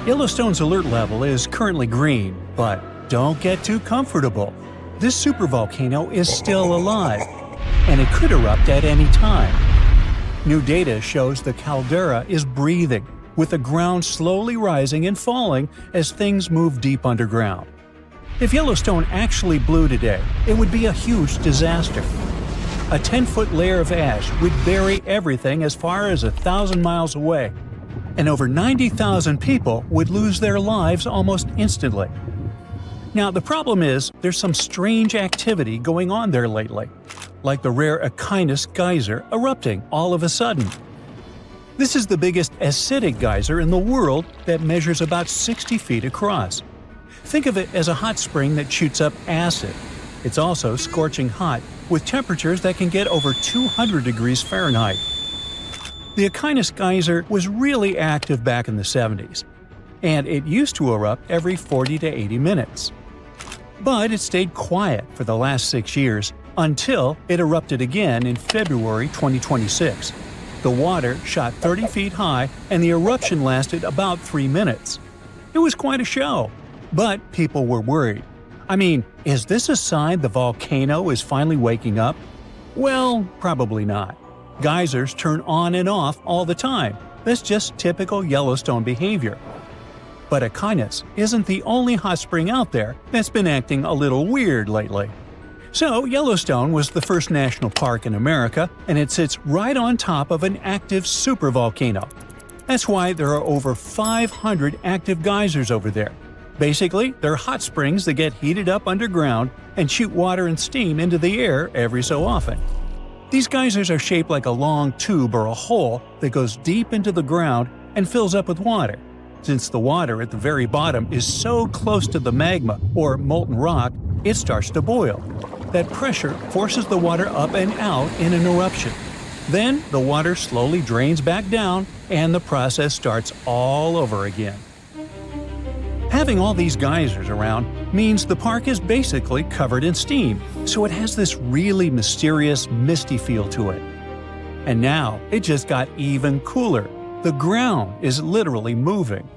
Yellowstone's alert level is currently green, but don't get too comfortable. This supervolcano is still alive, and it could erupt at any time. New data shows the caldera is breathing, with the ground slowly rising and falling as things move deep underground. If Yellowstone actually blew today, it would be a huge disaster. A 10-foot layer of ash would bury everything as far as 1,000 miles away, and over 90,000 people would lose their lives almost instantly. Now, the problem is there's some strange activity going on there lately, like the rare Echinus geyser erupting all of a sudden. This is the biggest acidic geyser in the world that measures about 60 feet across. Think of it as a hot spring that shoots up acid. It's also scorching hot, with temperatures that can get over 200 degrees Fahrenheit. The Echinus geyser was really active back in the 70s, and it used to erupt every 40 to 80 minutes. But it stayed quiet for the last 6 years until it erupted again in February 2026. The water shot 30 feet high and the eruption lasted about 3 minutes. It was quite a show, but people were worried. I mean, is this a sign the volcano is finally waking up? Well, probably not. Geysers turn on and off all the time. That's just typical Yellowstone behavior. But Echinus isn't the only hot spring out there that's been acting a little weird lately. So, Yellowstone was the first national park in America, and it sits right on top of an active supervolcano. That's why there are over 500 active geysers over there. Basically, they're hot springs that get heated up underground and shoot water and steam into the air every so often. These geysers are shaped like a long tube or a hole that goes deep into the ground and fills up with water. Since the water at the very bottom is so close to the magma or molten rock, it starts to boil. That pressure forces the water up and out in an eruption. Then the water slowly drains back down and the process starts all over again. Having all these geysers around means the park is basically covered in steam, so it has this really mysterious, misty feel to it. And now it just got even cooler. The ground is literally moving.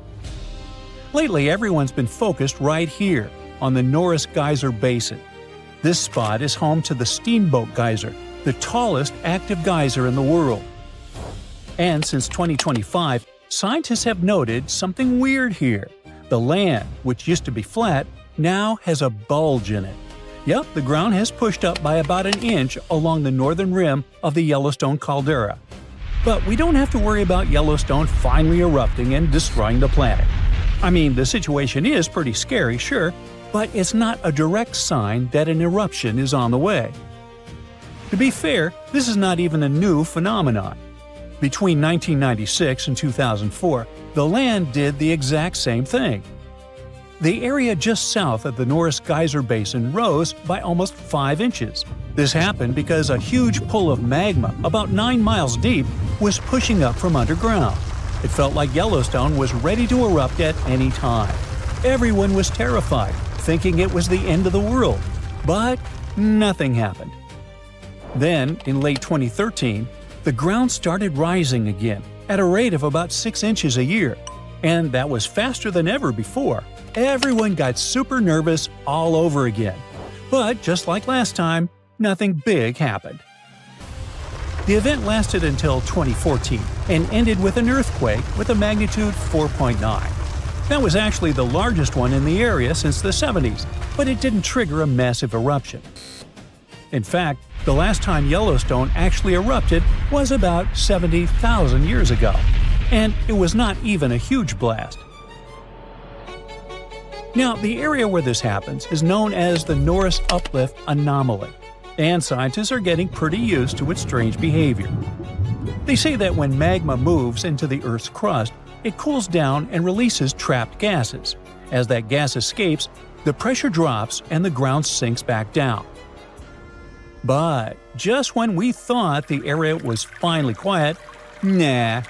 Lately, everyone's been focused right here, on the Norris Geyser Basin. This spot is home to the Steamboat Geyser, the tallest active geyser in the world. And since 2025, scientists have noted something weird here. The land, which used to be flat, now has a bulge in it. Yep, the ground has pushed up by about an inch along the northern rim of the Yellowstone caldera. But we don't have to worry about Yellowstone finally erupting and destroying the planet. I mean, the situation is pretty scary, sure, but it's not a direct sign that an eruption is on the way. To be fair, this is not even a new phenomenon. Between 1996 and 2004, the land did the exact same thing. The area just south of the Norris Geyser Basin rose by almost 5 inches. This happened because a huge pool of magma, about 9 miles deep, was pushing up from underground. It felt like Yellowstone was ready to erupt at any time. Everyone was terrified, thinking it was the end of the world. But nothing happened. Then, in late 2013, the ground started rising again, at a rate of about 6 inches a year. And that was faster than ever before. Everyone got super nervous all over again. But just like last time, nothing big happened. The event lasted until 2014 and ended with an earthquake with a magnitude 4.9. That was actually the largest one in the area since the 70s, but it didn't trigger a massive eruption. In fact, the last time Yellowstone actually erupted was about 70,000 years ago, and it was not even a huge blast. Now, the area where this happens is known as the Norris Uplift Anomaly, and scientists are getting pretty used to its strange behavior. They say that when magma moves into the Earth's crust, it cools down and releases trapped gases. As that gas escapes, the pressure drops and the ground sinks back down. But just when we thought the area was finally quiet, nah.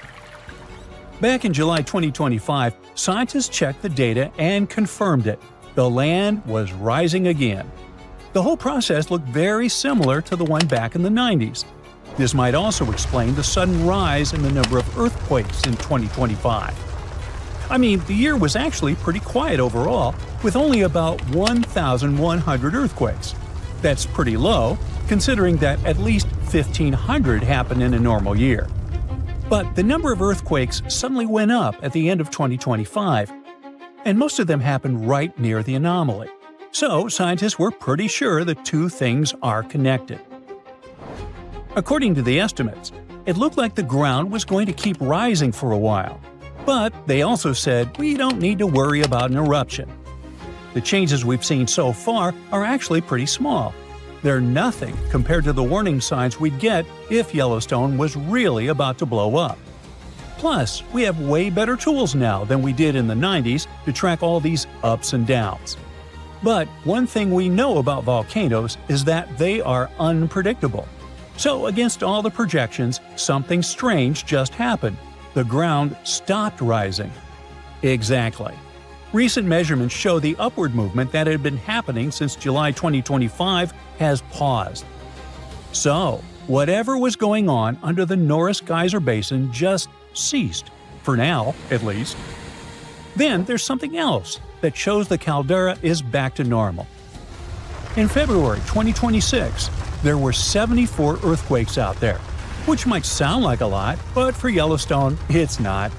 Back in July 2025, scientists checked the data and confirmed it. The land was rising again. The whole process looked very similar to the one back in the 90s. This might also explain the sudden rise in the number of earthquakes in 2025. I mean, the year was actually pretty quiet overall, with only about 1,100 earthquakes. That's pretty low, considering that at least 1,500 happen in a normal year. But the number of earthquakes suddenly went up at the end of 2025, and most of them happened right near the anomaly. So scientists were pretty sure the two things are connected. According to the estimates, it looked like the ground was going to keep rising for a while. But they also said we don't need to worry about an eruption. The changes we've seen so far are actually pretty small. They're nothing compared to the warning signs we'd get if Yellowstone was really about to blow up. Plus, we have way better tools now than we did in the 90s to track all these ups and downs. But one thing we know about volcanoes is that they are unpredictable. So against all the projections, something strange just happened. The ground stopped rising. Exactly. Recent measurements show the upward movement that had been happening since July 2025 has paused. So, whatever was going on under the Norris Geyser Basin just ceased, for now at least. Then there's something else that shows the caldera is back to normal. In February 2026, there were 74 earthquakes out there, which might sound like a lot, but for Yellowstone, it's not.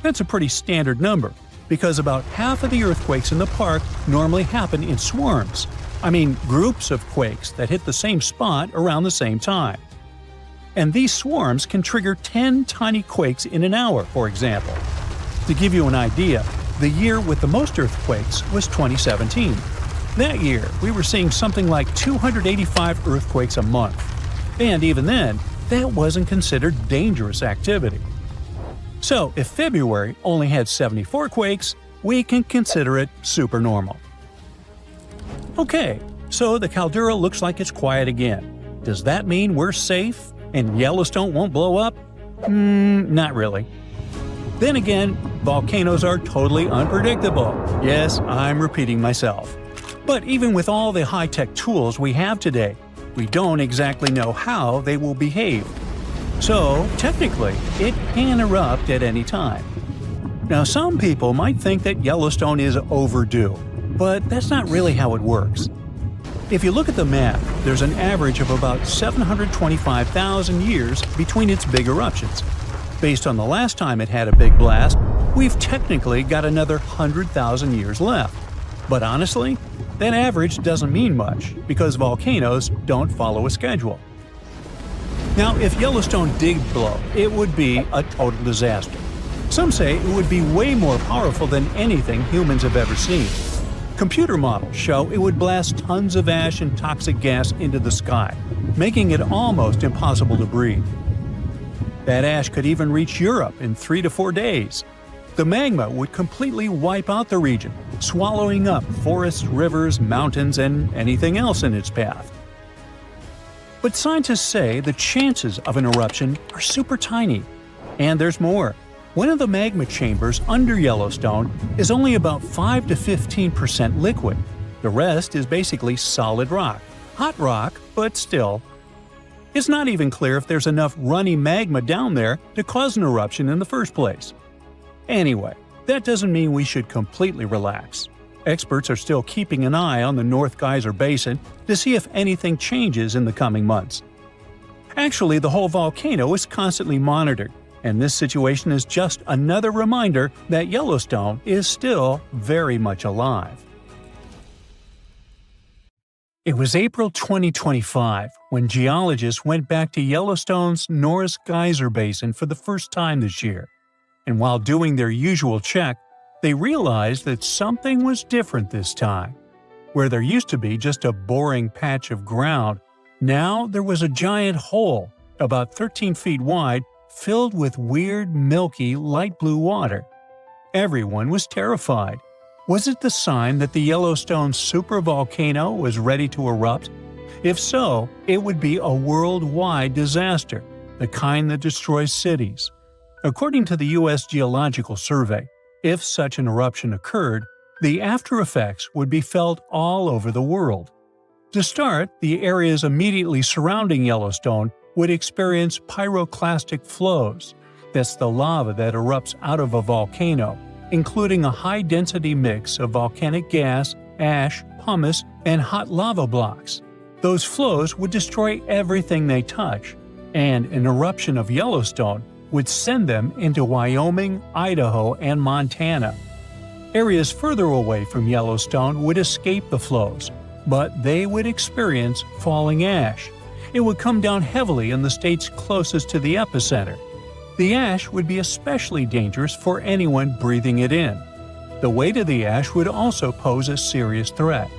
That's a pretty standard number, because about half of the earthquakes in the park normally happen in swarms. I mean, groups of quakes that hit the same spot around the same time. And these swarms can trigger 10 tiny quakes in an hour, for example. To give you an idea, the year with the most earthquakes was 2017. That year, we were seeing something like 285 earthquakes a month. And even then, that wasn't considered dangerous activity. So, if February only had 74 quakes, we can consider it supernormal. Okay, so the caldera looks like it's quiet again. Does that mean we're safe and Yellowstone won't blow up? Not really. Then again, volcanoes are totally unpredictable. Yes, I'm repeating myself. But even with all the high-tech tools we have today, we don't exactly know how they will behave. So, technically, it can erupt at any time. Now, some people might think that Yellowstone is overdue, but that's not really how it works. If you look at the map, there's an average of about 725,000 years between its big eruptions. Based on the last time it had a big blast, we've technically got another 100,000 years left. But honestly, that average doesn't mean much, because volcanoes don't follow a schedule. Now, if Yellowstone did blow, it would be a total disaster. Some say it would be way more powerful than anything humans have ever seen. Computer models show it would blast tons of ash and toxic gas into the sky, making it almost impossible to breathe. That ash could even reach Europe in 3 to 4 days. The magma would completely wipe out the region, swallowing up forests, rivers, mountains, and anything else in its path. But scientists say the chances of an eruption are super tiny. And there's more. One of the magma chambers under Yellowstone is only about 5 to 15% liquid. The rest is basically solid rock. Hot rock, but still. It's not even clear if there's enough runny magma down there to cause an eruption in the first place. Anyway, that doesn't mean we should completely relax. Experts are still keeping an eye on the North Geyser Basin to see if anything changes in the coming months. Actually, the whole volcano is constantly monitored, and this situation is just another reminder that Yellowstone is still very much alive. It was April 2025 when geologists went back to Yellowstone's Norris Geyser Basin for the first time this year. And while doing their usual check, they realized that something was different this time. Where there used to be just a boring patch of ground, now there was a giant hole, about 13 feet wide, filled with weird, milky, light blue water. Everyone was terrified. Was it the sign that the Yellowstone supervolcano was ready to erupt? If so, it would be a worldwide disaster, the kind that destroys cities. According to the U.S. Geological Survey, if such an eruption occurred, the after effects would be felt all over the world. To start, the areas immediately surrounding Yellowstone would experience pyroclastic flows. That's the lava that erupts out of a volcano, including a high-density mix of volcanic gas, ash, pumice, and hot lava blocks. Those flows would destroy everything they touch, and an eruption of Yellowstone would send them into Wyoming, Idaho, and Montana. Areas further away from Yellowstone would escape the flows, but they would experience falling ash. It would come down heavily in the states closest to the epicenter. The ash would be especially dangerous for anyone breathing it in. The weight of the ash would also pose a serious threat.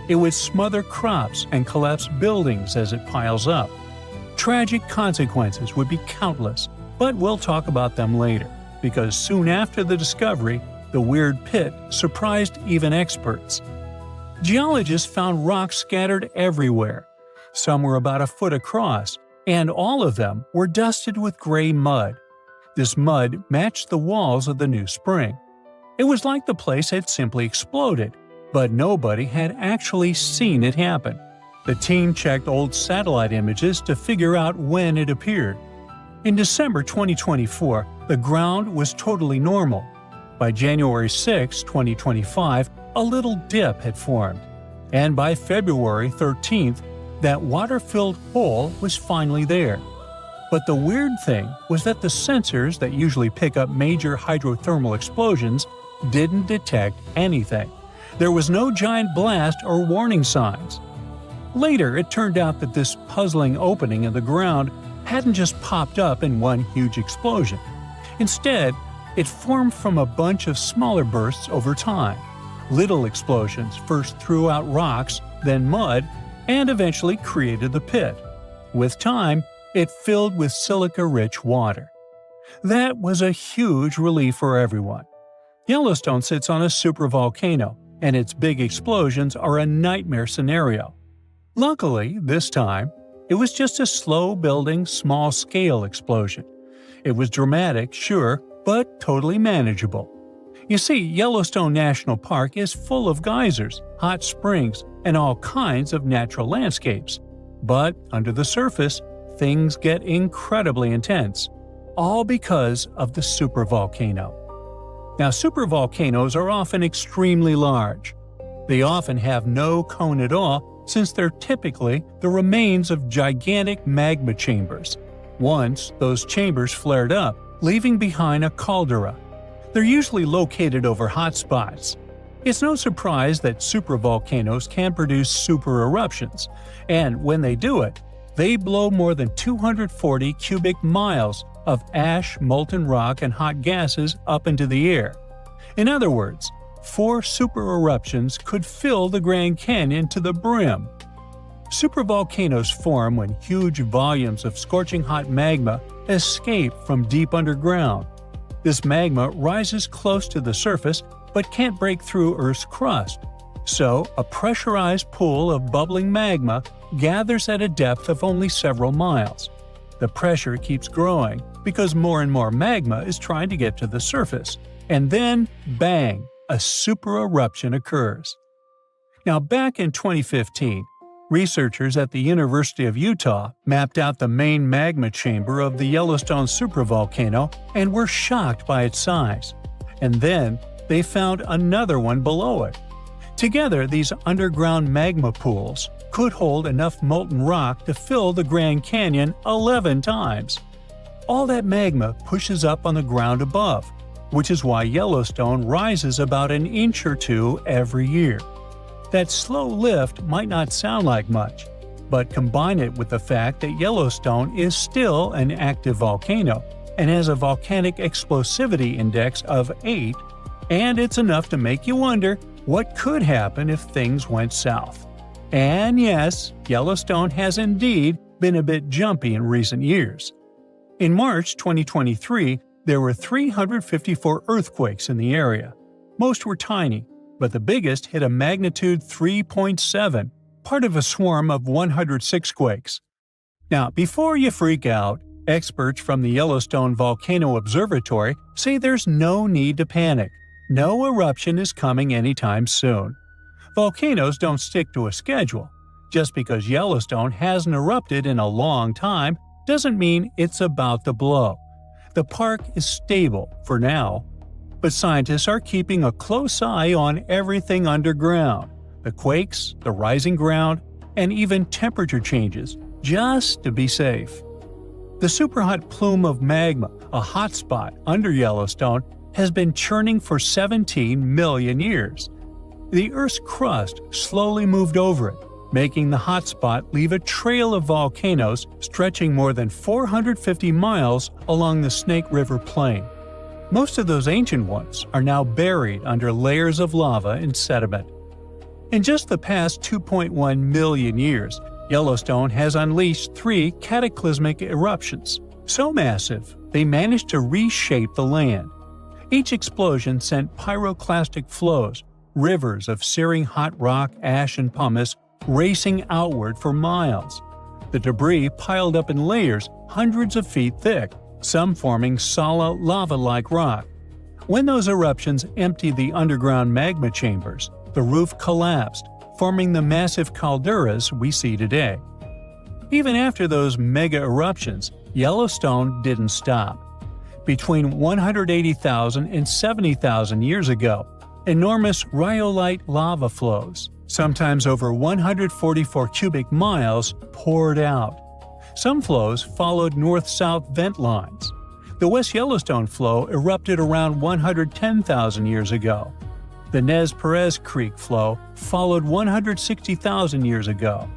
It would smother crops and collapse buildings as it piles up. Tragic consequences would be countless, but we'll talk about them later, because soon after the discovery, the weird pit surprised even experts. Geologists found rocks scattered everywhere. Some were about a foot across, and all of them were dusted with gray mud. This mud matched the walls of the new spring. It was like the place had simply exploded, but nobody had actually seen it happen. The team checked old satellite images to figure out when it appeared. In December 2024, the ground was totally normal. By January 6, 2025, a little dip had formed. And by February 13th, that water-filled hole was finally there. But the weird thing was that the sensors that usually pick up major hydrothermal explosions didn't detect anything. There was no giant blast or warning signs. Later, it turned out that this puzzling opening in the ground hadn't just popped up in one huge explosion. Instead, it formed from a bunch of smaller bursts over time. Little explosions first threw out rocks, then mud, and eventually created the pit. With time, it filled with silica-rich water. That was a huge relief for everyone. Yellowstone sits on a supervolcano, and its big explosions are a nightmare scenario. Luckily, this time, it was just a slow-building, small-scale explosion. It was dramatic, sure, but totally manageable. You see, Yellowstone National Park is full of geysers, hot springs, and all kinds of natural landscapes. But under the surface, things get incredibly intense, all because of the supervolcano. Now, supervolcanoes are often extremely large. They often have no cone at all, since they're typically the remains of gigantic magma chambers. Once, those chambers flared up, leaving behind a caldera. They're usually located over hot spots. It's no surprise that supervolcanoes can produce super eruptions, and when they do it, they blow more than 240 cubic miles of ash, molten rock, and hot gases up into the air. In other words, 4 super eruptions could fill the Grand Canyon to the brim. Supervolcanoes form when huge volumes of scorching hot magma escape from deep underground. This magma rises close to the surface but can't break through Earth's crust. So, a pressurized pool of bubbling magma gathers at a depth of only several miles. The pressure keeps growing because more and more magma is trying to get to the surface. And then, bang, a super eruption occurs. Now, back in 2015, researchers at the University of Utah mapped out the main magma chamber of the Yellowstone supervolcano and were shocked by its size. And then, they found another one below it. Together, these underground magma pools could hold enough molten rock to fill the Grand Canyon 11 times. All that magma pushes up on the ground above, which is why Yellowstone rises about an inch or two every year. That slow lift might not sound like much, but combine it with the fact that Yellowstone is still an active volcano and has a volcanic explosivity index of 8, and it's enough to make you wonder what could happen if things went south. And yes, Yellowstone has indeed been a bit jumpy in recent years. In March 2023, there were 354 earthquakes in the area. Most were tiny, but the biggest hit a magnitude 3.7, part of a swarm of 106 quakes. Now, before you freak out, experts from the Yellowstone Volcano Observatory say there's no need to panic. No eruption is coming anytime soon. Volcanoes don't stick to a schedule. Just because Yellowstone hasn't erupted in a long time doesn't mean it's about to blow. The park is stable for now. But scientists are keeping a close eye on everything underground, the quakes, the rising ground, and even temperature changes, just to be safe. The superhot plume of magma, a hotspot under Yellowstone, has been churning for 17 million years. The Earth's crust slowly moved over it, making the hotspot leave a trail of volcanoes stretching more than 450 miles along the Snake River Plain. Most of those ancient ones are now buried under layers of lava and sediment. In just the past 2.1 million years, Yellowstone has unleashed 3 cataclysmic eruptions, so massive they managed to reshape the land. Each explosion sent pyroclastic flows, rivers of searing hot rock, ash, and pumice racing outward for miles. The debris piled up in layers hundreds of feet thick, some forming solid lava-like rock. When those eruptions emptied the underground magma chambers, the roof collapsed, forming the massive calderas we see today. Even after those mega eruptions, Yellowstone didn't stop. Between 180,000 and 70,000 years ago, enormous rhyolite lava flows, sometimes over 144 cubic miles, poured out. Some flows followed north-south vent lines. The West Yellowstone flow erupted around 110,000 years ago. The Nez Perez Creek flow followed 160,000 years ago.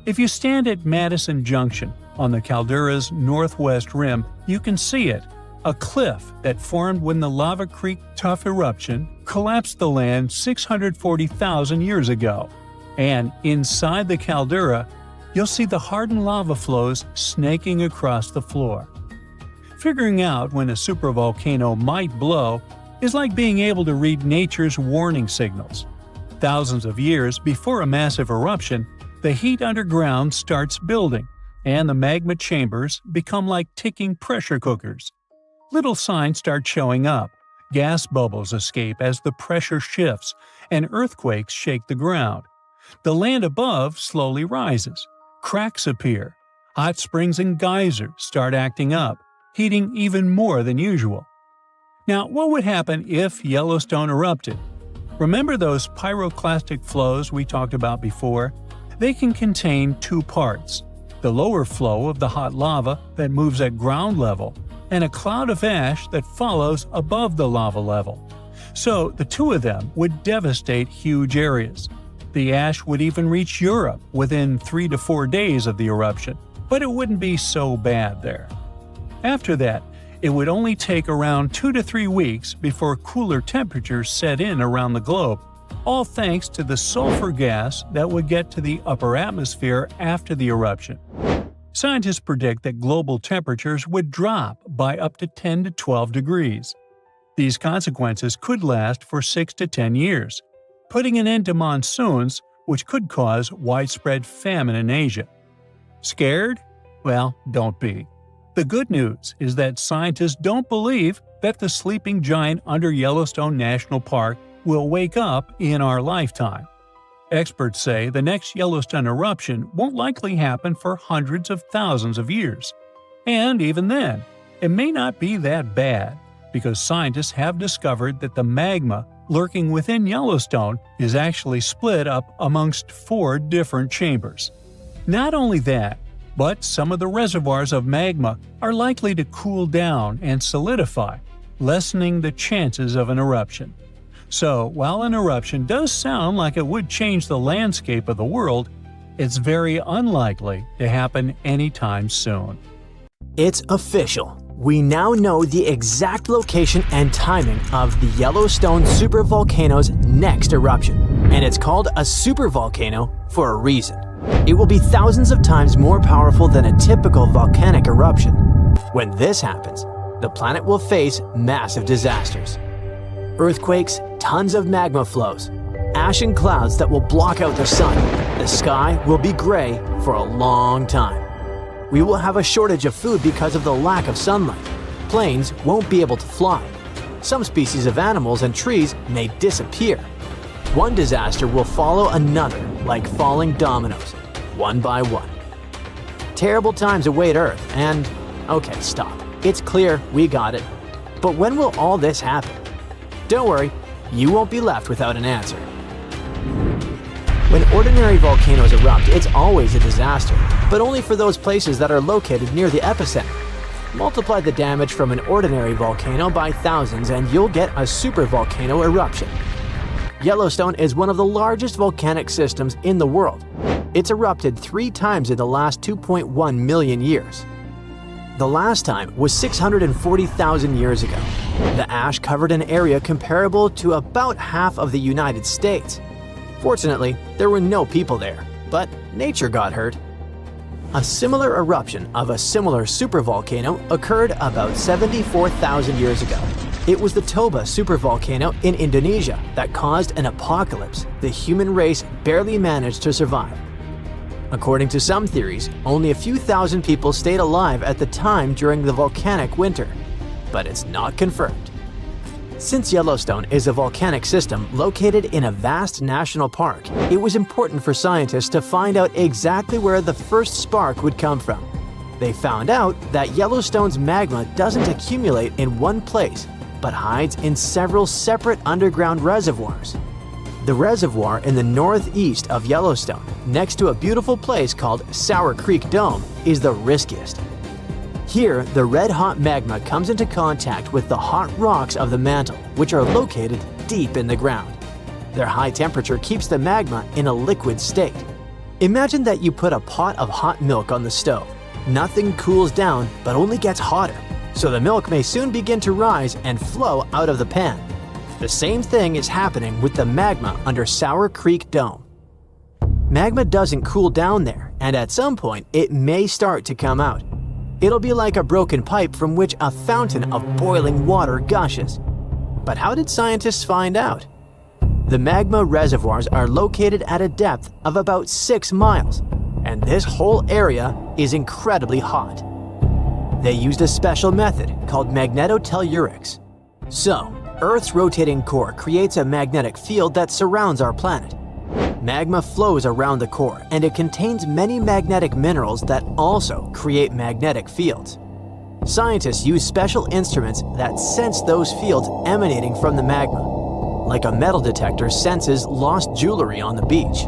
If you stand at Madison Junction on the caldera's northwest rim, you can see it, a cliff that formed when the Lava Creek Tuff eruption collapsed the land 640,000 years ago. And inside the caldera, you'll see the hardened lava flows snaking across the floor. Figuring out when a supervolcano might blow is like being able to read nature's warning signals. Thousands of years before a massive eruption, the heat underground starts building, and the magma chambers become like ticking pressure cookers. Little signs start showing up. Gas bubbles escape as the pressure shifts, and earthquakes shake the ground. The land above slowly rises. Cracks appear. Hot springs and geysers start acting up, heating even more than usual. Now, what would happen if Yellowstone erupted? Remember those pyroclastic flows we talked about before? They can contain 2 parts: the lower flow of the hot lava that moves at ground level, and a cloud of ash that follows above the lava level. So the 2 of them would devastate huge areas. The ash would even reach Europe within 3 to 4 days of the eruption, but it wouldn't be so bad there. After that, it would only take around 2 to 3 weeks before cooler temperatures set in around the globe, all thanks to the sulfur gas that would get to the upper atmosphere after the eruption. Scientists predict that global temperatures would drop by up to 10 to 12 degrees. These consequences could last for 6 to 10 years, putting an end to monsoons, which could cause widespread famine in Asia. Scared? Well, don't be. The good news is that scientists don't believe that the sleeping giant under Yellowstone National Park will wake up in our lifetime. Experts say the next Yellowstone eruption won't likely happen for hundreds of thousands of years. And even then, it may not be that bad, because scientists have discovered that the magma lurking within Yellowstone is actually split up amongst 4 different chambers. Not only that, but some of the reservoirs of magma are likely to cool down and solidify, lessening the chances of an eruption. So, while an eruption does sound like it would change the landscape of the world, it's very unlikely to happen anytime soon. It's official. We now know the exact location and timing of the Yellowstone supervolcano's next eruption, and it's called a supervolcano for a reason. It will be thousands of times more powerful than a typical volcanic eruption. When this happens, the planet will face massive disasters. Earthquakes, tons of magma flows, ash and clouds that will block out the sun. The sky will be gray for a long time. We will have a shortage of food because of the lack of sunlight. Planes won't be able to fly. Some species of animals and trees may disappear. One disaster will follow another, like falling dominoes, one by one. Terrible times await Earth, and okay, stop. It's clear we got it. But when will all this happen? Don't worry, you won't be left without an answer. When ordinary volcanoes erupt, it's always a disaster, but only for those places that are located near the epicenter. Multiply the damage from an ordinary volcano by thousands and you'll get a supervolcano eruption. Yellowstone is one of the largest volcanic systems in the world. It's erupted 3 times in the last 2.1 million years. The last time was 640,000 years ago. The ash covered an area comparable to about half of the United States. Fortunately, there were no people there, but nature got hurt. A similar eruption of a similar supervolcano occurred about 74,000 years ago. It was the Toba supervolcano in Indonesia that caused an apocalypse the human race barely managed to survive. According to some theories, only a few thousand people stayed alive at the time during the volcanic winter, but it's not confirmed. Since Yellowstone is a volcanic system located in a vast national park, it was important for scientists to find out exactly where the first spark would come from. They found out that Yellowstone's magma doesn't accumulate in one place, but hides in several separate underground reservoirs. The reservoir in the northeast of Yellowstone, next to a beautiful place called Sour Creek Dome, is the riskiest. Here, the red-hot magma comes into contact with the hot rocks of the mantle, which are located deep in the ground. Their high temperature keeps the magma in a liquid state. Imagine that you put a pot of hot milk on the stove. Nothing cools down, but only gets hotter, so the milk may soon begin to rise and flow out of the pan. The same thing is happening with the magma under Sour Creek Dome. Magma doesn't cool down there, and at some point it may start to come out. It'll be like a broken pipe from which a fountain of boiling water gushes. But how did scientists find out? The magma reservoirs are located at a depth of about 6 miles, and this whole area is incredibly hot. They used a special method called magnetotellurics. So, Earth's rotating core creates a magnetic field that surrounds our planet. Magma flows around the core, and it contains many magnetic minerals that also create magnetic fields. Scientists use special instruments that sense those fields emanating from the magma, like a metal detector senses lost jewelry on the beach.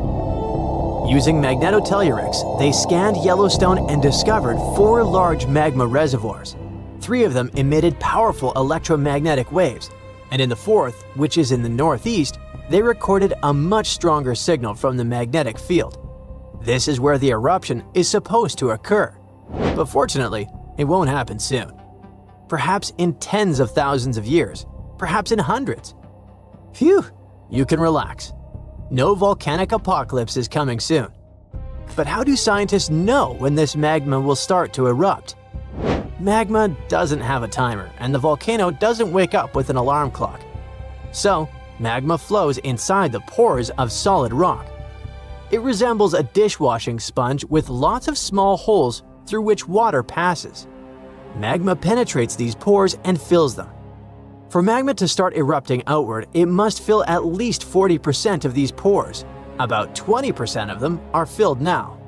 Using magnetotellurics, they scanned Yellowstone and discovered 4 large magma reservoirs. 3 of them emitted powerful electromagnetic waves, and in the 4th, which is in the northeast, they recorded a much stronger signal from the magnetic field. This is where the eruption is supposed to occur. But fortunately, it won't happen soon. Perhaps in tens of thousands of years, perhaps in hundreds. Phew, you can relax. No volcanic apocalypse is coming soon. But how do scientists know when this magma will start to erupt? Magma doesn't have a timer, and the volcano doesn't wake up with an alarm clock. So, magma flows inside the pores of solid rock. It resembles a dishwashing sponge with lots of small holes through which water passes. Magma penetrates these pores and fills them. For magma to start erupting outward, it must fill at least 40% of these pores. About 20% of them are filled now.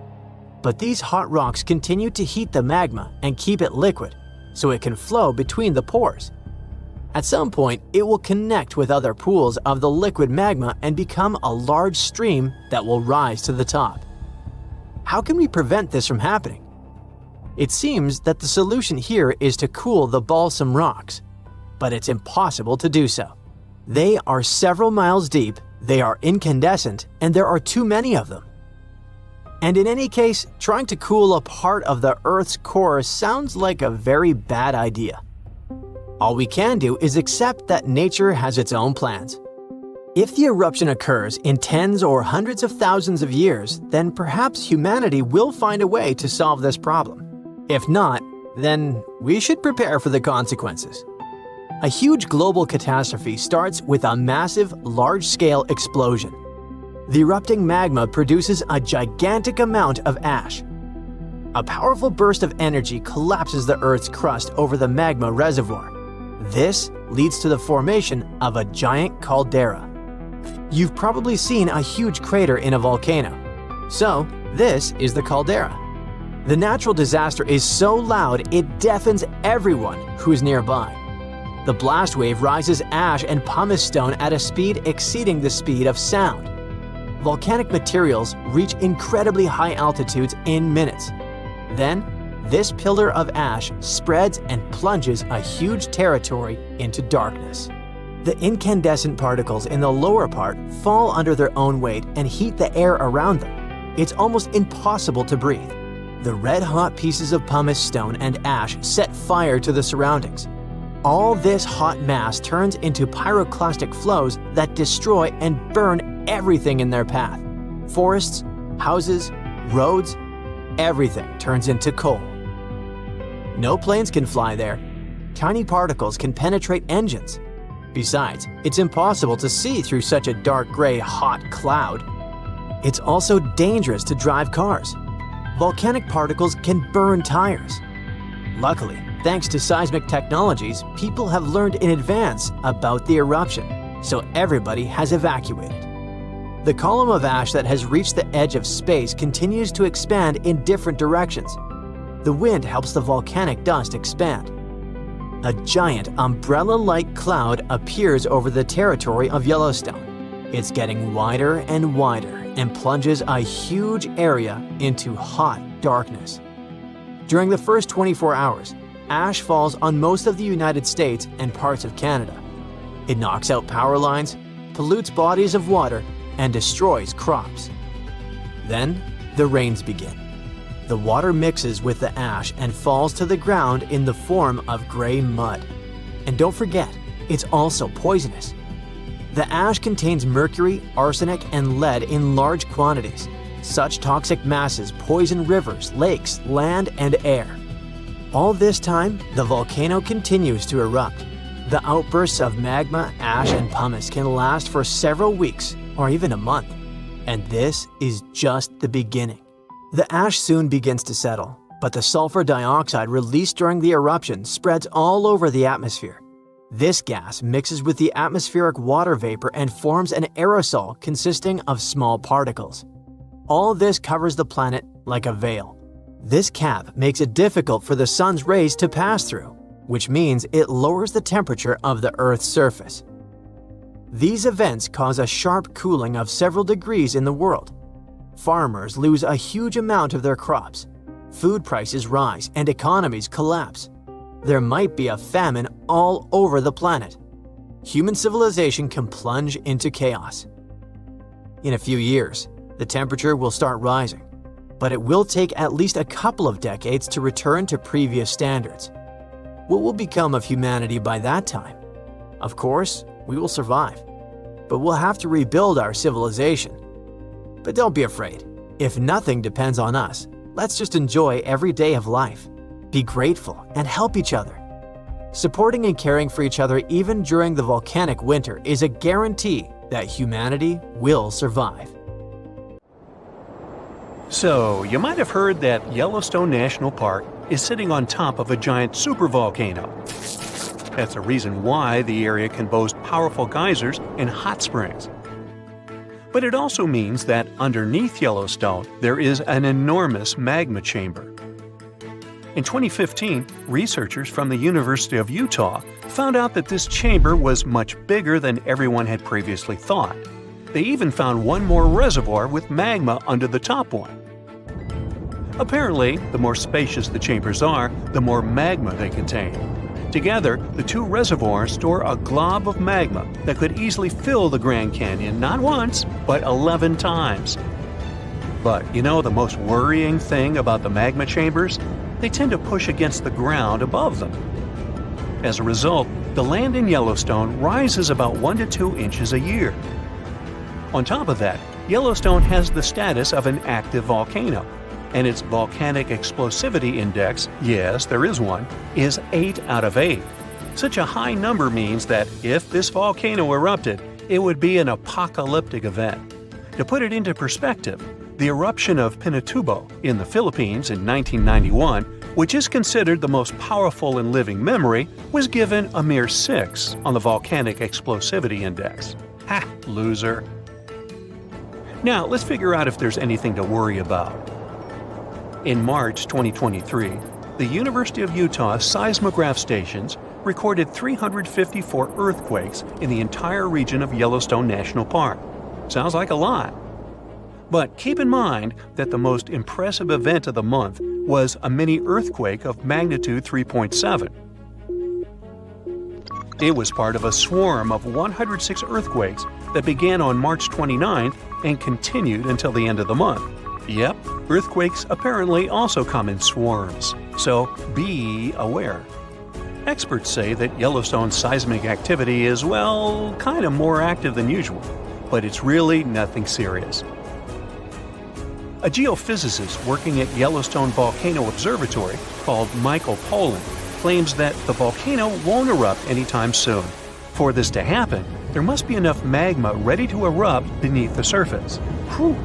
But these hot rocks continue to heat the magma and keep it liquid, so it can flow between the pores. At some point, it will connect with other pools of the liquid magma and become a large stream that will rise to the top. How can we prevent this from happening? It seems that the solution here is to cool the balsam rocks, but it's impossible to do so. They are several miles deep, they are incandescent, and there are too many of them. And in any case, trying to cool a part of the Earth's core sounds like a very bad idea. All we can do is accept that nature has its own plans. If the eruption occurs in tens or hundreds of thousands of years, then perhaps humanity will find a way to solve this problem. If not, then we should prepare for the consequences. A huge global catastrophe starts with a massive, large-scale explosion. The erupting magma produces a gigantic amount of ash. A powerful burst of energy collapses the Earth's crust over the magma reservoir. This leads to the formation of a giant caldera. You've probably seen a huge crater in a volcano. So, this is the caldera. The natural disaster is so loud it deafens everyone who's nearby. The blast wave rises ash and pumice stone at a speed exceeding the speed of sound. Volcanic materials reach incredibly high altitudes in minutes. Then, this pillar of ash spreads and plunges a huge territory into darkness. The incandescent particles in the lower part fall under their own weight and heat the air around them. It's almost impossible to breathe. The red-hot pieces of pumice stone and ash set fire to the surroundings. All this hot mass turns into pyroclastic flows that destroy and burn everything in their path. Forests, houses, roads, everything turns into coal. No planes can fly there. Tiny particles can penetrate engines. Besides, it's impossible to see through such a dark gray, hot cloud. It's also dangerous to drive cars. Volcanic particles can burn tires. Luckily, thanks to seismic technologies, people have learned in advance about the eruption, so everybody has evacuated. The column of ash that has reached the edge of space continues to expand in different directions. The wind helps the volcanic dust expand. A giant umbrella-like cloud appears over the territory of Yellowstone. It's getting wider and wider and plunges a huge area into hot darkness. During the first 24 hours, ash falls on most of the United States and parts of Canada. It knocks out power lines, pollutes bodies of water, and destroys crops. Then, the rains begin. The water mixes with the ash and falls to the ground in the form of gray mud. And don't forget, it's also poisonous. The ash contains mercury, arsenic, and lead in large quantities. Such toxic masses poison rivers, lakes, land, and air. All this time, the volcano continues to erupt. The outbursts of magma, ash, and pumice can last for several weeks or even a month. And this is just the beginning. The ash soon begins to settle, but the sulfur dioxide released during the eruption spreads all over the atmosphere. This gas mixes with the atmospheric water vapor and forms an aerosol consisting of small particles. All this covers the planet like a veil. This cap makes it difficult for the sun's rays to pass through, which means it lowers the temperature of the Earth's surface. These events cause a sharp cooling of several degrees in the world. Farmers lose a huge amount of their crops. Food prices rise and economies collapse. There might be a famine all over the planet. Human civilization can plunge into chaos. In a few years, the temperature will start rising, but it will take at least a couple of decades to return to previous standards. What will become of humanity by that time? Of course, we will survive, but we'll have to rebuild our civilization. But don't be afraid. If nothing depends on us, let's just enjoy every day of life. Be grateful and help each other. Supporting and caring for each other even during the volcanic winter is a guarantee that humanity will survive. So, you might have heard that Yellowstone National Park is sitting on top of a giant supervolcano. That's the reason why the area can boast powerful geysers and hot springs. But it also means that underneath Yellowstone, there is an enormous magma chamber. In 2015, researchers from the University of Utah found out that this chamber was much bigger than everyone had previously thought. They even found one more reservoir with magma under the top one. Apparently, the more spacious the chambers are, the more magma they contain. Together, the two reservoirs store a glob of magma that could easily fill the Grand Canyon not once, but 11 times. But you know the most worrying thing about the magma chambers? They tend to push against the ground above them. As a result, the land in Yellowstone rises about 1 to 2 inches a year. On top of that, Yellowstone has the status of an active volcano, and its volcanic explosivity index, yes, there is one, is 8 out of 8. Such a high number means that if this volcano erupted, it would be an apocalyptic event. To put it into perspective, the eruption of Pinatubo in the Philippines in 1991, which is considered the most powerful in living memory, was given a mere 6 on the volcanic explosivity index. Ha, loser. Now, let's figure out if there's anything to worry about. In March 2023, the University of Utah seismograph stations recorded 354 earthquakes in the entire region of Yellowstone National Park. Sounds like a lot. But keep in mind that the most impressive event of the month was a mini earthquake of magnitude 3.7. It was part of a swarm of 106 earthquakes that began on March 29th and continued until the end of the month. Yep, earthquakes apparently also come in swarms, so be aware. Experts say that Yellowstone's seismic activity is, well, kind of more active than usual, but it's really nothing serious. A geophysicist working at Yellowstone Volcano Observatory called Michael Pollan claims that the volcano won't erupt anytime soon. For this to happen, there must be enough magma ready to erupt beneath the surface. Whew.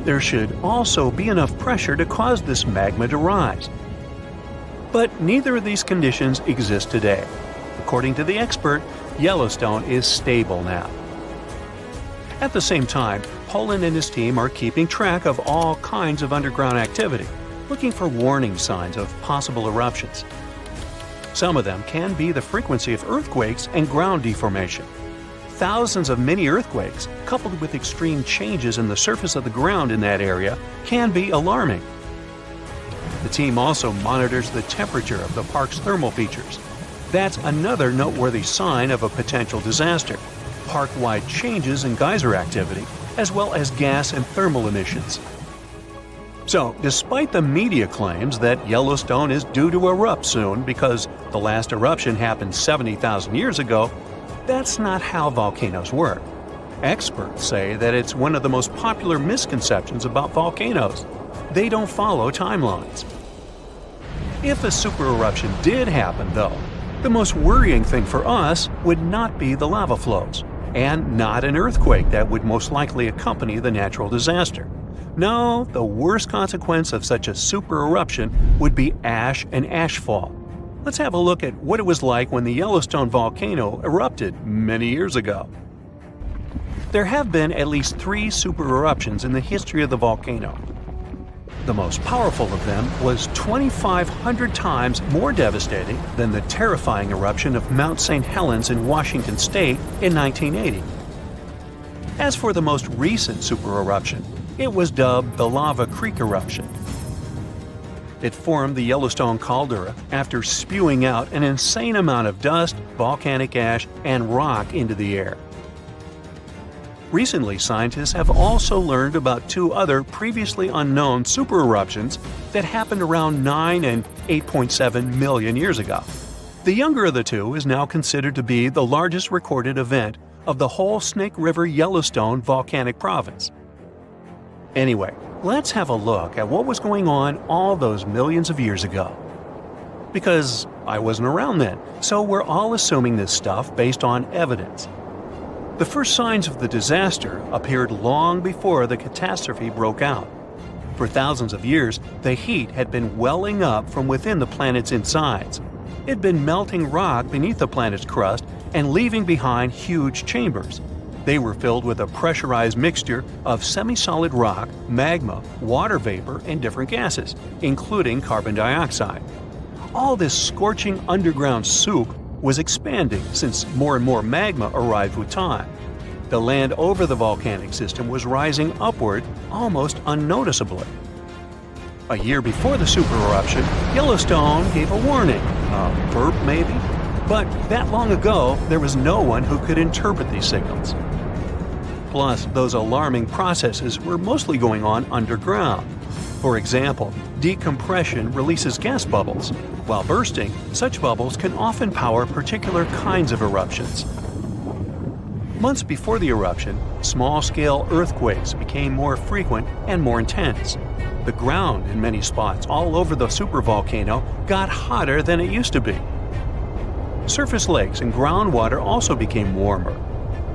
There should also be enough pressure to cause this magma to rise. But neither of these conditions exist today. According to the expert, Yellowstone is stable now. At the same time, Pollan and his team are keeping track of all kinds of underground activity, looking for warning signs of possible eruptions. Some of them can be the frequency of earthquakes and ground deformation. Thousands of mini earthquakes, coupled with extreme changes in the surface of the ground in that area, can be alarming. The team also monitors the temperature of the park's thermal features. That's another noteworthy sign of a potential disaster. Park-wide changes in geyser activity, as well as gas and thermal emissions. So, despite the media claims that Yellowstone is due to erupt soon because the last eruption happened 70,000 years ago, that's not how volcanoes work. Experts say that it's one of the most popular misconceptions about volcanoes. They don't follow timelines. If a supereruption did happen, though, the most worrying thing for us would not be the lava flows, and not an earthquake that would most likely accompany the natural disaster. No, the worst consequence of such a supereruption would be ash and ashfall. Let's have a look at what it was like when the Yellowstone volcano erupted many years ago. There have been at least 3 supereruptions in the history of the volcano. The most powerful of them was 2,500 times more devastating than the terrifying eruption of Mount St. Helens in Washington state in 1980. As for the most recent supereruption, it was dubbed the Lava Creek eruption. It formed the Yellowstone caldera after spewing out an insane amount of dust, volcanic ash, and rock into the air. Recently, scientists have also learned about 2 other previously unknown supereruptions that happened around 9 and 8.7 million years ago. The younger of the 2 is now considered to be the largest recorded event of the whole Snake River Yellowstone volcanic province. Anyway, let's have a look at what was going on all those millions of years ago. Because I wasn't around then, so we're all assuming this stuff based on evidence. The first signs of the disaster appeared long before the catastrophe broke out. For thousands of years, the heat had been welling up from within the planet's insides. It had been melting rock beneath the planet's crust and leaving behind huge chambers. They were filled with a pressurized mixture of semi-solid rock, magma, water vapor, and different gases, including carbon dioxide. All this scorching underground soup was expanding since more and more magma arrived with time. The land over the volcanic system was rising upward almost unnoticeably. A year before the supereruption, Yellowstone gave a warning, a burp maybe, but that long ago there was no one who could interpret these signals. Plus, those alarming processes were mostly going on underground. For example, decompression releases gas bubbles. While bursting, such bubbles can often power particular kinds of eruptions. Months before the eruption, small-scale earthquakes became more frequent and more intense. The ground in many spots all over the supervolcano got hotter than it used to be. Surface lakes and groundwater also became warmer.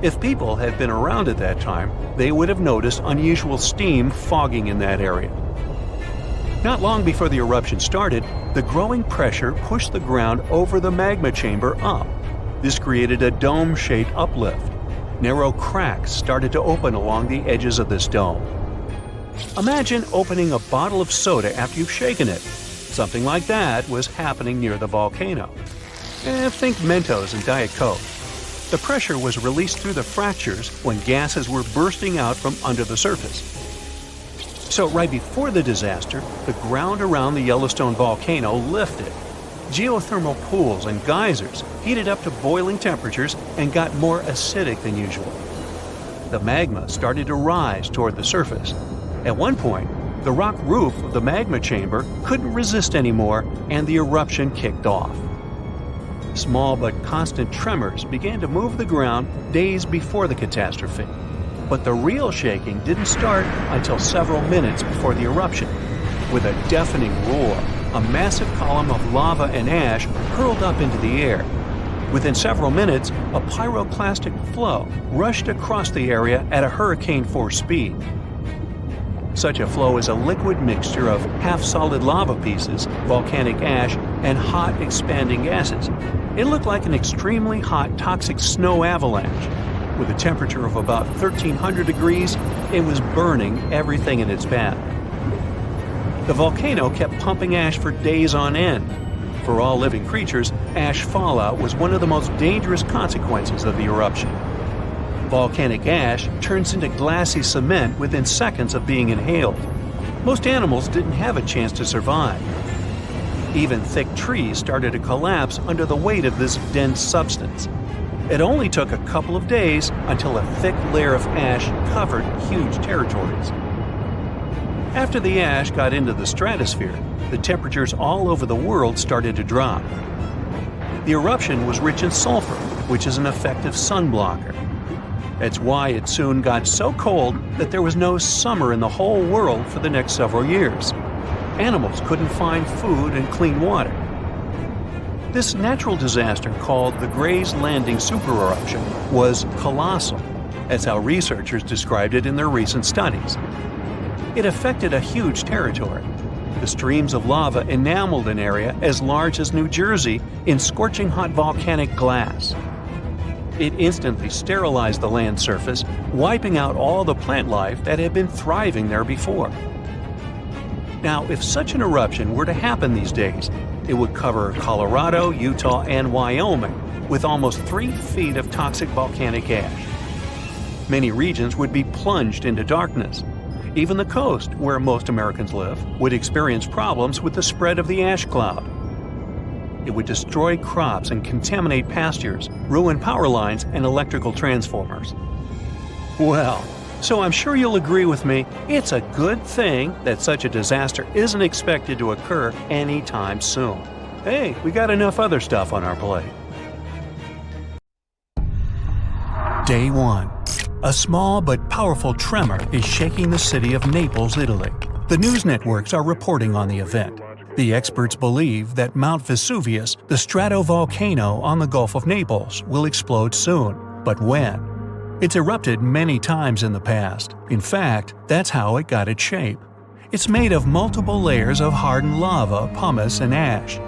If people had been around at that time, they would have noticed unusual steam fogging in that area. Not long before the eruption started, the growing pressure pushed the ground over the magma chamber up. This created a dome-shaped uplift. Narrow cracks started to open along the edges of this dome. Imagine opening a bottle of soda after you've shaken it. Something like that was happening near the volcano. Think Mentos and Diet Coke. The pressure was released through the fractures when gases were bursting out from under the surface. So right before the disaster, the ground around the Yellowstone volcano lifted. Geothermal pools and geysers heated up to boiling temperatures and got more acidic than usual. The magma started to rise toward the surface. At one point, the rock roof of the magma chamber couldn't resist anymore, and the eruption kicked off. Small but constant tremors began to move the ground days before the catastrophe. But the real shaking didn't start until several minutes before the eruption. With a deafening roar, a massive column of lava and ash hurled up into the air. Within several minutes, a pyroclastic flow rushed across the area at a hurricane-force speed. Such a flow is a liquid mixture of half-solid lava pieces, volcanic ash, and hot, expanding gases. It looked like an extremely hot, toxic snow avalanche. With a temperature of about 1,300 degrees, it was burning everything in its path. The volcano kept pumping ash for days on end. For all living creatures, ash fallout was one of the most dangerous consequences of the eruption. Volcanic ash turns into glassy cement within seconds of being inhaled. Most animals didn't have a chance to survive. Even thick trees started to collapse under the weight of this dense substance. It only took a couple of days until a thick layer of ash covered huge territories. After the ash got into the stratosphere, the temperatures all over the world started to drop. The eruption was rich in sulfur, which is an effective sunblocker. That's why it soon got so cold that there was no summer in the whole world for the next several years. Animals couldn't find food and clean water. This natural disaster, called the Gray's Landing supereruption, was colossal. That's how researchers described it in their recent studies. It affected a huge territory. The streams of lava enameled an area as large as New Jersey in scorching hot volcanic glass. It instantly sterilized the land surface, wiping out all the plant life that had been thriving there before. Now, if such an eruption were to happen these days, it would cover Colorado, Utah, and Wyoming with almost 3 feet of toxic volcanic ash. Many regions would be plunged into darkness. Even the coast, where most Americans live, would experience problems with the spread of the ash cloud. It would destroy crops and contaminate pastures, ruin power lines and electrical transformers. Well, so I'm sure you'll agree with me, it's a good thing that such a disaster isn't expected to occur anytime soon. Hey, we got enough other stuff on our plate. Day 1. A small but powerful tremor is shaking the city of Naples, Italy. The news networks are reporting on the event. The experts believe that Mount Vesuvius, the stratovolcano on the Gulf of Naples, will explode soon. But when? It's erupted many times in the past. In fact, that's how it got its shape. It's made of multiple layers of hardened lava, pumice, and ash.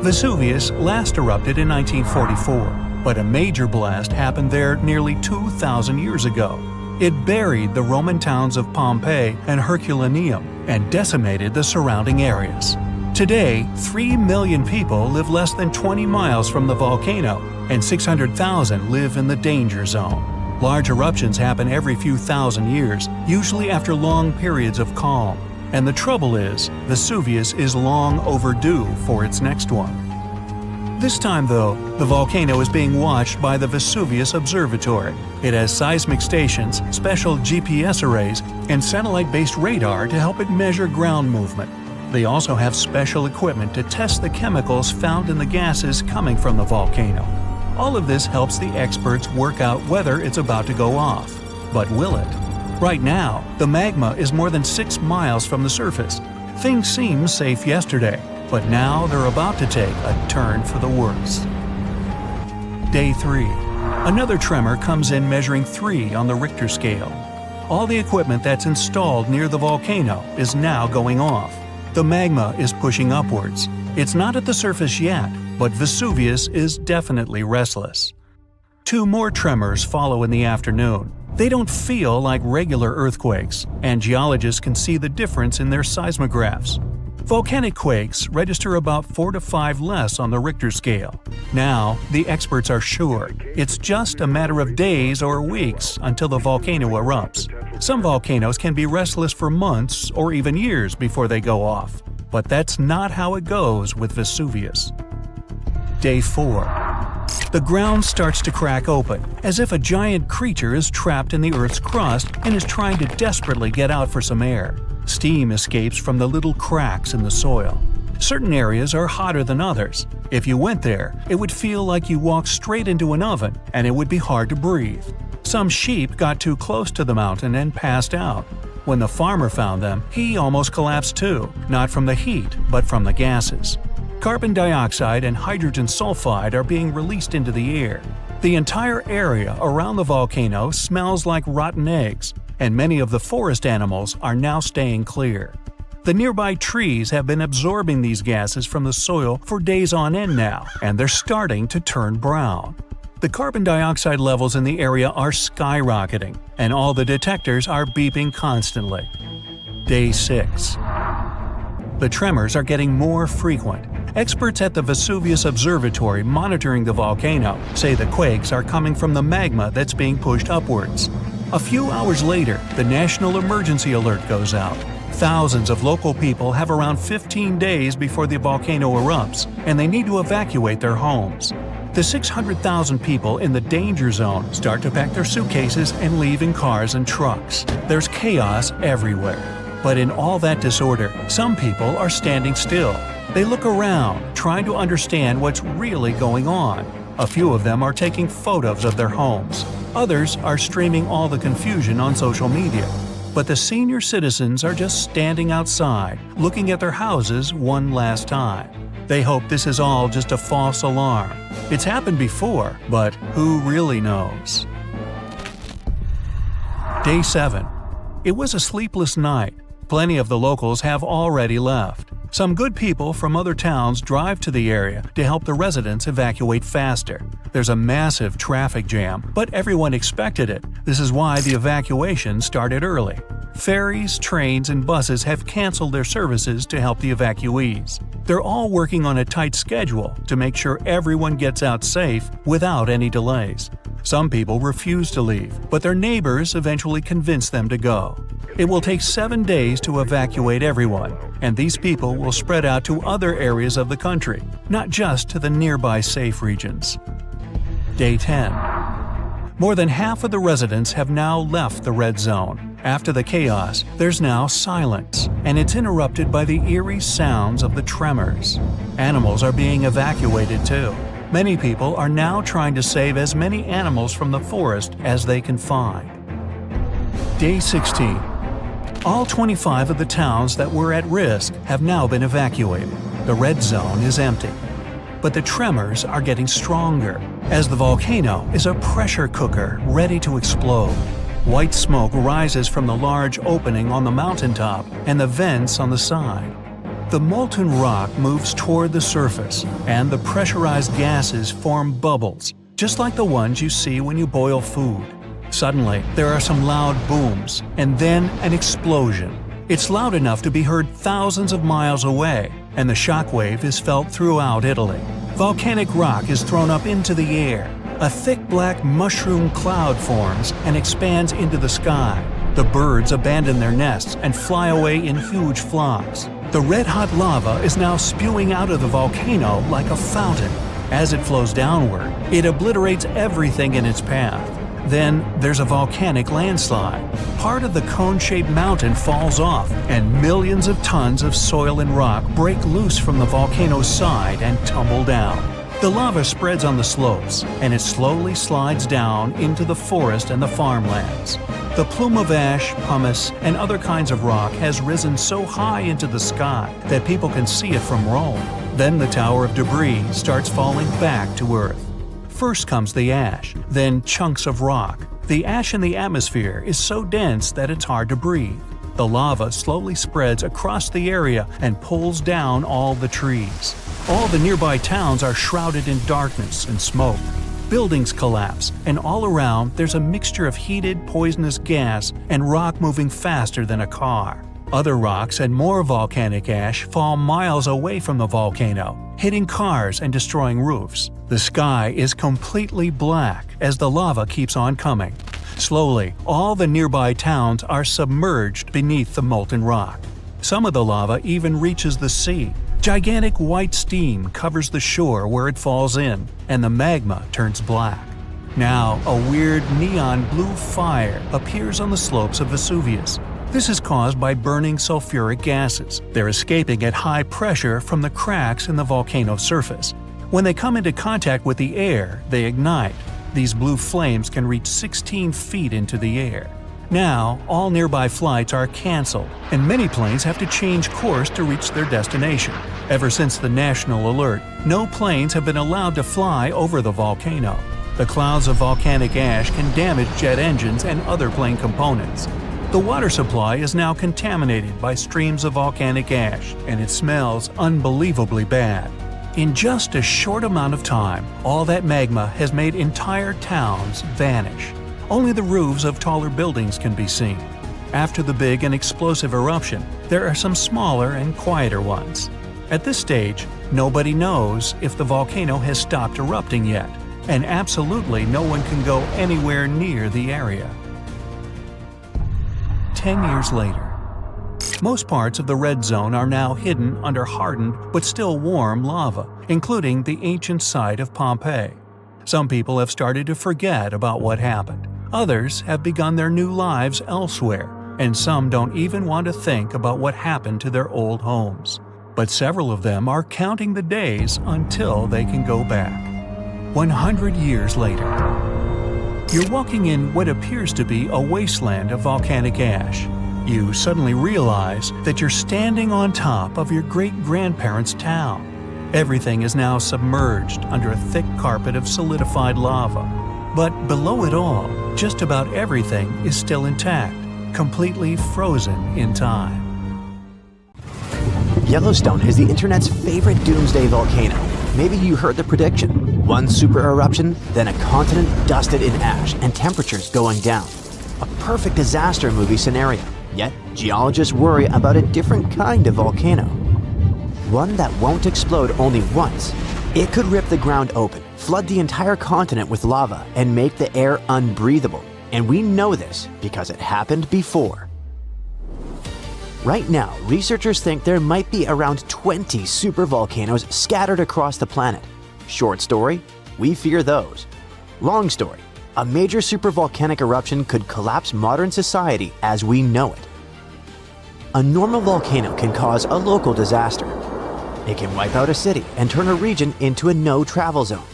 Vesuvius last erupted in 1944, but a major blast happened there nearly 2,000 years ago. It buried the Roman towns of Pompeii and Herculaneum and decimated the surrounding areas. Today, 3 million people live less than 20 miles from the volcano, and 600,000 live in the danger zone. Large eruptions happen every few thousand years, usually after long periods of calm. And the trouble is, Vesuvius is long overdue for its next one. This time, though, the volcano is being watched by the Vesuvius Observatory. It has seismic stations, special GPS arrays, and satellite-based radar to help it measure ground movement. They also have special equipment to test the chemicals found in the gases coming from the volcano. All of this helps the experts work out whether it's about to go off. But will it? Right now, the magma is more than 6 miles from the surface. Things seemed safe yesterday, but now they're about to take a turn for the worse. Day 3. Another tremor comes in measuring 3 on the Richter scale. All the equipment that's installed near the volcano is now going off. The magma is pushing upwards. It's not at the surface yet, but Vesuvius is definitely restless. 2 more tremors follow in the afternoon. They don't feel like regular earthquakes, and geologists can see the difference in their seismographs. Volcanic quakes register about 4 to 5 less on the Richter scale. Now, the experts are sure it's just a matter of days or weeks until the volcano erupts. Some volcanoes can be restless for months or even years before they go off. But that's not how it goes with Vesuvius. Day 4. The ground starts to crack open, as if a giant creature is trapped in the Earth's crust and is trying to desperately get out for some air. Steam escapes from the little cracks in the soil. Certain areas are hotter than others. If you went there, it would feel like you walked straight into an oven, and it would be hard to breathe. Some sheep got too close to the mountain and passed out. When the farmer found them, he almost collapsed too, not from the heat, but from the gases. Carbon dioxide and hydrogen sulfide are being released into the air. The entire area around the volcano smells like rotten eggs, and many of the forest animals are now staying clear. The nearby trees have been absorbing these gases from the soil for days on end now, and they're starting to turn brown. The carbon dioxide levels in the area are skyrocketing, and all the detectors are beeping constantly. Day 6. The tremors are getting more frequent. Experts at the Vesuvius Observatory monitoring the volcano say the quakes are coming from the magma that's being pushed upwards. A few hours later, the national emergency alert goes out. Thousands of local people have around 15 days before the volcano erupts, and they need to evacuate their homes. The 600,000 people in the danger zone start to pack their suitcases and leave in cars and trucks. There's chaos everywhere. But in all that disorder, some people are standing still. They look around, trying to understand what's really going on. A few of them are taking photos of their homes. Others are streaming all the confusion on social media. But the senior citizens are just standing outside, looking at their houses one last time. They hope this is all just a false alarm. It's happened before, but who really knows? Day 7. It was a sleepless night. Plenty of the locals have already left. Some good people from other towns drive to the area to help the residents evacuate faster. There's a massive traffic jam, but everyone expected it. This is why the evacuation started early. Ferries, trains, and buses have canceled their services to help the evacuees. They're all working on a tight schedule to make sure everyone gets out safe without any delays. Some people refuse to leave, but their neighbors eventually convince them to go. It will take 7 days to evacuate everyone, and these people will spread out to other areas of the country, not just to the nearby safe regions. Day 10. More than half of the residents have now left the red zone. After the chaos, there's now silence, and it's interrupted by the eerie sounds of the tremors. Animals are being evacuated too. Many people are now trying to save as many animals from the forest as they can find. Day 16. All 25 of the towns that were at risk have now been evacuated. The red zone is empty. But the tremors are getting stronger, as the volcano is a pressure cooker ready to explode. White smoke rises from the large opening on the mountaintop and the vents on the side. The molten rock moves toward the surface, and the pressurized gases form bubbles, just like the ones you see when you boil food. Suddenly, there are some loud booms, and then an explosion. It's loud enough to be heard thousands of miles away, and the shockwave is felt throughout Italy. Volcanic rock is thrown up into the air. A thick black mushroom cloud forms and expands into the sky. The birds abandon their nests and fly away in huge flocks. The red-hot lava is now spewing out of the volcano like a fountain. As it flows downward, it obliterates everything in its path. Then there's a volcanic landslide. Part of the cone-shaped mountain falls off, and millions of tons of soil and rock break loose from the volcano's side and tumble down. The lava spreads on the slopes, and it slowly slides down into the forest and the farmlands. The plume of ash, pumice, and other kinds of rock has risen so high into the sky that people can see it from Rome. Then the tower of debris starts falling back to Earth. First comes the ash, then chunks of rock. The ash in the atmosphere is so dense that it's hard to breathe. The lava slowly spreads across the area and pulls down all the trees. All the nearby towns are shrouded in darkness and smoke. Buildings collapse, and all around there's a mixture of heated, poisonous gas and rock moving faster than a car. Other rocks and more volcanic ash fall miles away from the volcano, hitting cars and destroying roofs. The sky is completely black as the lava keeps on coming. Slowly, all the nearby towns are submerged beneath the molten rock. Some of the lava even reaches the sea. Gigantic white steam covers the shore where it falls in, and the magma turns black. Now, a weird neon blue fire appears on the slopes of Vesuvius. This is caused by burning sulfuric gases. They're escaping at high pressure from the cracks in the volcano's surface. When they come into contact with the air, they ignite. These blue flames can reach 16 feet into the air. Now, all nearby flights are canceled, and many planes have to change course to reach their destination. Ever since the national alert, no planes have been allowed to fly over the volcano. The clouds of volcanic ash can damage jet engines and other plane components. The water supply is now contaminated by streams of volcanic ash, and it smells unbelievably bad. In just a short amount of time, all that magma has made entire towns vanish. Only the roofs of taller buildings can be seen. After the big and explosive eruption, there are some smaller and quieter ones. At this stage, nobody knows if the volcano has stopped erupting yet, and absolutely no one can go anywhere near the area. 10 years later. Most parts of the red zone are now hidden under hardened but still warm lava, including the ancient site of Pompeii. Some people have started to forget about what happened. Others have begun their new lives elsewhere, and some don't even want to think about what happened to their old homes. But several of them are counting the days until they can go back. 100 years later. You're walking in what appears to be a wasteland of volcanic ash. You suddenly realize that you're standing on top of your great-grandparents' town. Everything is now submerged under a thick carpet of solidified lava. But below it all, just about everything is still intact, completely frozen in time. Yellowstone is the internet's favorite doomsday volcano. Maybe you heard the prediction. One super eruption, then a continent dusted in ash and temperatures going down. A perfect disaster movie scenario. Yet, geologists worry about a different kind of volcano. One that won't explode only once. It could rip the ground open, flood the entire continent with lava, and make the air unbreathable. And we know this because it happened before. Right now, researchers think there might be around 20 supervolcanoes scattered across the planet. Short story, we fear those. Long story, a major supervolcanic eruption could collapse modern society as we know it. A normal volcano can cause a local disaster. It can wipe out a city and turn a region into a no-travel zone.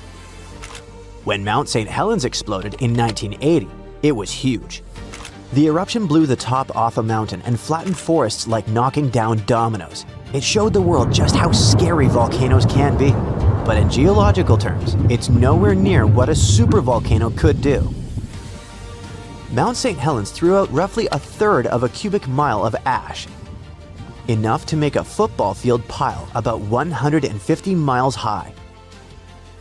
When Mount St. Helens exploded in 1980, it was huge. The eruption blew the top off a mountain and flattened forests like knocking down dominoes. It showed the world just how scary volcanoes can be. But in geological terms, it's nowhere near what a supervolcano could do. Mount St. Helens threw out roughly a third of a cubic mile of ash, enough to make a football field pile about 150 miles high.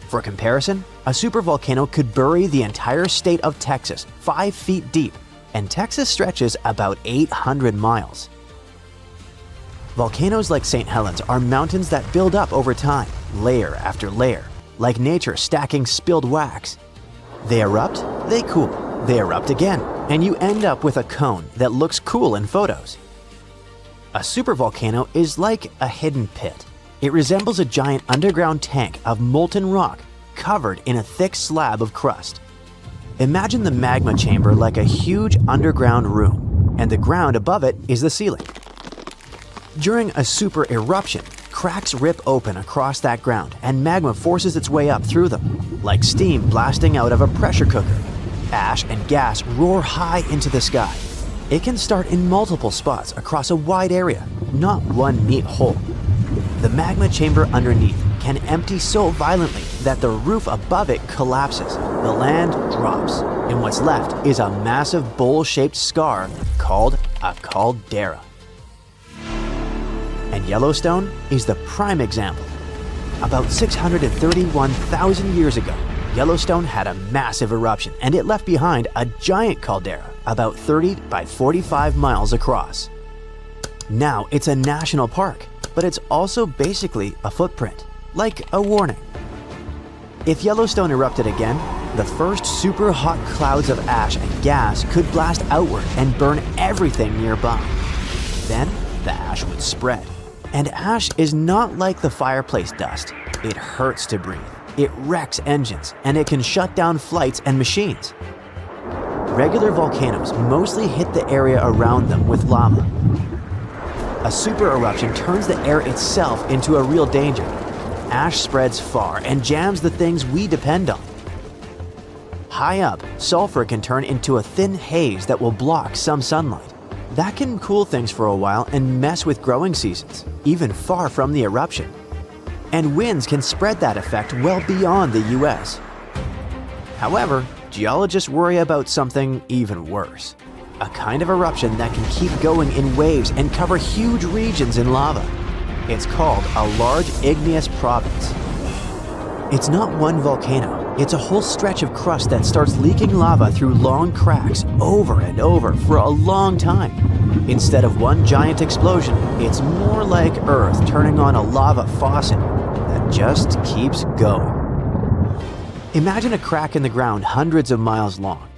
For comparison, a supervolcano could bury the entire state of Texas 5 feet deep, and Texas stretches about 800 miles. Volcanoes like St. Helens are mountains that build up over time, layer after layer, like nature stacking spilled wax. They erupt, they cool, they erupt again, and you end up with a cone that looks cool in photos. A supervolcano is like a hidden pit. It resembles a giant underground tank of molten rock covered in a thick slab of crust. Imagine the magma chamber like a huge underground room, and the ground above it is the ceiling. During a super eruption, cracks rip open across that ground and magma forces its way up through them, like steam blasting out of a pressure cooker. Ash and gas roar high into the sky. It can start in multiple spots across a wide area, not one neat hole. The magma chamber underneath can empty so violently that the roof above it collapses, the land drops, and what's left is a massive bowl-shaped scar called a caldera. And Yellowstone is the prime example. About 631,000 years ago, Yellowstone had a massive eruption and it left behind a giant caldera about 30 by 45 miles across. Now it's a national park, but it's also basically a footprint, like a warning. If Yellowstone erupted again, the first super hot clouds of ash and gas could blast outward and burn everything nearby. Then the ash would spread. And ash is not like the fireplace dust. It hurts to breathe, it wrecks engines, and it can shut down flights and machines. Regular volcanoes mostly hit the area around them with lava. A super eruption turns the air itself into a real danger. Ash spreads far and jams the things we depend on. High up, sulfur can turn into a thin haze that will block some sunlight. That can cool things for a while and mess with growing seasons, even far from the eruption. And winds can spread that effect well beyond the US. However, geologists worry about something even worse. A kind of eruption that can keep going in waves and cover huge regions in lava. It's called a large igneous province. It's not one volcano, it's a whole stretch of crust that starts leaking lava through long cracks over and over for a long time. Instead of one giant explosion, it's more like Earth turning on a lava faucet that just keeps going. Imagine a crack in the ground hundreds of miles long.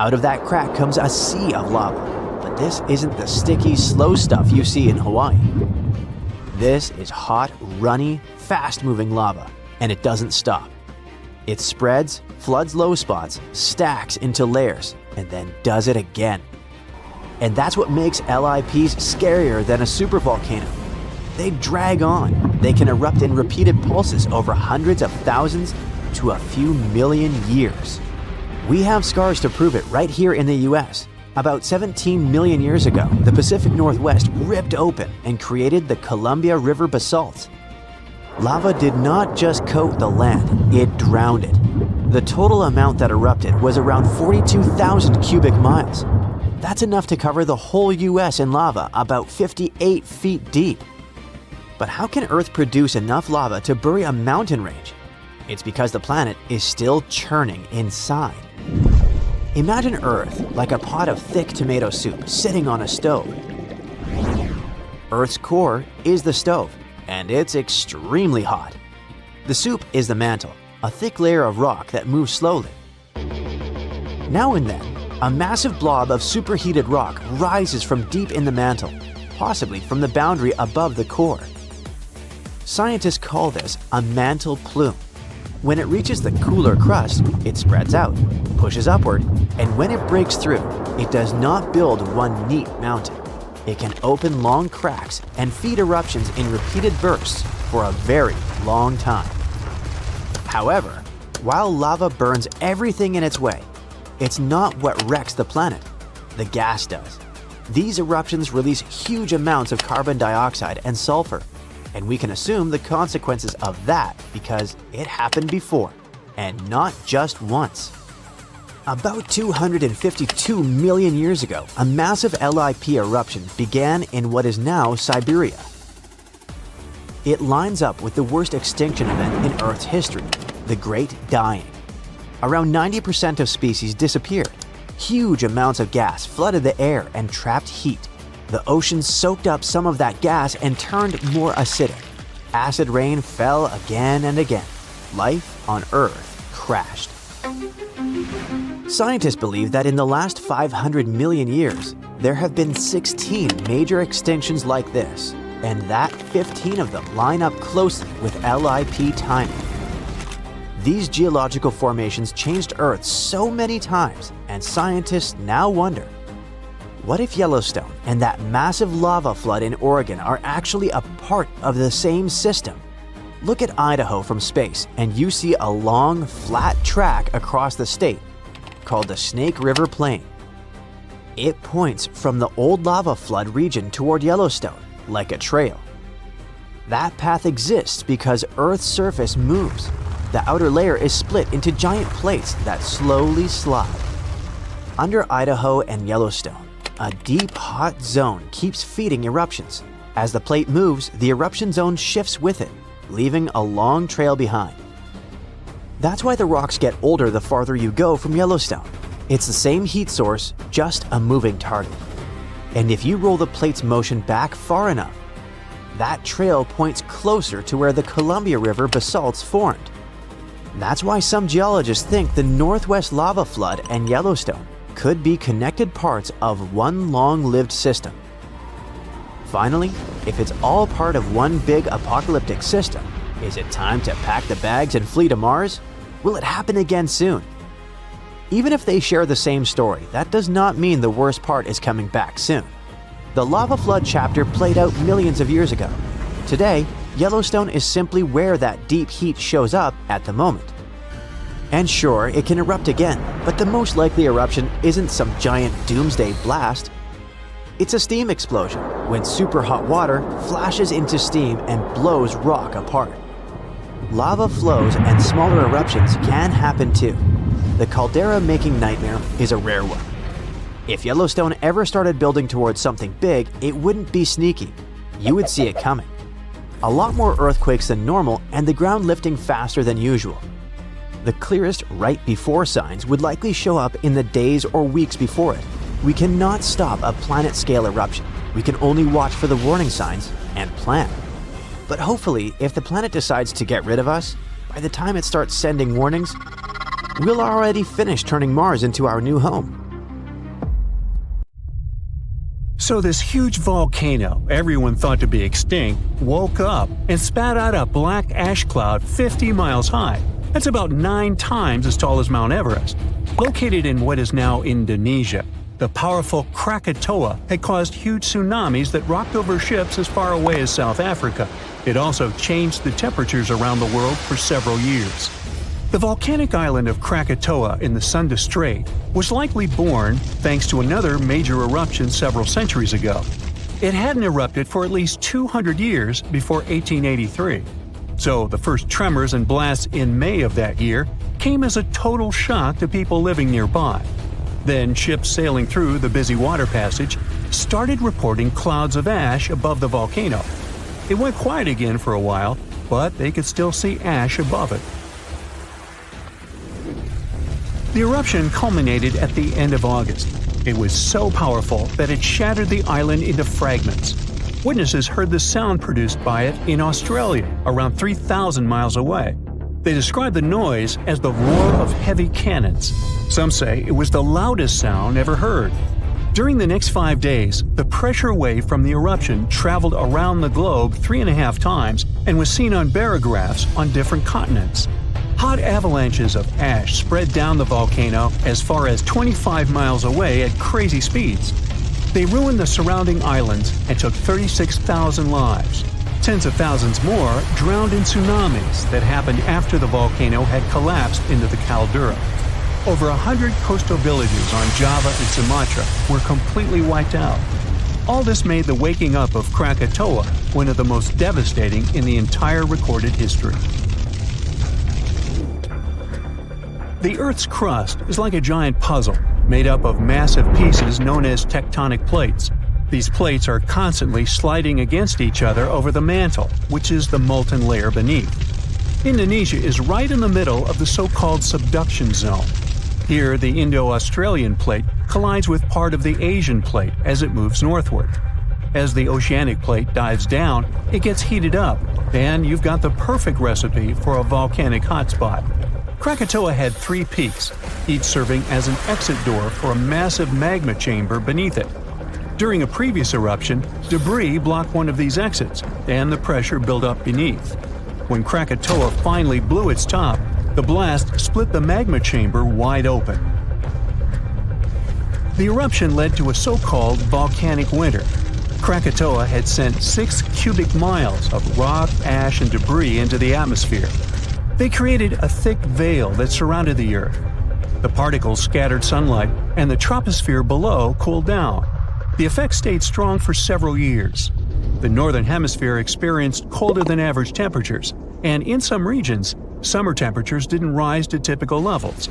Out of that crack comes a sea of lava. But this isn't the sticky, slow stuff you see in Hawaii. This is hot, runny, fast-moving lava, and it doesn't stop. It spreads, floods low spots, stacks into layers, and then does it again. And that's what makes LIPs scarier than a supervolcano. They drag on. They can erupt in repeated pulses over hundreds of thousands to a few million years. We have scars to prove it right here in the US. About 17 million years ago, the Pacific Northwest ripped open and created the Columbia River basalt. Lava did not just coat the land, it drowned it. The total amount that erupted was around 42,000 cubic miles. That's enough to cover the whole US in lava about 58 feet deep. But how can Earth produce enough lava to bury a mountain range? It's because the planet is still churning inside. Imagine Earth like a pot of thick tomato soup sitting on a stove. Earth's core is the stove, and it's extremely hot. The soup is the mantle, a thick layer of rock that moves slowly. Now and then, a massive blob of superheated rock rises from deep in the mantle, possibly from the boundary above the core. Scientists call this a mantle plume. When it reaches the cooler crust, it spreads out, pushes upward, and when it breaks through, it does not build one neat mountain. It can open long cracks and feed eruptions in repeated bursts for a very long time. However, while lava burns everything in its way, it's not what wrecks the planet. The gas does. These eruptions release huge amounts of carbon dioxide and sulfur, and we can assume the consequences of that because it happened before, and not just once. About 252 million years ago, a massive LIP eruption began in what is now Siberia. It lines up with the worst extinction event in Earth's history, the Great Dying. Around 90% of species disappeared. Huge amounts of gas flooded the air and trapped heat. The ocean soaked up some of that gas and turned more acidic. Acid rain fell again and again. Life on Earth crashed. Scientists believe that in the last 500 million years, there have been 16 major extinctions like this, and that 15 of them line up closely with LIP timing. These geological formations changed Earth so many times, and scientists now wonder, what if Yellowstone and that massive lava flood in Oregon are actually a part of the same system? Look at Idaho from space, and you see a long, flat track across the state called the Snake River Plain. It points from the old lava flood region toward Yellowstone, like a trail. That path exists because Earth's surface moves. The outer layer is split into giant plates that slowly slide. Under Idaho and Yellowstone, a deep, hot zone keeps feeding eruptions. As the plate moves, the eruption zone shifts with it, leaving a long trail behind. That's why the rocks get older the farther you go from Yellowstone. It's the same heat source, just a moving target. And if you roll the plate's motion back far enough, that trail points closer to where the Columbia River basalts formed. That's why some geologists think the Northwest lava flood and Yellowstone could be connected parts of one long-lived system. Finally, if it's all part of one big apocalyptic system, is it time to pack the bags and flee to Mars? Will it happen again soon? Even if they share the same story, that does not mean the worst part is coming back soon. The lava flood chapter played out millions of years ago. Today, Yellowstone is simply where that deep heat shows up at the moment. And sure, it can erupt again, but the most likely eruption isn't some giant doomsday blast. It's a steam explosion, when super hot water flashes into steam and blows rock apart. Lava flows and smaller eruptions can happen too. The caldera-making nightmare is a rare one. If Yellowstone ever started building towards something big, it wouldn't be sneaky. You would see it coming. A lot more earthquakes than normal and the ground lifting faster than usual. The clearest right before signs would likely show up in the days or weeks before it. We cannot stop a planet-scale eruption. We can only watch for the warning signs and plan. But hopefully, if the planet decides to get rid of us, by the time it starts sending warnings, we'll already finish turning Mars into our new home. So this huge volcano, everyone thought to be extinct, woke up and spat out a black ash cloud 50 miles high. That's about 9 times as tall as Mount Everest. Located in what is now Indonesia, the powerful Krakatoa had caused huge tsunamis that rocked over ships as far away as South Africa. It also changed the temperatures around the world for several years. The volcanic island of Krakatoa in the Sunda Strait was likely born thanks to another major eruption several centuries ago. It hadn't erupted for at least 200 years before 1883. So the first tremors and blasts in May of that year came as a total shock to people living nearby. Then ships sailing through the busy water passage started reporting clouds of ash above the volcano. It went quiet again for a while, but they could still see ash above it. The eruption culminated at the end of August. It was so powerful that it shattered the island into fragments. Witnesses heard the sound produced by it in Australia, around 3,000 miles away. They described the noise as the roar of heavy cannons. Some say it was the loudest sound ever heard. During the next 5 days, the pressure wave from the eruption traveled around the globe 3.5 times and was seen on barographs on different continents. Hot avalanches of ash spread down the volcano as far as 25 miles away at crazy speeds. They ruined the surrounding islands and took 36,000 lives. Tens of thousands more drowned in tsunamis that happened after the volcano had collapsed into the caldera. Over 100 coastal villages on Java and Sumatra were completely wiped out. All this made the waking up of Krakatoa one of the most devastating in the entire recorded history. The Earth's crust is like a giant puzzle, made up of massive pieces known as tectonic plates. These plates are constantly sliding against each other over the mantle, which is the molten layer beneath. Indonesia is right in the middle of the so-called subduction zone. Here, the Indo-Australian plate collides with part of the Asian plate as it moves northward. As the oceanic plate dives down, it gets heated up, and you've got the perfect recipe for a volcanic hotspot. Krakatoa had 3 peaks, each serving as an exit door for a massive magma chamber beneath it. During a previous eruption, debris blocked one of these exits, and the pressure built up beneath. When Krakatoa finally blew its top, the blast split the magma chamber wide open. The eruption led to a so-called volcanic winter. Krakatoa had sent 6 cubic miles of rock, ash, and debris into the atmosphere. They created a thick veil that surrounded the Earth. The particles scattered sunlight, and the troposphere below cooled down. The effect stayed strong for several years. The Northern Hemisphere experienced colder than average temperatures, and in some regions, summer temperatures didn't rise to typical levels.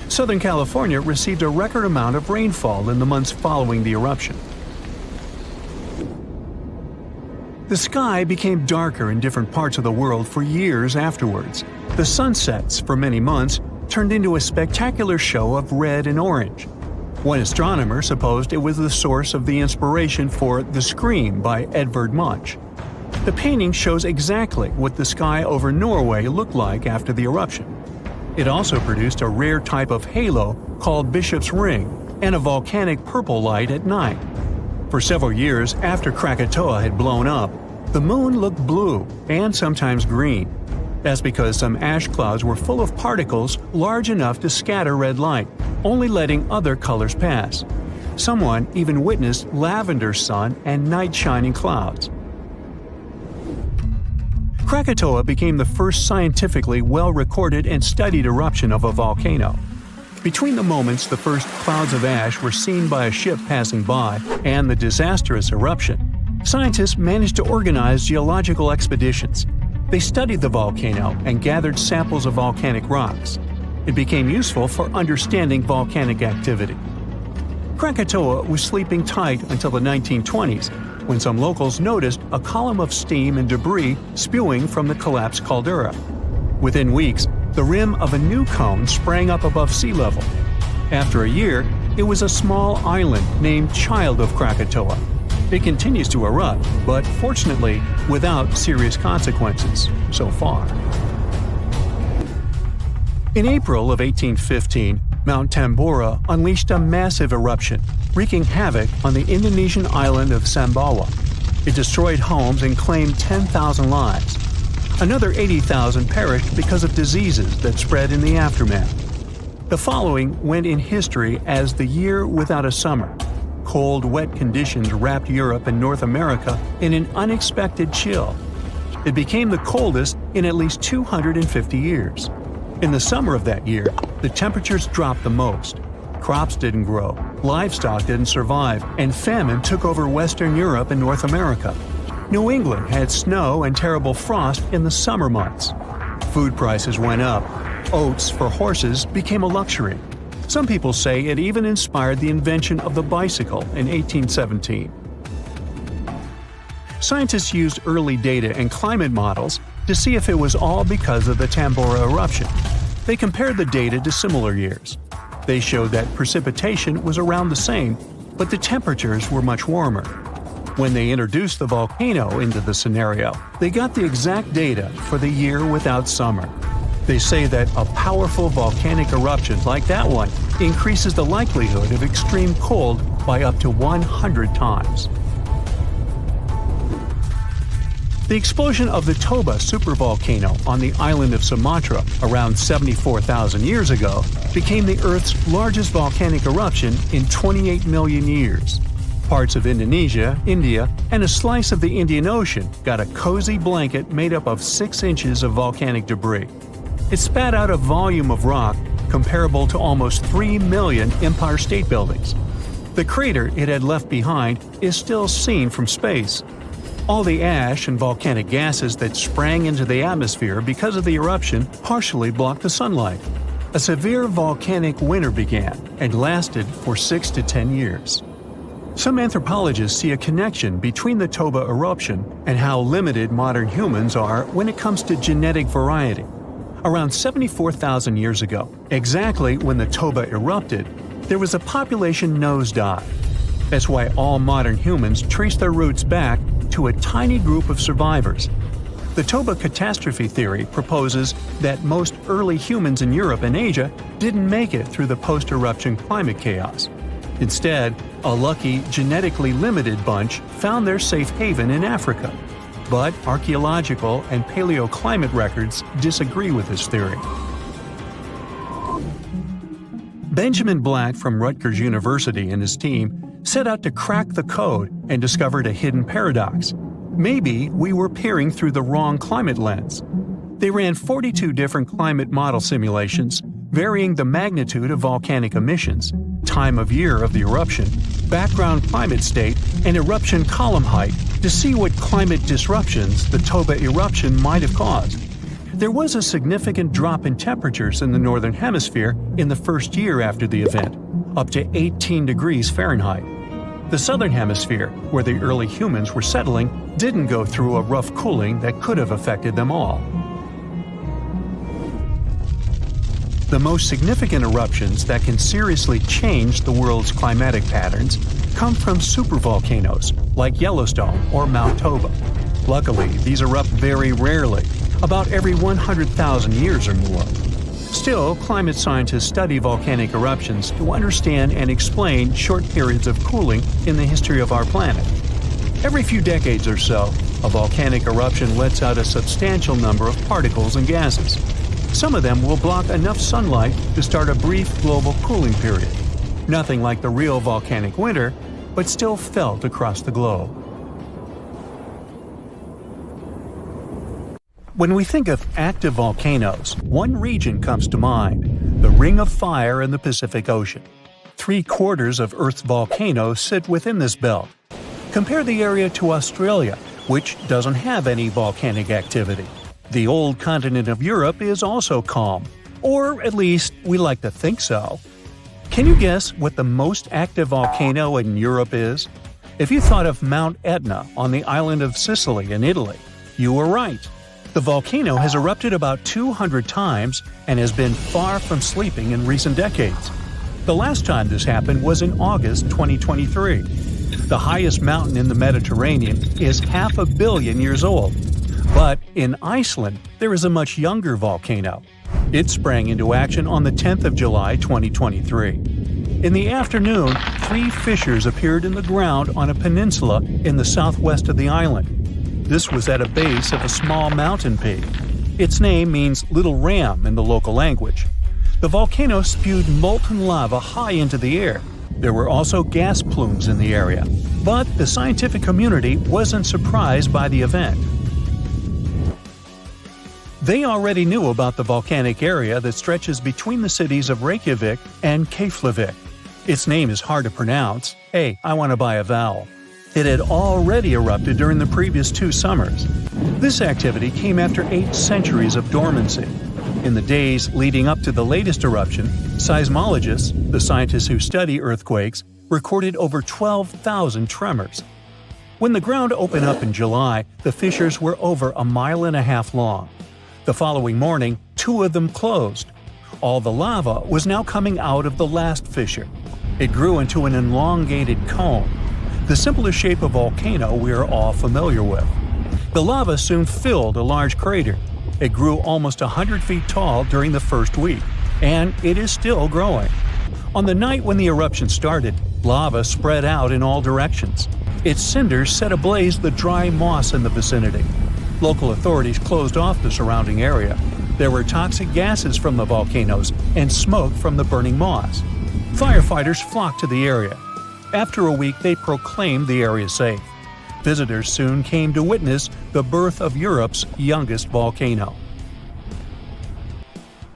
Southern California received a record amount of rainfall in the months following the eruption. The sky became darker in different parts of the world for years afterwards. The sunsets, for many months, turned into a spectacular show of red and orange. One astronomer supposed it was the source of the inspiration for The Scream by Edvard Munch. The painting shows exactly what the sky over Norway looked like after the eruption. It also produced a rare type of halo called Bishop's Ring and a volcanic purple light at night. For several years after Krakatoa had blown up, the moon looked blue and sometimes green. That's because some ash clouds were full of particles large enough to scatter red light, only letting other colors pass. Someone even witnessed lavender sun and night-shining clouds. Krakatoa became the first scientifically well-recorded and studied eruption of a volcano. Between the moments the first clouds of ash were seen by a ship passing by and the disastrous eruption, scientists managed to organize geological expeditions. They studied the volcano and gathered samples of volcanic rocks. It became useful for understanding volcanic activity. Krakatoa was sleeping tight until the 1920s, when some locals noticed a column of steam and debris spewing from the collapsed caldera. Within weeks, the rim of a new cone sprang up above sea level. After a year, it was a small island named Child of Krakatoa. It continues to erupt, but fortunately without serious consequences so far. In April of 1815, Mount Tambora unleashed a massive eruption, wreaking havoc on the Indonesian island of Sumbawa. It destroyed homes and claimed 10,000 lives. Another 80,000 perished because of diseases that spread in the aftermath. The following went in history as the year without a summer. Cold, wet conditions wrapped Europe and North America in an unexpected chill. It became the coldest in at least 250 years. In the summer of that year, the temperatures dropped the most. Crops didn't grow, livestock didn't survive, and famine took over Western Europe and North America. New England had snow and terrible frost in the summer months. Food prices went up. Oats for horses became a luxury. Some people say it even inspired the invention of the bicycle in 1817. Scientists used early data and climate models to see if it was all because of the Tambora eruption. They compared the data to similar years. They showed that precipitation was around the same, but the temperatures were much warmer. When they introduced the volcano into the scenario, they got the exact data for the year without summer. They say that a powerful volcanic eruption like that one increases the likelihood of extreme cold by up to 100 times. The explosion of the Toba supervolcano on the island of Sumatra around 74,000 years ago became the Earth's largest volcanic eruption in 28 million years. Parts of Indonesia, India, and a slice of the Indian Ocean got a cozy blanket made up of 6 inches of volcanic debris. It spat out a volume of rock comparable to almost 3 million Empire State Buildings. The crater it had left behind is still seen from space. All the ash and volcanic gases that sprang into the atmosphere because of the eruption partially blocked the sunlight. A severe volcanic winter began and lasted for 6 to 10 years. Some anthropologists see a connection between the Toba eruption and how limited modern humans are when it comes to genetic variety. Around 74,000 years ago, exactly when the Toba erupted, there was a population nosedive. That's why all modern humans trace their roots back to a tiny group of survivors. The Toba catastrophe theory proposes that most early humans in Europe and Asia didn't make it through the post-eruption climate chaos. Instead, a lucky, genetically limited bunch found their safe haven in Africa. But archaeological and paleoclimate records disagree with this theory. Benjamin Black from Rutgers University and his team set out to crack the code and discovered a hidden paradox. Maybe we were peering through the wrong climate lens. They ran 42 different climate model simulations, varying the magnitude of volcanic emissions, time of year of the eruption, background climate state, and eruption column height to see what climate disruptions the Toba eruption might have caused. There was a significant drop in temperatures in the northern hemisphere in the first year after the event, up to 18 degrees Fahrenheit. The southern hemisphere, where the early humans were settling, didn't go through a rough cooling that could have affected them all. The most significant eruptions that can seriously change the world's climatic patterns come from supervolcanoes like Yellowstone or Mount Toba. Luckily, these erupt very rarely, about every 100,000 years or more. Still, climate scientists study volcanic eruptions to understand and explain short periods of cooling in the history of our planet. Every few decades or so, a volcanic eruption lets out a substantial number of particles and gases. Some of them will block enough sunlight to start a brief global cooling period. Nothing like the real volcanic winter, but still felt across the globe. When we think of active volcanoes, one region comes to mind: the Ring of Fire in the Pacific Ocean. 3/4 of Earth's volcanoes sit within this belt. Compare the area to Australia, which doesn't have any volcanic activity. The old continent of Europe is also calm, or at least we like to think so. Can you guess what the most active volcano in Europe is? If you thought of Mount Etna on the island of Sicily in Italy, you were right. The volcano has erupted about 200 times and has been far from sleeping in recent decades. The last time this happened was in August 2023. The highest mountain in the Mediterranean is 500 million years old. But in Iceland, there is a much younger volcano. It sprang into action on the 10th of July 2023. In the afternoon, 3 fissures appeared in the ground on a peninsula in the southwest of the island. This was at a base of a small mountain peak. Its name means Little Ram in the local language. The volcano spewed molten lava high into the air. There were also gas plumes in the area. But the scientific community wasn't surprised by the event. They already knew about the volcanic area that stretches between the cities of Reykjavik and Keflavik. Its name is hard to pronounce. Hey, I want to buy a vowel. It had already erupted during the previous 2 summers. This activity came after 8 centuries of dormancy. In the days leading up to the latest eruption, seismologists, the scientists who study earthquakes, recorded over 12,000 tremors. When the ground opened up in July, the fissures were over 1.5 miles long. The following morning, 2 of them closed. All the lava was now coming out of the last fissure. It grew into an elongated cone, the simplest shape of volcano we are all familiar with. The lava soon filled a large crater. It grew almost 100 feet tall during the first week, and it is still growing. On the night when the eruption started, lava spread out in all directions. Its cinders set ablaze the dry moss in the vicinity. Local authorities closed off the surrounding area. There were toxic gases from the volcanoes and smoke from the burning moss. Firefighters flocked to the area. After a week, they proclaimed the area safe. Visitors soon came to witness the birth of Europe's youngest volcano.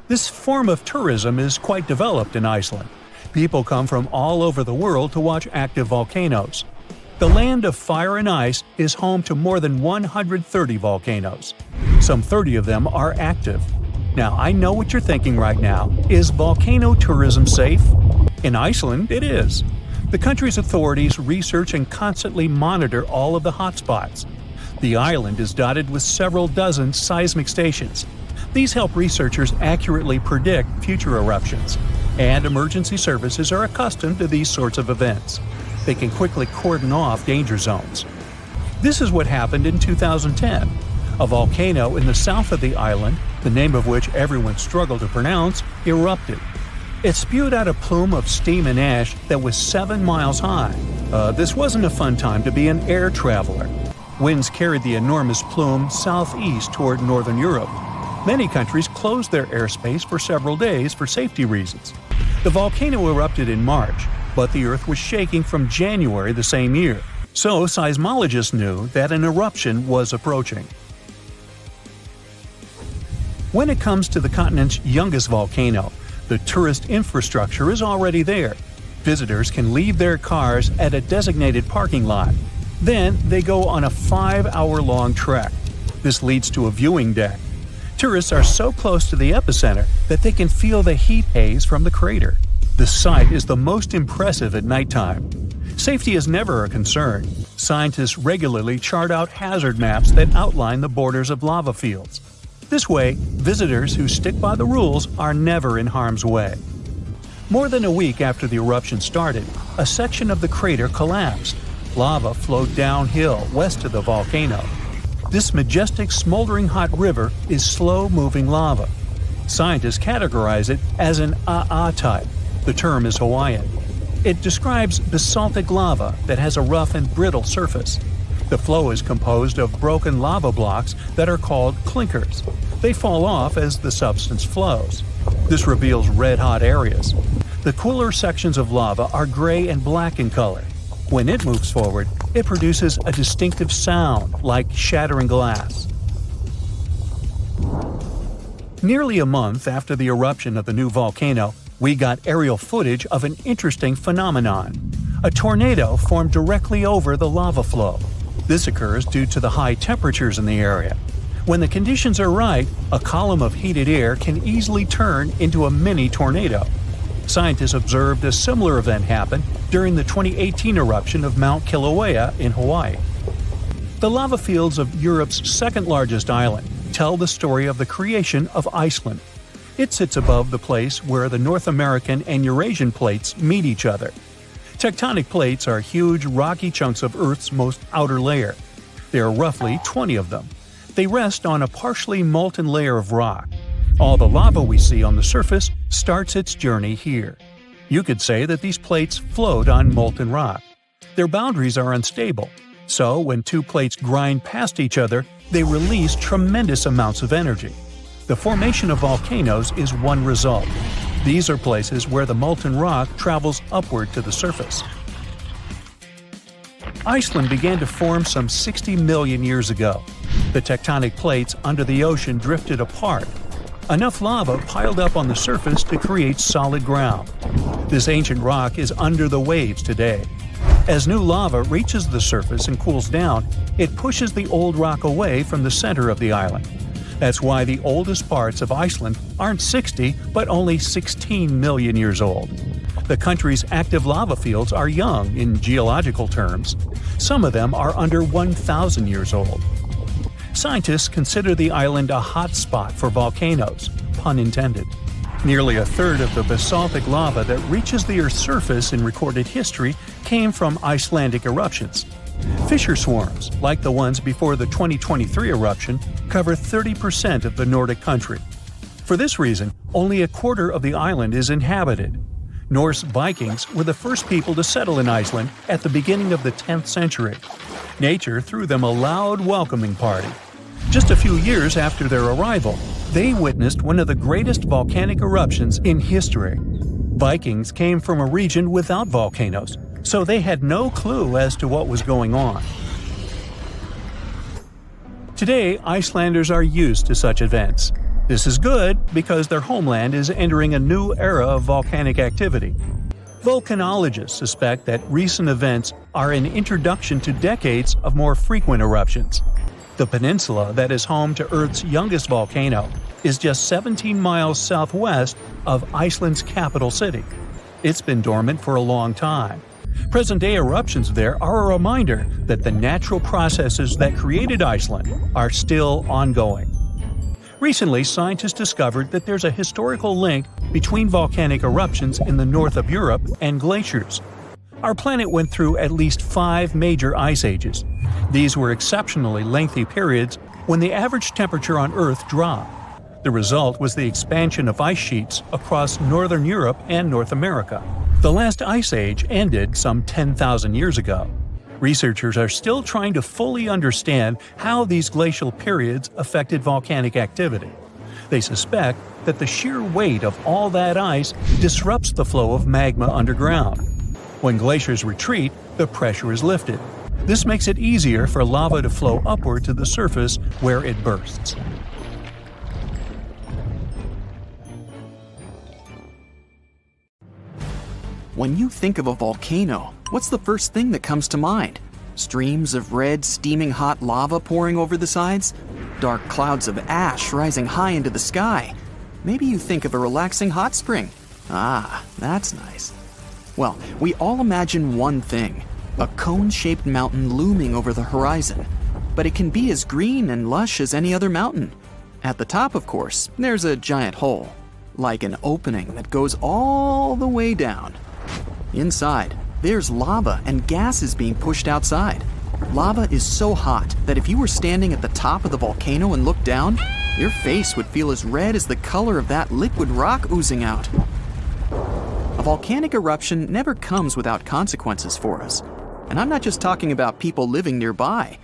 This form of tourism is quite developed in Iceland. People come from all over the world to watch active volcanoes. The land of fire and ice is home to more than 130 volcanoes. Some 30 of them are active. Now, I know what you're thinking right now. Is volcano tourism safe? In Iceland, it is. The country's authorities research and constantly monitor all of the hotspots. The island is dotted with several dozen seismic stations. These help researchers accurately predict future eruptions, and emergency services are accustomed to these sorts of events. They can quickly cordon off danger zones. This is what happened in 2010. A volcano in the south of the island, the name of which everyone struggled to pronounce, erupted. It spewed out a plume of steam and ash that was 7 miles high. This wasn't a fun time to be an air traveler. Winds carried the enormous plume southeast toward northern Europe. Many countries closed their airspace for several days for safety reasons. The volcano erupted in March, but the Earth was shaking from January the same year, so seismologists knew that an eruption was approaching. When it comes to the continent's youngest volcano, the tourist infrastructure is already there. Visitors can leave their cars at a designated parking lot. Then they go on a 5-hour-long trek. This leads to a viewing deck. Tourists are so close to the epicenter that they can feel the heat haze from the crater. The sight is the most impressive at nighttime. Safety is never a concern. Scientists regularly chart out hazard maps that outline the borders of lava fields. This way, visitors who stick by the rules are never in harm's way. More than a week after the eruption started, a section of the crater collapsed. Lava flowed downhill west of the volcano. This majestic smoldering hot river is slow-moving lava. Scientists categorize it as an AA type. The term is Hawaiian. It describes basaltic lava that has a rough and brittle surface. The flow is composed of broken lava blocks that are called clinkers. They fall off as the substance flows. This reveals red-hot areas. The cooler sections of lava are gray and black in color. When it moves forward, it produces a distinctive sound like shattering glass. Nearly a month after the eruption of the new volcano, we got aerial footage of an interesting phenomenon. A tornado formed directly over the lava flow. This occurs due to the high temperatures in the area. When the conditions are right, a column of heated air can easily turn into a mini tornado. Scientists observed a similar event happen during the 2018 eruption of Mount Kilauea in Hawaii. The lava fields of Europe's second-largest island tell the story of the creation of Iceland. It sits above the place where the North American and Eurasian plates meet each other. Tectonic plates are huge, rocky chunks of Earth's most outer layer. There are roughly 20 of them. They rest on a partially molten layer of rock. All the lava we see on the surface starts its journey here. You could say that these plates float on molten rock. Their boundaries are unstable, so when two plates grind past each other, they release tremendous amounts of energy. The formation of volcanoes is one result. These are places where the molten rock travels upward to the surface. Iceland began to form some 60 million years ago. The tectonic plates under the ocean drifted apart. Enough lava piled up on the surface to create solid ground. This ancient rock is under the waves today. As new lava reaches the surface and cools down, it pushes the old rock away from the center of the island. That's why the oldest parts of Iceland aren't 60, but only 16 million years old. The country's active lava fields are young in geological terms. Some of them are under 1,000 years old. Scientists consider the island a hot spot for volcanoes, pun intended. Nearly a third of the basaltic lava that reaches the Earth's surface in recorded history came from Icelandic eruptions. Fissure swarms, like the ones before the 2023 eruption, cover 30% of the Nordic country. For this reason, only a quarter of the island is inhabited. Norse Vikings were the first people to settle in Iceland at the beginning of the 10th century. Nature threw them a loud welcoming party. Just a few years after their arrival, they witnessed one of the greatest volcanic eruptions in history. Vikings came from a region without volcanoes, so they had no clue as to what was going on. Today, Icelanders are used to such events. This is good because their homeland is entering a new era of volcanic activity. Volcanologists suspect that recent events are an introduction to decades of more frequent eruptions. The peninsula that is home to Earth's youngest volcano is just 17 miles southwest of Iceland's capital city. It's been dormant for a long time. Present-day eruptions there are a reminder that the natural processes that created Iceland are still ongoing. Recently, scientists discovered that there's a historical link between volcanic eruptions in the north of Europe and glaciers. Our planet went through at least 5 major ice ages. These were exceptionally lengthy periods when the average temperature on Earth dropped. The result was the expansion of ice sheets across northern Europe and North America. The last ice age ended some 10,000 years ago. Researchers are still trying to fully understand how these glacial periods affected volcanic activity. They suspect that the sheer weight of all that ice disrupts the flow of magma underground. When glaciers retreat, the pressure is lifted. This makes it easier for lava to flow upward to the surface where it bursts. When you think of a volcano, what's the first thing that comes to mind? Streams of red, steaming hot lava pouring over the sides? Dark clouds of ash rising high into the sky? Maybe you think of a relaxing hot spring. Ah, that's nice. Well, we all imagine one thing, a cone-shaped mountain looming over the horizon. But it can be as green and lush as any other mountain. At the top, of course, there's a giant hole, like an opening that goes all the way down. Inside, there's lava and gases being pushed outside. Lava is so hot that if you were standing at the top of the volcano and looked down, your face would feel as red as the color of that liquid rock oozing out. A volcanic eruption never comes without consequences for us. And I'm not just talking about people living nearby.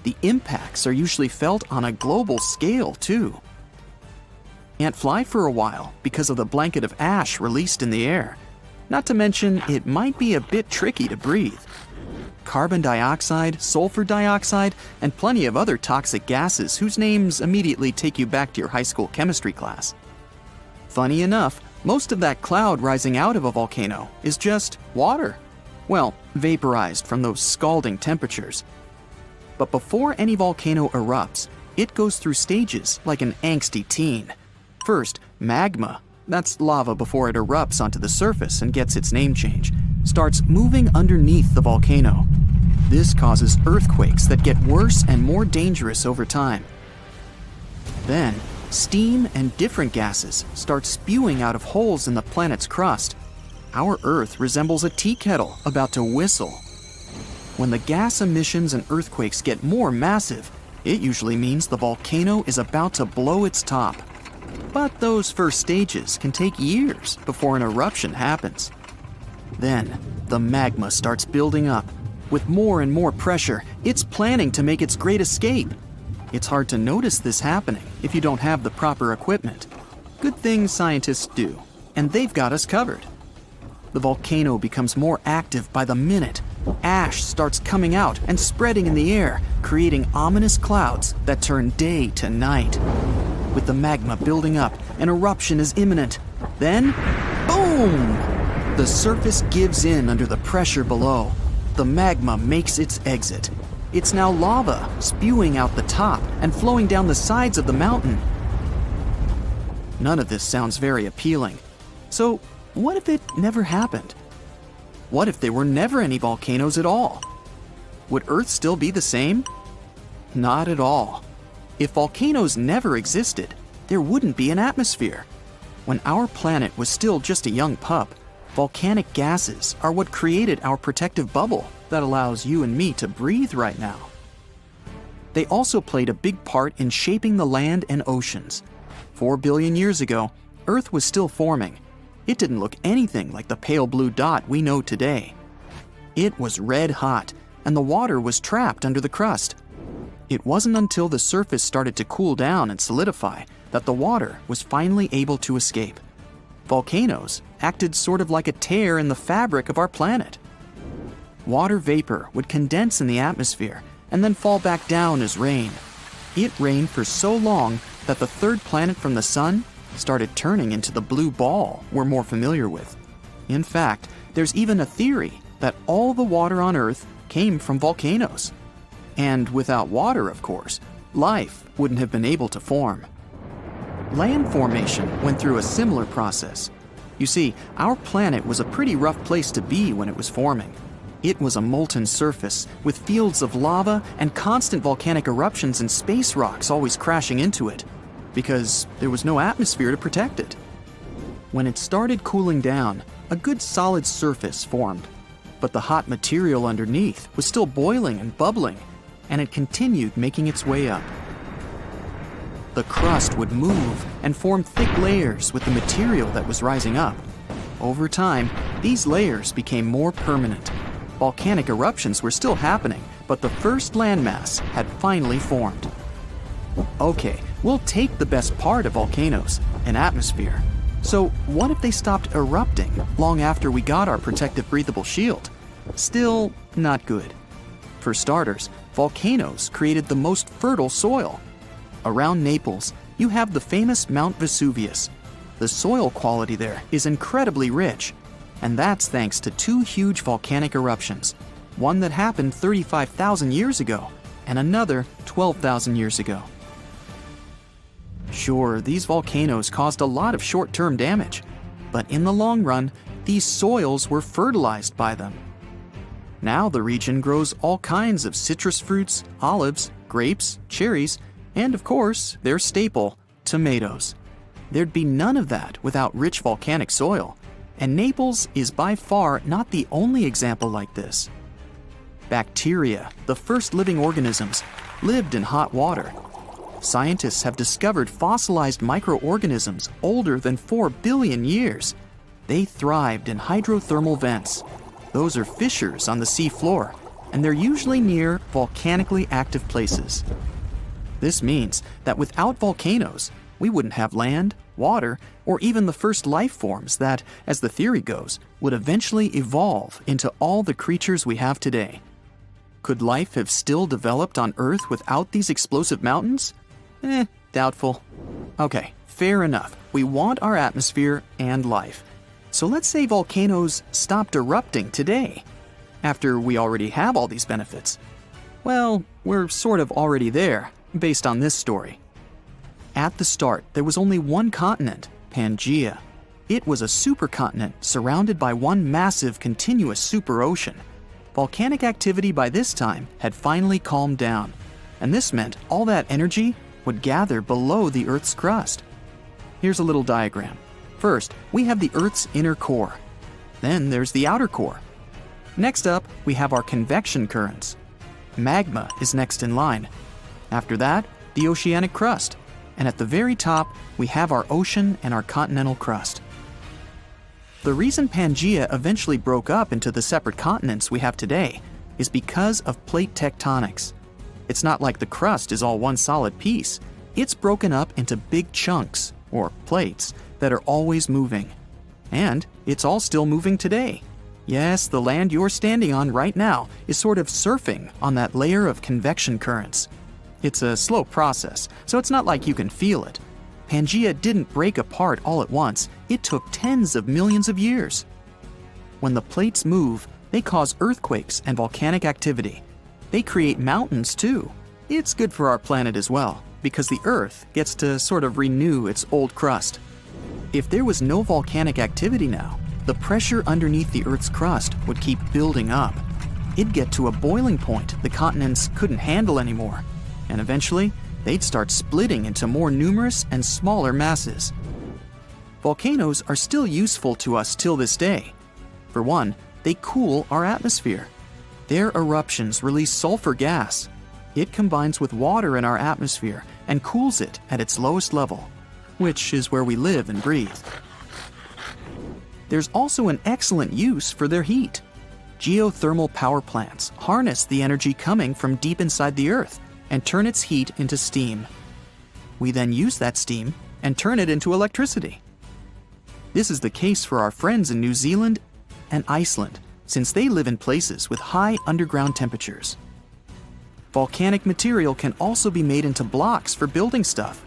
The impacts are usually felt on a global scale, too. Can't fly for a while because of the blanket of ash released in the air. Not to mention, it might be a bit tricky to breathe. Carbon dioxide, sulfur dioxide, and plenty of other toxic gases whose names immediately take you back to your high school chemistry class. Funny enough, most of that cloud rising out of a volcano is just water. Well, vaporized from those scalding temperatures. But before any volcano erupts, it goes through stages like an angsty teen. First, magma, that's lava before it erupts onto the surface and gets its name change, starts moving underneath the volcano. This causes earthquakes that get worse and more dangerous over time. Then, steam and different gases start spewing out of holes in the planet's crust. Our Earth resembles a tea kettle about to whistle. When the gas emissions and earthquakes get more massive, it usually means the volcano is about to blow its top. But those first stages can take years before an eruption happens. Then, the magma starts building up. With more and more pressure, it's planning to make its great escape. It's hard to notice this happening if you don't have the proper equipment. Good thing scientists do, and they've got us covered. The volcano becomes more active by the minute. Ash starts coming out and spreading in the air, creating ominous clouds that turn day to night. With the magma building up, an eruption is imminent. Then, boom! The surface gives in under the pressure below. The magma makes its exit. It's now lava, spewing out the top and flowing down the sides of the mountain. None of this sounds very appealing. So, what if it never happened? What if there were never any volcanoes at all? Would Earth still be the same? Not at all. If volcanoes never existed, there wouldn't be an atmosphere. When our planet was still just a young pup, volcanic gases are what created our protective bubble that allows you and me to breathe right now. They also played a big part in shaping the land and oceans. 4 billion years ago, Earth was still forming. It didn't look anything like the pale blue dot we know today. It was red hot, and the water was trapped under the crust. It wasn't until the surface started to cool down and solidify that the water was finally able to escape. Volcanoes acted sort of like a tear in the fabric of our planet. Water vapor would condense in the atmosphere and then fall back down as rain. It rained for so long that the third planet from the sun started turning into the blue ball we're more familiar with. In fact, there's even a theory that all the water on Earth came from volcanoes. And without water, of course, life wouldn't have been able to form. Land formation went through a similar process. You see, our planet was a pretty rough place to be when it was forming. It was a molten surface with fields of lava and constant volcanic eruptions and space rocks always crashing into it, because there was no atmosphere to protect it. When it started cooling down, a good solid surface formed, but the hot material underneath was still boiling and bubbling, and it continued making its way up. The crust would move and form thick layers with the material that was rising up. Over time, these layers became more permanent. Volcanic eruptions were still happening, but the first landmass had finally formed. Okay, we'll take the best part of volcanoes, an atmosphere. So what if they stopped erupting long after we got our protective breathable shield? Still not good. For starters, volcanoes created the most fertile soil. Around Naples, you have the famous Mount Vesuvius. The soil quality there is incredibly rich, and that's thanks to 2 huge volcanic eruptions, one that happened 35,000 years ago and another 12,000 years ago. Sure, these volcanoes caused a lot of short-term damage, but in the long run, these soils were fertilized by them. Now the region grows all kinds of citrus fruits, olives, grapes, cherries, And of course, their staple, tomatoes. There'd be none of that without rich volcanic soil, and Naples is by far not the only example like this. Bacteria, the first living organisms, lived in hot water. Scientists have discovered fossilized microorganisms older than 4 billion years. They thrived in hydrothermal vents. Those are fissures on the sea floor, and they're usually near volcanically active places. This means that without volcanoes, we wouldn't have land, water, or even the first life forms that, as the theory goes, would eventually evolve into all the creatures we have today. Could life have still developed on Earth without these explosive mountains? Doubtful. Okay, fair enough. We want our atmosphere and life. So let's say volcanoes stopped erupting today, after we already have all these benefits. Well, we're sort of already there, based on this story. At the start, there was only one continent, Pangaea. It was a supercontinent surrounded by one massive continuous superocean. Volcanic activity by this time had finally calmed down, and this meant all that energy would gather below the Earth's crust. Here's a little diagram. First, we have the Earth's inner core. Then there's the outer core. Next up, we have our convection currents. Magma is next in line. After that, the oceanic crust. And at the very top, we have our ocean and our continental crust. The reason Pangaea eventually broke up into the separate continents we have today is because of plate tectonics. It's not like the crust is all one solid piece. It's broken up into big chunks, or plates, that are always moving. And it's all still moving today. Yes, the land you're standing on right now is sort of surfing on that layer of convection currents. It's a slow process, so it's not like you can feel it. Pangaea didn't break apart all at once. It took tens of millions of years. When the plates move, they cause earthquakes and volcanic activity. They create mountains too. It's good for our planet as well, because the Earth gets to sort of renew its old crust. If there was no volcanic activity now, the pressure underneath the Earth's crust would keep building up. It'd get to a boiling point the continents couldn't handle anymore, and eventually, they'd start splitting into more numerous and smaller masses. Volcanoes are still useful to us till this day. For one, they cool our atmosphere. Their eruptions release sulfur gas. It combines with water in our atmosphere and cools it at its lowest level, which is where we live and breathe. There's also an excellent use for their heat. Geothermal power plants harness the energy coming from deep inside the Earth and turn its heat into steam. We then use that steam and turn it into electricity. This is the case for our friends in New Zealand and Iceland, since they live in places with high underground temperatures. Volcanic material can also be made into blocks for building stuff.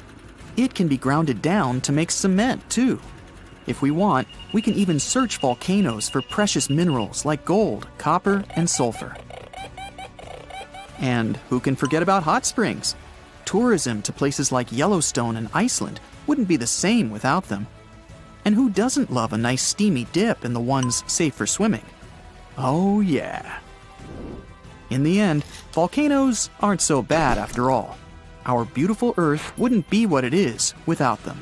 It can be grounded down to make cement too. If we want, we can even search volcanoes for precious minerals like gold, copper, and sulfur. And who can forget about hot springs? Tourism to places like Yellowstone and Iceland wouldn't be the same without them. And who doesn't love a nice steamy dip in the ones safe for swimming? Oh yeah. In the end, volcanoes aren't so bad after all. Our beautiful Earth wouldn't be what it is without them.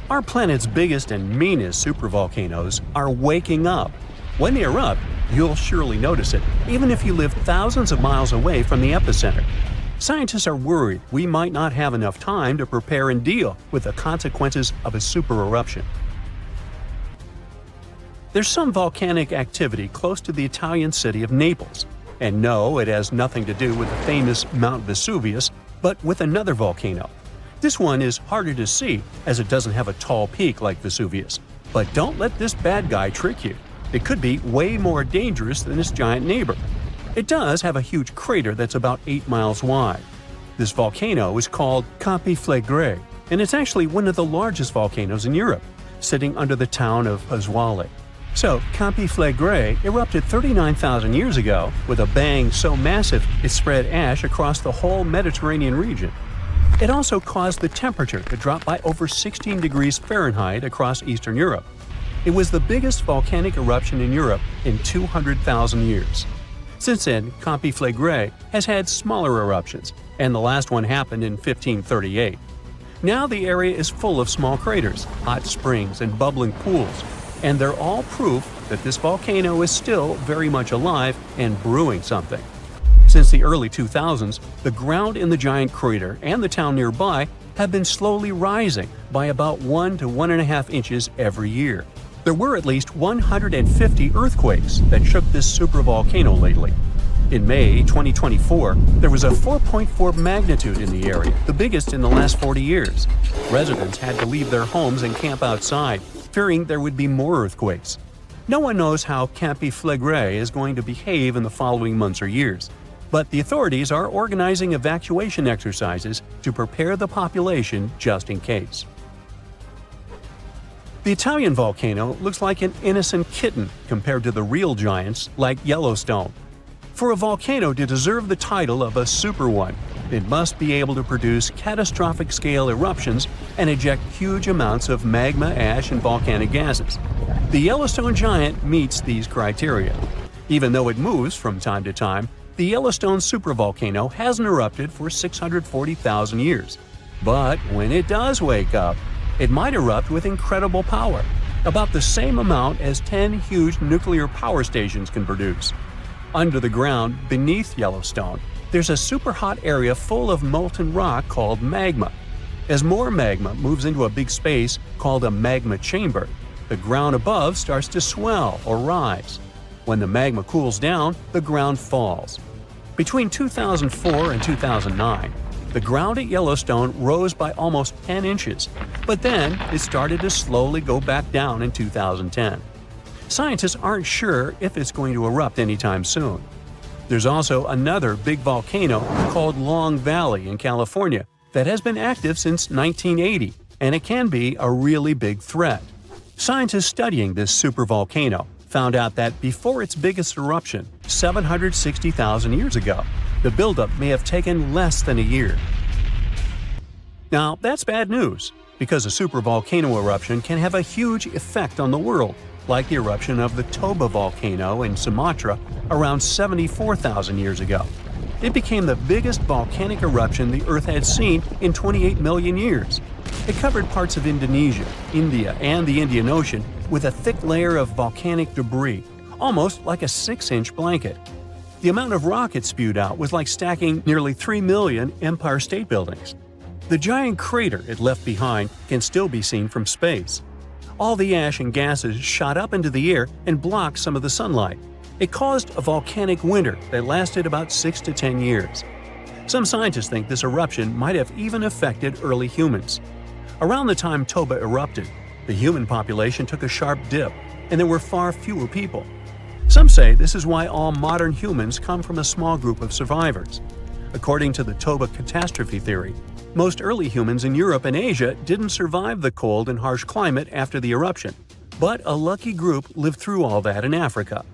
Our planet's biggest and meanest supervolcanoes are waking up. When they erupt, you'll surely notice it, even if you live thousands of miles away from the epicenter. Scientists are worried we might not have enough time to prepare and deal with the consequences of a supereruption. There's some volcanic activity close to the Italian city of Naples. And no, it has nothing to do with the famous Mount Vesuvius, but with another volcano. This one is harder to see as it doesn't have a tall peak like Vesuvius. But don't let this bad guy trick you. It could be way more dangerous than its giant neighbor. It does have a huge crater that's about 8 miles wide. This volcano is called Campiflagre, and it's actually one of the largest volcanoes in Europe, sitting under the town of Pasquale. So, Campiflagre erupted 39,000 years ago with a bang so massive it spread ash across the whole Mediterranean region. It also caused the temperature to drop by over 16 degrees Fahrenheit across Eastern Europe. It was the biggest volcanic eruption in Europe in 200,000 years. Since then, Campiflagre has had smaller eruptions, and the last one happened in 1538. Now the area is full of small craters, hot springs, and bubbling pools, and they're all proof that this volcano is still very much alive and brewing something. Since the early 2000s, the ground in the giant crater and the town nearby have been slowly rising by about 1 to 1.5 inches every year. There were at least 150 earthquakes that shook this supervolcano lately. In May 2024, there was a 4.4 magnitude in the area, the biggest in the last 40 years. Residents had to leave their homes and camp outside, fearing there would be more earthquakes. No one knows how Campi Flegrei is going to behave in the following months or years, but the authorities are organizing evacuation exercises to prepare the population just in case. The Italian volcano looks like an innocent kitten compared to the real giants like Yellowstone. For a volcano to deserve the title of a super one, it must be able to produce catastrophic-scale eruptions and eject huge amounts of magma, ash, and volcanic gases. The Yellowstone giant meets these criteria. Even though it moves from time to time, the Yellowstone supervolcano hasn't erupted for 640,000 years. But when it does wake up, it might erupt with incredible power, about the same amount as 10 huge nuclear power stations can produce. Under the ground, beneath Yellowstone, there's a super-hot area full of molten rock called magma. As more magma moves into a big space called a magma chamber, the ground above starts to swell or rise. When the magma cools down, the ground falls. Between 2004 and 2009, the ground at Yellowstone rose by almost 10 inches, but then it started to slowly go back down in 2010. Scientists aren't sure if it's going to erupt anytime soon. There's also another big volcano called Long Valley in California that has been active since 1980, and it can be a really big threat. Scientists studying this supervolcano found out that before its biggest eruption, 760,000 years ago, the buildup may have taken less than a year. Now, that's bad news, because a supervolcano eruption can have a huge effect on the world, like the eruption of the Toba volcano in Sumatra around 74,000 years ago. It became the biggest volcanic eruption the Earth had seen in 28 million years. It covered parts of Indonesia, India, and the Indian Ocean with a thick layer of volcanic debris, almost like a 6-inch blanket. The amount of rock it spewed out was like stacking nearly 3 million Empire State Buildings. The giant crater it left behind can still be seen from space. All the ash and gases shot up into the air and blocked some of the sunlight. It caused a volcanic winter that lasted about 6 to 10 years. Some scientists think this eruption might have even affected early humans. Around the time Toba erupted, the human population took a sharp dip, and there were far fewer people. Some say this is why all modern humans come from a small group of survivors. According to the Toba catastrophe theory, most early humans in Europe and Asia didn't survive the cold and harsh climate after the eruption, but a lucky group lived through all that in Africa.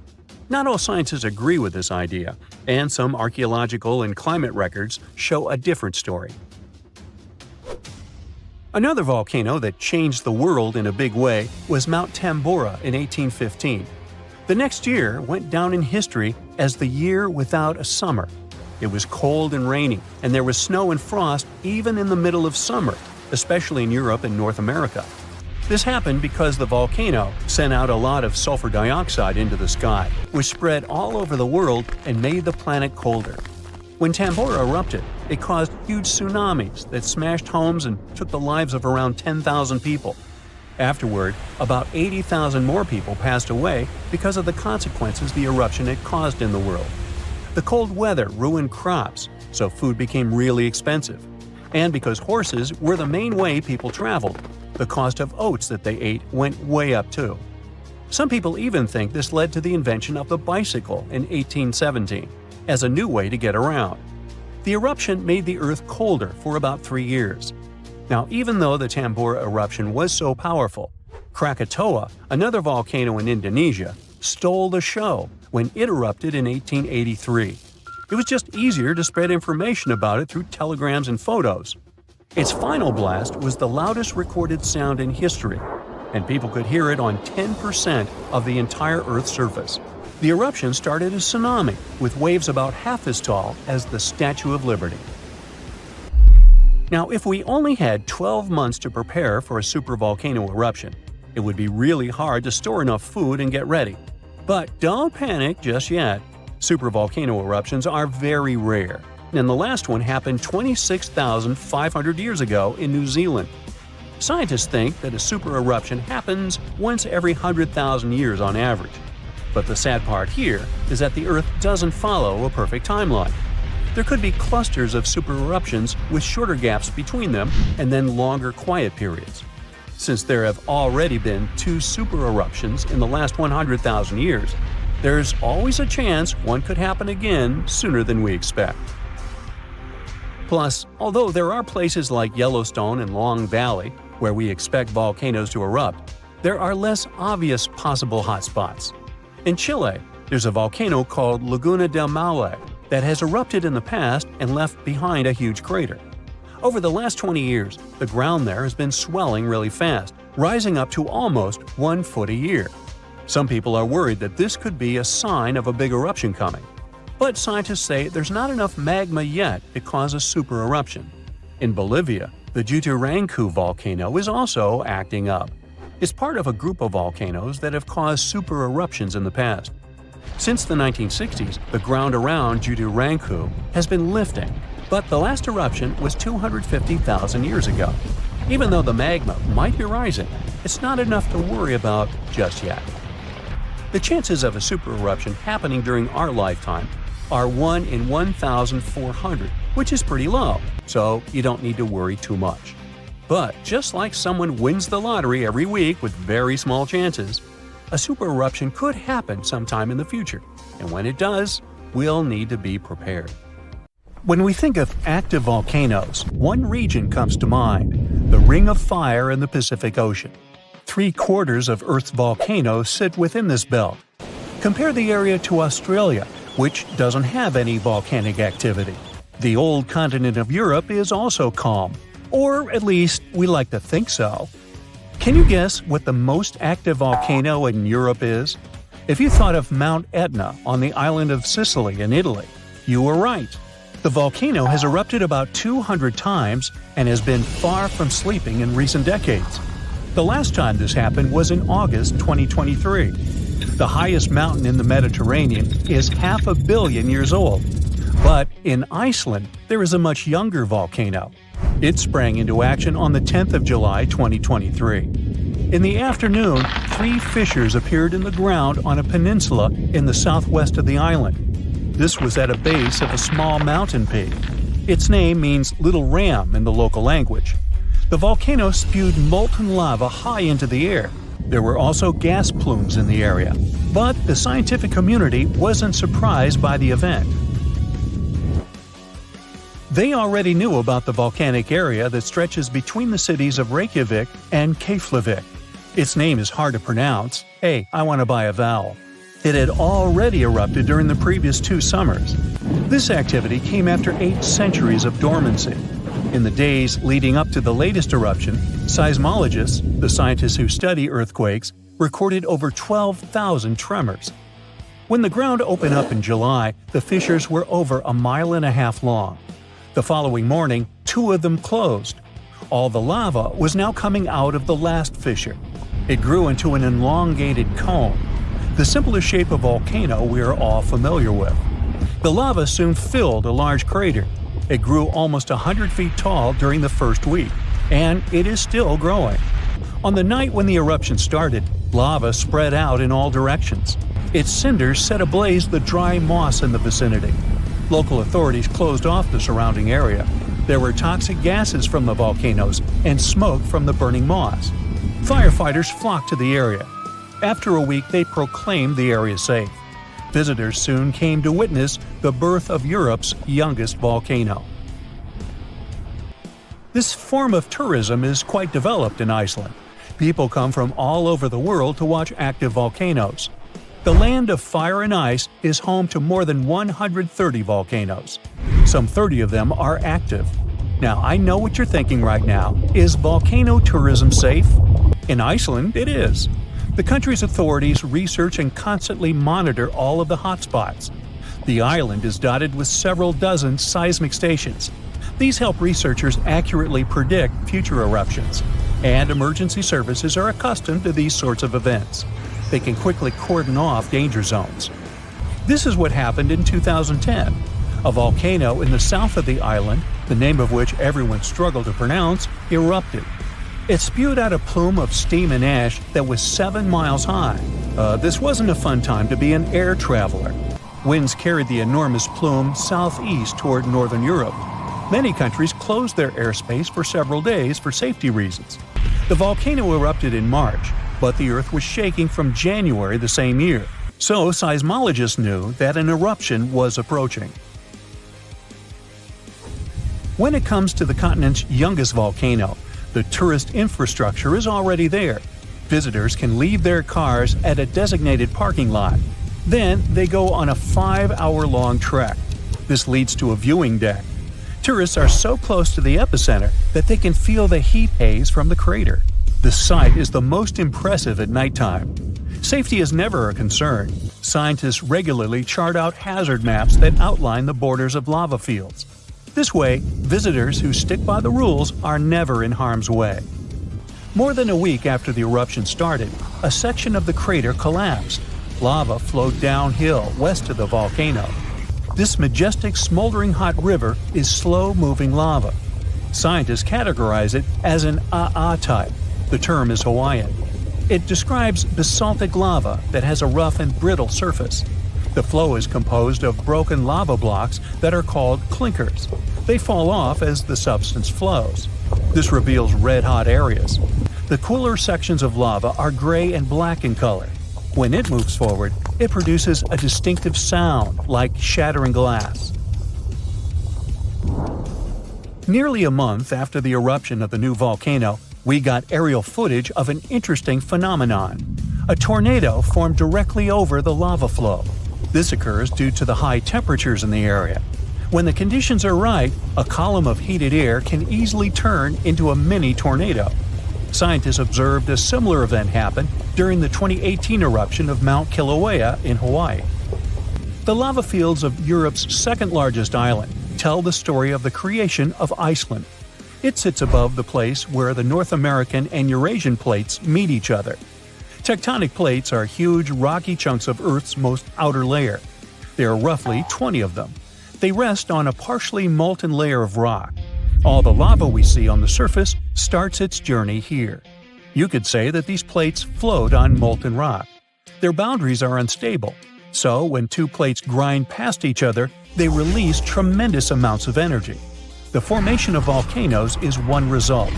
Not all scientists agree with this idea, and some archaeological and climate records show a different story. Another volcano that changed the world in a big way was Mount Tambora in 1815. The next year went down in history as the year without a summer. It was cold and rainy, and there was snow and frost even in the middle of summer, especially in Europe and North America. This happened because the volcano sent out a lot of sulfur dioxide into the sky, which spread all over the world and made the planet colder. When Tambora erupted, it caused huge tsunamis that smashed homes and took the lives of around 10,000 people. Afterward, about 80,000 more people passed away because of the consequences the eruption had caused in the world. The cold weather ruined crops, so food became really expensive. And because horses were the main way people traveled, the cost of oats that they ate went way up too. Some people even think this led to the invention of the bicycle in 1817 as a new way to get around. The eruption made the Earth colder for about 3 years. Now, even though the Tambora eruption was so powerful, Krakatoa, another volcano in Indonesia, stole the show when it erupted in 1883. It was just easier to spread information about it through telegrams and photos. Its final blast was the loudest recorded sound in history, and people could hear it on 10% of the entire Earth's surface. The eruption started a tsunami with waves about half as tall as the Statue of Liberty. Now, if we only had 12 months to prepare for a supervolcano eruption, it would be really hard to store enough food and get ready. But don't panic just yet. Supervolcano eruptions are very rare, and the last one happened 26,500 years ago in New Zealand. Scientists think that a super eruption happens once every 100,000 years on average. But the sad part here is that the Earth doesn't follow a perfect timeline. There could be clusters of super eruptions with shorter gaps between them and then longer quiet periods. Since there have already been 2 super eruptions in the last 100,000 years, there's always a chance one could happen again sooner than we expect. Plus, although there are places like Yellowstone and Long Valley where we expect volcanoes to erupt, there are less obvious possible hotspots. In Chile, there's a volcano called Laguna del Maule that has erupted in the past and left behind a huge crater. Over the last 20 years, the ground there has been swelling really fast, rising up to almost 1 foot a year. Some people are worried that this could be a sign of a big eruption coming. But scientists say there's not enough magma yet to cause a super eruption. In Bolivia, the Jutarancu volcano is also acting up. It's part of a group of volcanoes that have caused super eruptions in the past. Since the 1960s, the ground around Jutarancu has been lifting, but the last eruption was 250,000 years ago. Even though the magma might be rising, it's not enough to worry about just yet. The chances of a super eruption happening during our lifetime are 1 in 1,400, which is pretty low, so you don't need to worry too much. But just like someone wins the lottery every week with very small chances, a super eruption could happen sometime in the future, and when it does, we'll need to be prepared. When we think of active volcanoes, one region comes to mind: the Ring of Fire in the Pacific Ocean. 3/4 of Earth's volcanoes sit within this belt. Compare the area to Australia, which doesn't have any volcanic activity. The old continent of Europe is also calm, or at least we like to think so. Can you guess what the most active volcano in Europe is? If you thought of Mount Etna on the island of Sicily in Italy, you were right. The volcano has erupted about 200 times and has been far from sleeping in recent decades. The last time this happened was in August 2023. The highest mountain in the Mediterranean is 500 million years old. But in Iceland, there is a much younger volcano. It sprang into action on the 10th of July 2023. In the afternoon, 3 fissures appeared in the ground on a peninsula in the southwest of the island. This was at a base of a small mountain peak. Its name means Little Ram in the local language. The volcano spewed molten lava high into the air. There were also gas plumes in the area. But the scientific community wasn't surprised by the event. They already knew about the volcanic area that stretches between the cities of Reykjavik and Keflavik. Its name is hard to pronounce. Hey, I want to buy a vowel. It had already erupted during the previous 2 summers. This activity came after 8 centuries of dormancy. In the days leading up to the latest eruption, seismologists, the scientists who study earthquakes, recorded over 12,000 tremors. When the ground opened up in July, the fissures were over 1.5 miles long. The following morning, 2 of them closed. All the lava was now coming out of the last fissure. It grew into an elongated cone, the simplest shape of volcano we are all familiar with. The lava soon filled a large crater. It grew almost 100 feet tall during the first week, and it is still growing. On the night when the eruption started, lava spread out in all directions. Its cinders set ablaze the dry moss in the vicinity. Local authorities closed off the surrounding area. There were toxic gases from the volcanoes and smoke from the burning moss. Firefighters flocked to the area. After a week, they proclaimed the area safe. Visitors soon came to witness the birth of Europe's youngest volcano. This form of tourism is quite developed in Iceland. People come from all over the world to watch active volcanoes. The land of fire and ice is home to more than 130 volcanoes. Some 30 of them are active. Now, I know what you're thinking right now. Is volcano tourism safe? In Iceland, it is. The country's authorities research and constantly monitor all of the hotspots. The island is dotted with several dozen seismic stations. These help researchers accurately predict future eruptions, and emergency services are accustomed to these sorts of events. They can quickly cordon off danger zones. This is what happened in 2010. A volcano in the south of the island, the name of which everyone struggled to pronounce, erupted. It spewed out a plume of steam and ash that was 7 miles high. This wasn't a fun time to be an air traveler. Winds carried the enormous plume southeast toward northern Europe. Many countries closed their airspace for several days for safety reasons. The volcano erupted in March, but the Earth was shaking from January the same year, so seismologists knew that an eruption was approaching. When it comes to the continent's youngest volcano, the tourist infrastructure is already there. Visitors can leave their cars at a designated parking lot. Then they go on a 5-hour-long trek. This leads to a viewing deck. Tourists are so close to the epicenter that they can feel the heat haze from the crater. The sight is the most impressive at nighttime. Safety is never a concern. Scientists regularly chart out hazard maps that outline the borders of lava fields. This way, visitors who stick by the rules are never in harm's way. More than a week after the eruption started, a section of the crater collapsed. Lava flowed downhill west of the volcano. This majestic smoldering hot river is slow-moving lava. Scientists categorize it as an AA type. The term is Hawaiian. It describes basaltic lava that has a rough and brittle surface. The flow is composed of broken lava blocks that are called clinkers. They fall off as the substance flows. This reveals red-hot areas. The cooler sections of lava are gray and black in color. When it moves forward, it produces a distinctive sound like shattering glass. Nearly a month after the eruption of the new volcano, we got aerial footage of an interesting phenomenon. A tornado formed directly over the lava flow. This occurs due to the high temperatures in the area. When the conditions are right, a column of heated air can easily turn into a mini tornado. Scientists observed a similar event happen during the 2018 eruption of Mount Kilauea in Hawaii. The lava fields of Europe's second-largest island tell the story of the creation of Iceland. It sits above the place where the North American and Eurasian plates meet each other. Tectonic plates are huge, rocky chunks of Earth's most outer layer. There are roughly 20 of them. They rest on a partially molten layer of rock. All the lava we see on the surface starts its journey here. You could say that these plates float on molten rock. Their boundaries are unstable, so when two plates grind past each other, they release tremendous amounts of energy. The formation of volcanoes is one result.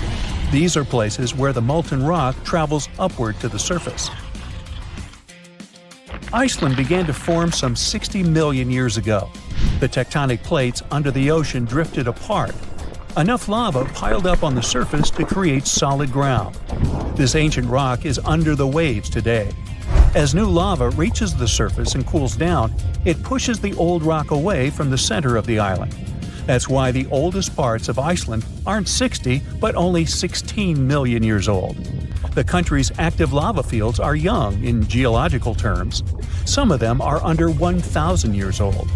These are places where the molten rock travels upward to the surface. Iceland began to form some 60 million years ago. The tectonic plates under the ocean drifted apart. Enough lava piled up on the surface to create solid ground. This ancient rock is under the waves today. As new lava reaches the surface and cools down, it pushes the old rock away from the center of the island. That's why the oldest parts of Iceland aren't 60, but only 16 million years old. The country's active lava fields are young in geological terms. Some of them are under 1,000 years old.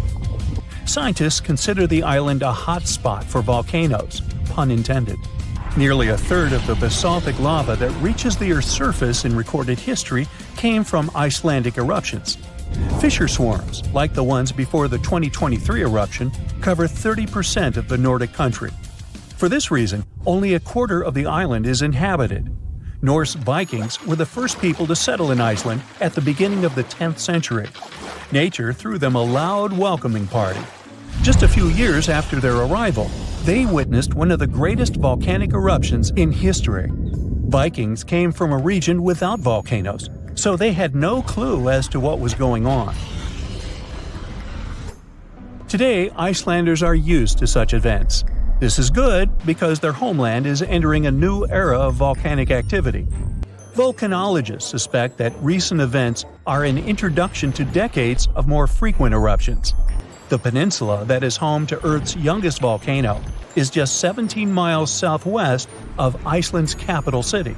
Scientists consider the island a hot spot for volcanoes, pun intended. Nearly a third of the basaltic lava that reaches the Earth's surface in recorded history came from Icelandic eruptions. Fissure swarms, like the ones before the 2023 eruption, cover 30% of the Nordic country. For this reason, only a quarter of the island is inhabited. Norse Vikings were the first people to settle in Iceland at the beginning of the 10th century. Nature threw them a loud welcoming party. Just a few years after their arrival, they witnessed one of the greatest volcanic eruptions in history. Vikings came from a region without volcanoes, so they had no clue as to what was going on. Today, Icelanders are used to such events. This is good because their homeland is entering a new era of volcanic activity. Volcanologists suspect that recent events are an introduction to decades of more frequent eruptions. The peninsula that is home to Earth's youngest volcano is just 17 miles southwest of Iceland's capital city.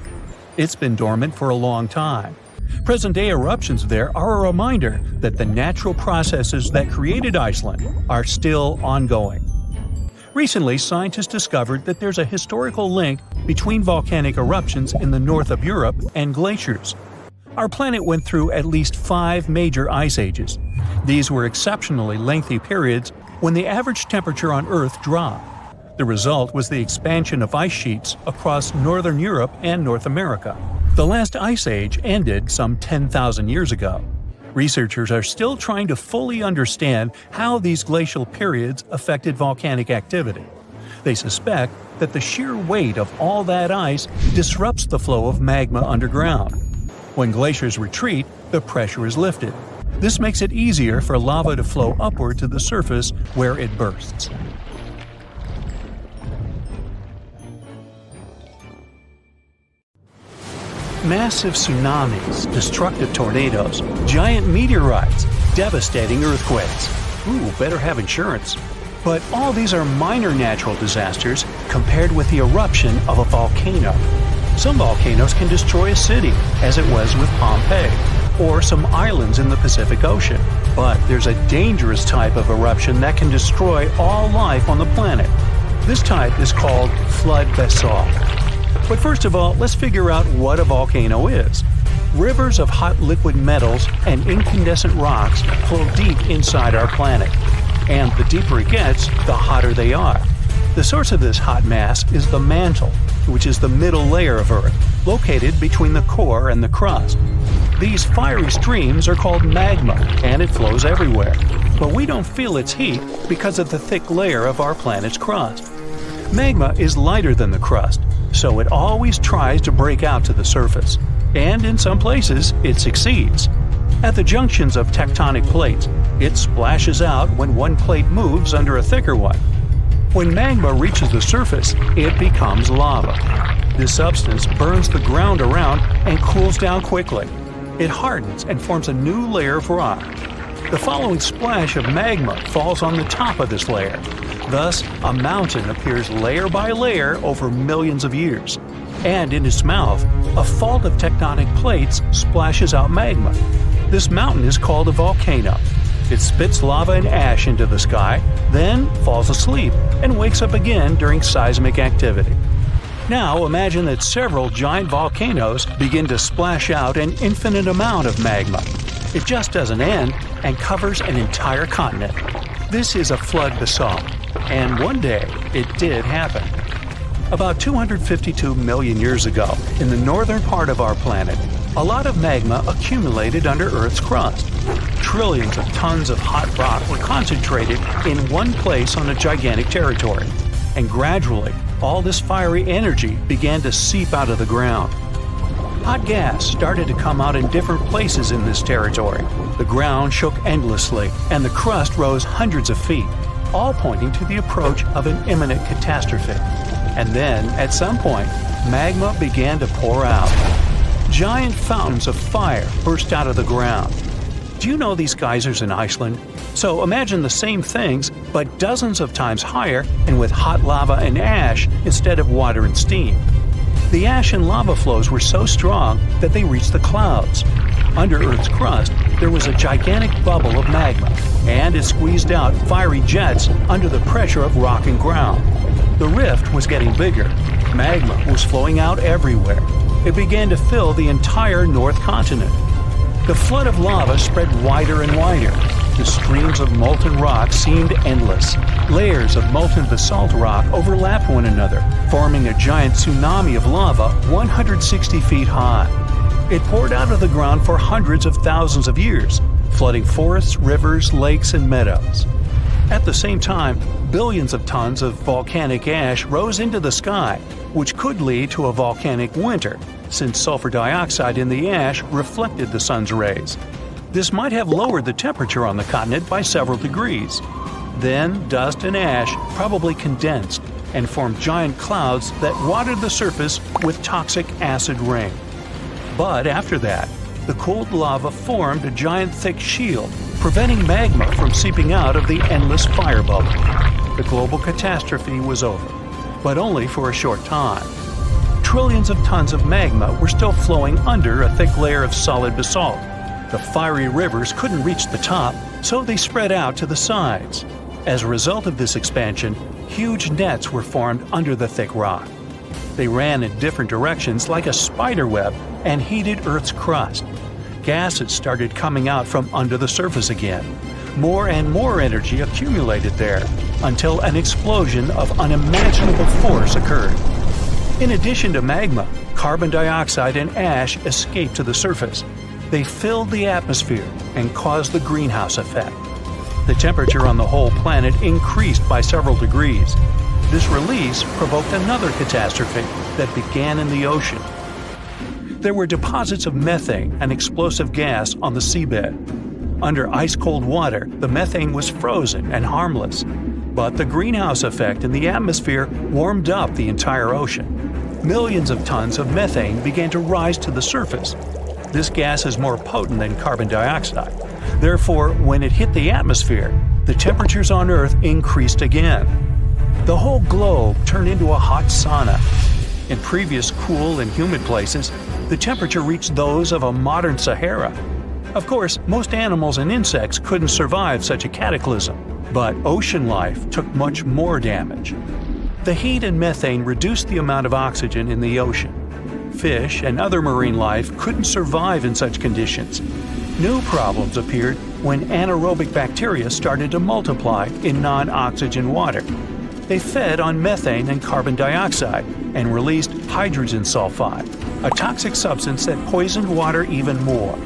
It's been dormant for a long time. Present-day eruptions there are a reminder that the natural processes that created Iceland are still ongoing. Recently, scientists discovered that there's a historical link between volcanic eruptions in the north of Europe and glaciers. Our planet went through at least 5 major ice ages. These were exceptionally lengthy periods when the average temperature on Earth dropped. The result was the expansion of ice sheets across northern Europe and North America. The last ice age ended some 10,000 years ago. Researchers are still trying to fully understand how these glacial periods affected volcanic activity. They suspect that the sheer weight of all that ice disrupts the flow of magma underground. When glaciers retreat, the pressure is lifted. This makes it easier for lava to flow upward to the surface where it bursts. Massive tsunamis, destructive tornadoes, giant meteorites, devastating earthquakes. Ooh, better have insurance. But all these are minor natural disasters compared with the eruption of a volcano. Some volcanoes can destroy a city, as it was with Pompeii, or some islands in the Pacific Ocean. But there's a dangerous type of eruption that can destroy all life on the planet. This type is called flood basalt. But first of all, let's figure out what a volcano is. Rivers of hot liquid metals and incandescent rocks flow deep inside our planet. And the deeper it gets, the hotter they are. The source of this hot mass is the mantle, which is the middle layer of Earth, located between the core and the crust. These fiery streams are called magma, and it flows everywhere. But we don't feel its heat because of the thick layer of our planet's crust. Magma is lighter than the crust, so it always tries to break out to the surface. And in some places, it succeeds. At the junctions of tectonic plates, it splashes out when one plate moves under a thicker one. When magma reaches the surface, it becomes lava. This substance burns the ground around and cools down quickly. It hardens and forms a new layer of rock. The following splash of magma falls on the top of this layer. Thus, a mountain appears layer by layer over millions of years. And in its mouth, a fault of tectonic plates splashes out magma. This mountain is called a volcano. It spits lava and ash into the sky, then falls asleep and wakes up again during seismic activity. Now imagine that several giant volcanoes begin to splash out an infinite amount of magma. It just doesn't end and covers an entire continent. This is a flood basalt, and one day it did happen. About 252 million years ago, in the northern part of our planet, a lot of magma accumulated under Earth's crust. Trillions of tons of hot rock were concentrated in one place on a gigantic territory. And gradually, all this fiery energy began to seep out of the ground. Hot gas started to come out in different places in this territory. The ground shook endlessly, and the crust rose hundreds of feet, all pointing to the approach of an imminent catastrophe. And then, at some point, magma began to pour out. Giant fountains of fire burst out of the ground. Do you know these geysers in Iceland? So imagine the same things, but dozens of times higher and with hot lava and ash instead of water and steam. The ash and lava flows were so strong that they reached the clouds. Under Earth's crust, there was a gigantic bubble of magma, and it squeezed out fiery jets under the pressure of rock and ground. The rift was getting bigger. Magma was flowing out everywhere. It began to fill the entire North Continent. The flood of lava spread wider and wider. The streams of molten rock seemed endless. Layers of molten basalt rock overlapped one another, forming a giant tsunami of lava 160 feet high. It poured out of the ground for hundreds of thousands of years, flooding forests, rivers, lakes, and meadows. At the same time, billions of tons of volcanic ash rose into the sky, which could lead to a volcanic winter, since sulfur dioxide in the ash reflected the sun's rays. This might have lowered the temperature on the continent by several degrees. Then, dust and ash probably condensed and formed giant clouds that watered the surface with toxic acid rain. But after that, the cooled lava formed a giant thick shield, preventing magma from seeping out of the endless fire bubble. The global catastrophe was over, but only for a short time. Trillions of tons of magma were still flowing under a thick layer of solid basalt. The fiery rivers couldn't reach the top, so they spread out to the sides. As a result of this expansion, huge nets were formed under the thick rock. They ran in different directions like a spider web and heated Earth's crust. Gases started coming out from under the surface again. More and more energy accumulated there until an explosion of unimaginable force occurred. In addition to magma, carbon dioxide and ash escaped to the surface. They filled the atmosphere and caused the greenhouse effect. The temperature on the whole planet increased by several degrees. This release provoked another catastrophe that began in the ocean. There were deposits of methane, an explosive gas, on the seabed. Under ice-cold water, the methane was frozen and harmless. But the greenhouse effect in the atmosphere warmed up the entire ocean. Millions of tons of methane began to rise to the surface. This gas is more potent than carbon dioxide. Therefore, when it hit the atmosphere, the temperatures on Earth increased again. The whole globe turned into a hot sauna. In previous cool and humid places, the temperature reached those of a modern Sahara. Of course, most animals and insects couldn't survive such a cataclysm, but ocean life took much more damage. The heat and methane reduced the amount of oxygen in the ocean. Fish and other marine life couldn't survive in such conditions. New problems appeared when anaerobic bacteria started to multiply in non-oxygen water. They fed on methane and carbon dioxide and released hydrogen sulfide, a toxic substance that poisoned water even more.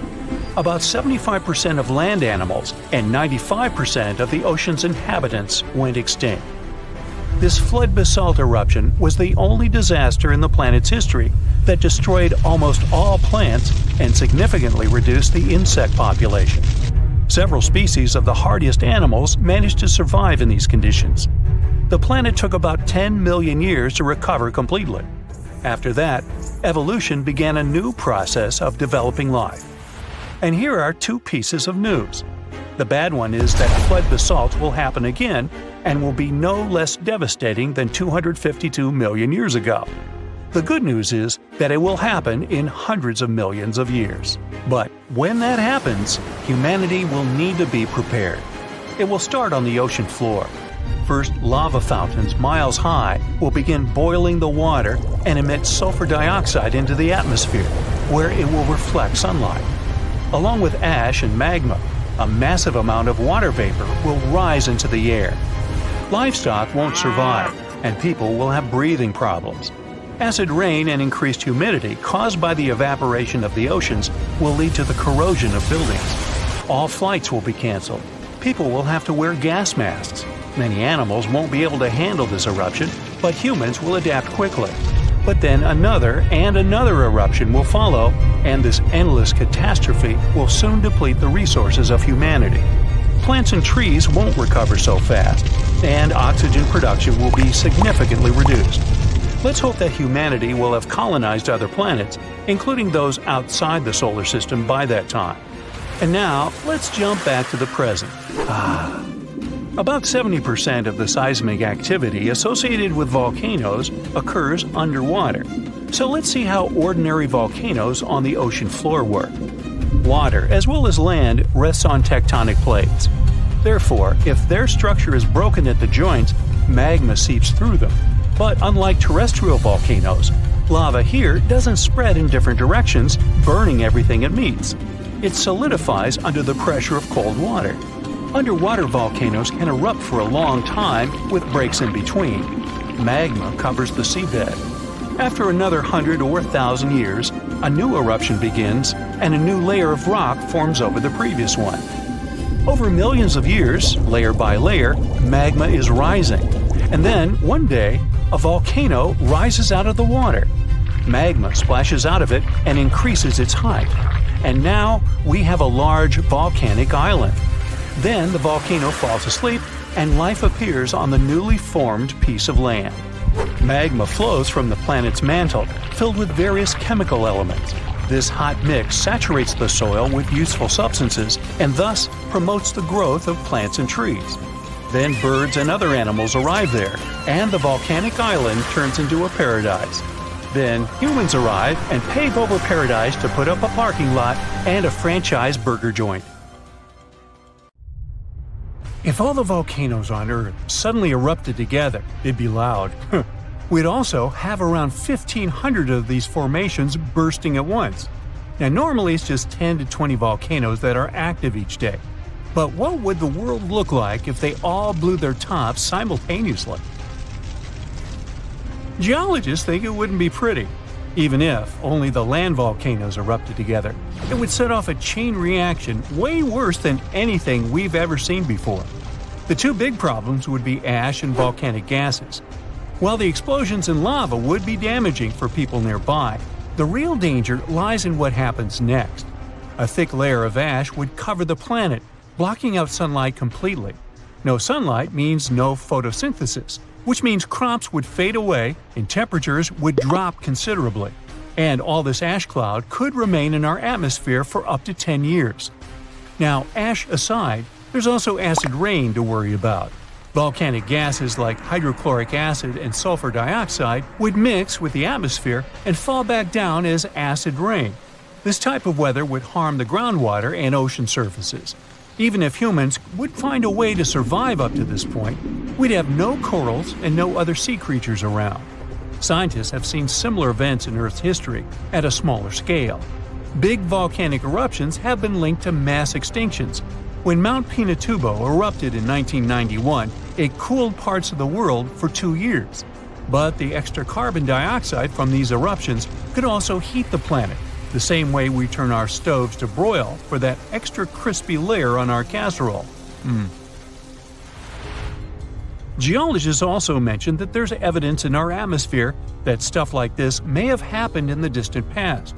About 75% of land animals and 95% of the ocean's inhabitants went extinct. This flood basalt eruption was the only disaster in the planet's history that destroyed almost all plants and significantly reduced the insect population. Several species of the hardiest animals managed to survive in these conditions. The planet took about 10 million years to recover completely. After that, evolution began a new process of developing life. And here are two pieces of news. The bad one is that flood basalt will happen again and will be no less devastating than 252 million years ago. The good news is that it will happen in hundreds of millions of years. But when that happens, humanity will need to be prepared. It will start on the ocean floor. First, lava fountains miles high will begin boiling the water and emit sulfur dioxide into the atmosphere, where it will reflect sunlight. Along with ash and magma, a massive amount of water vapor will rise into the air. Livestock won't survive, and people will have breathing problems. Acid rain and increased humidity caused by the evaporation of the oceans will lead to the corrosion of buildings. All flights will be canceled. People will have to wear gas masks. Many animals won't be able to handle this eruption, but humans will adapt quickly. But then another and another eruption will follow, and this endless catastrophe will soon deplete the resources of humanity. Plants and trees won't recover so fast, and oxygen production will be significantly reduced. Let's hope that humanity will have colonized other planets, including those outside the solar system by that time. And now, let's jump back to the present. About 70% of the seismic activity associated with volcanoes occurs underwater. So let's see how ordinary volcanoes on the ocean floor work. Water, as well as land, rests on tectonic plates. Therefore, if their structure is broken at the joints, magma seeps through them. But unlike terrestrial volcanoes, lava here doesn't spread in different directions, burning everything it meets. It solidifies under the pressure of cold water. Underwater volcanoes can erupt for a long time with breaks in between. Magma covers the seabed. After another 100 or 1,000 years, a new eruption begins and a new layer of rock forms over the previous one. Over millions of years, layer by layer, magma is rising. And then, one day, a volcano rises out of the water. Magma splashes out of it and increases its height. And now we have a large volcanic island. Then the volcano falls asleep and life appears on the newly formed piece of land. Magma flows from the planet's mantle, filled with various chemical elements. This hot mix saturates the soil with useful substances and thus promotes the growth of plants and trees. Then birds and other animals arrive there, and the volcanic island turns into a paradise. Then humans arrive and pave over paradise to put up a parking lot and a franchise burger joint. If all the volcanoes on Earth suddenly erupted together, it'd be loud. We'd also have around 1,500 of these formations bursting at once. Now normally it's just 10 to 20 volcanoes that are active each day. But what would the world look like if they all blew their tops simultaneously? Geologists think it wouldn't be pretty. Even if only the land volcanoes erupted together, it would set off a chain reaction way worse than anything we've ever seen before. The two big problems would be ash and volcanic gases. While the explosions in lava would be damaging for people nearby, the real danger lies in what happens next. A thick layer of ash would cover the planet, blocking out sunlight completely. No sunlight means no photosynthesis, which means crops would fade away and temperatures would drop considerably. And all this ash cloud could remain in our atmosphere for up to 10 years. Now, ash aside, there's also acid rain to worry about. Volcanic gases like hydrochloric acid and sulfur dioxide would mix with the atmosphere and fall back down as acid rain. This type of weather would harm the groundwater and ocean surfaces. Even if humans would find a way to survive up to this point, we'd have no corals and no other sea creatures around. Scientists have seen similar events in Earth's history at a smaller scale. Big volcanic eruptions have been linked to mass extinctions. When Mount Pinatubo erupted in 1991, it cooled parts of the world for 2 years. But the extra carbon dioxide from these eruptions could also heat the planet, the same way we turn our stoves to broil for that extra crispy layer on our casserole. Geologists also mentioned that there's evidence in our atmosphere that stuff like this may have happened in the distant past.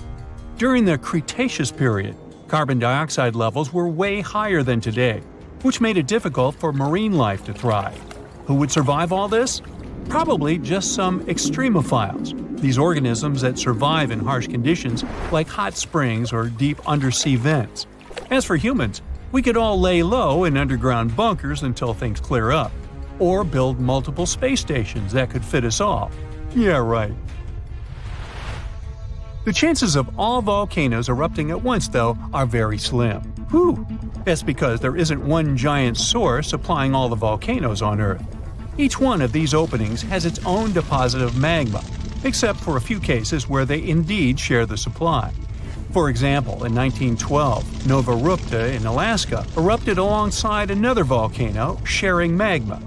During the Cretaceous period, carbon dioxide levels were way higher than today, which made it difficult for marine life to thrive. Who would survive all this? Probably just some extremophiles, these organisms that survive in harsh conditions like hot springs or deep undersea vents. As for humans, we could all lay low in underground bunkers until things clear up, or build multiple space stations that could fit us all. Yeah, right. The chances of all volcanoes erupting at once, though, are very slim. Whew! That's because there isn't one giant source supplying all the volcanoes on Earth. Each one of these openings has its own deposit of magma, except for a few cases where they indeed share the supply. For example, in 1912, Nova Rupta in Alaska erupted alongside another volcano sharing magma.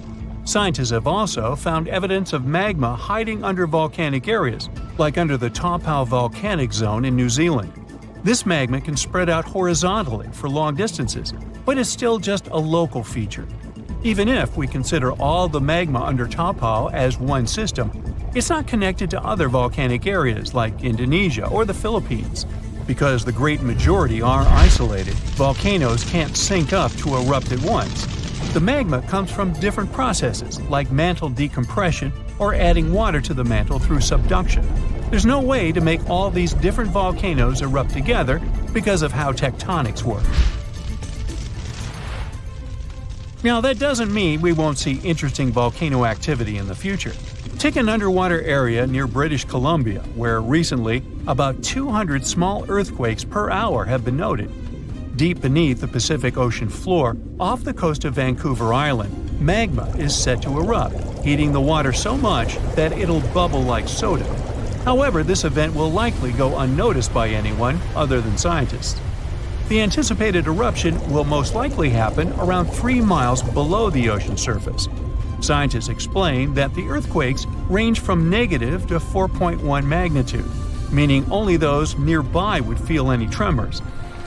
Scientists have also found evidence of magma hiding under volcanic areas, like under the Taupo volcanic zone in New Zealand. This magma can spread out horizontally for long distances, but is still just a local feature. Even if we consider all the magma under Taupo as one system, it's not connected to other volcanic areas like Indonesia or the Philippines. Because the great majority are isolated, volcanoes can't sync up to erupt at once. The magma comes from different processes like mantle decompression or adding water to the mantle through subduction. There's no way to make all these different volcanoes erupt together because of how tectonics work. Now, that doesn't mean we won't see interesting volcano activity in the future. Take an underwater area near British Columbia, where recently about 200 small earthquakes per hour have been noted. Deep beneath the Pacific Ocean floor, off the coast of Vancouver Island, magma is set to erupt, heating the water so much that it'll bubble like soda. However, this event will likely go unnoticed by anyone other than scientists. The anticipated eruption will most likely happen around 3 miles below the ocean surface. Scientists explain that the earthquakes range from negative to 4.1 magnitude, meaning only those nearby would feel any tremors.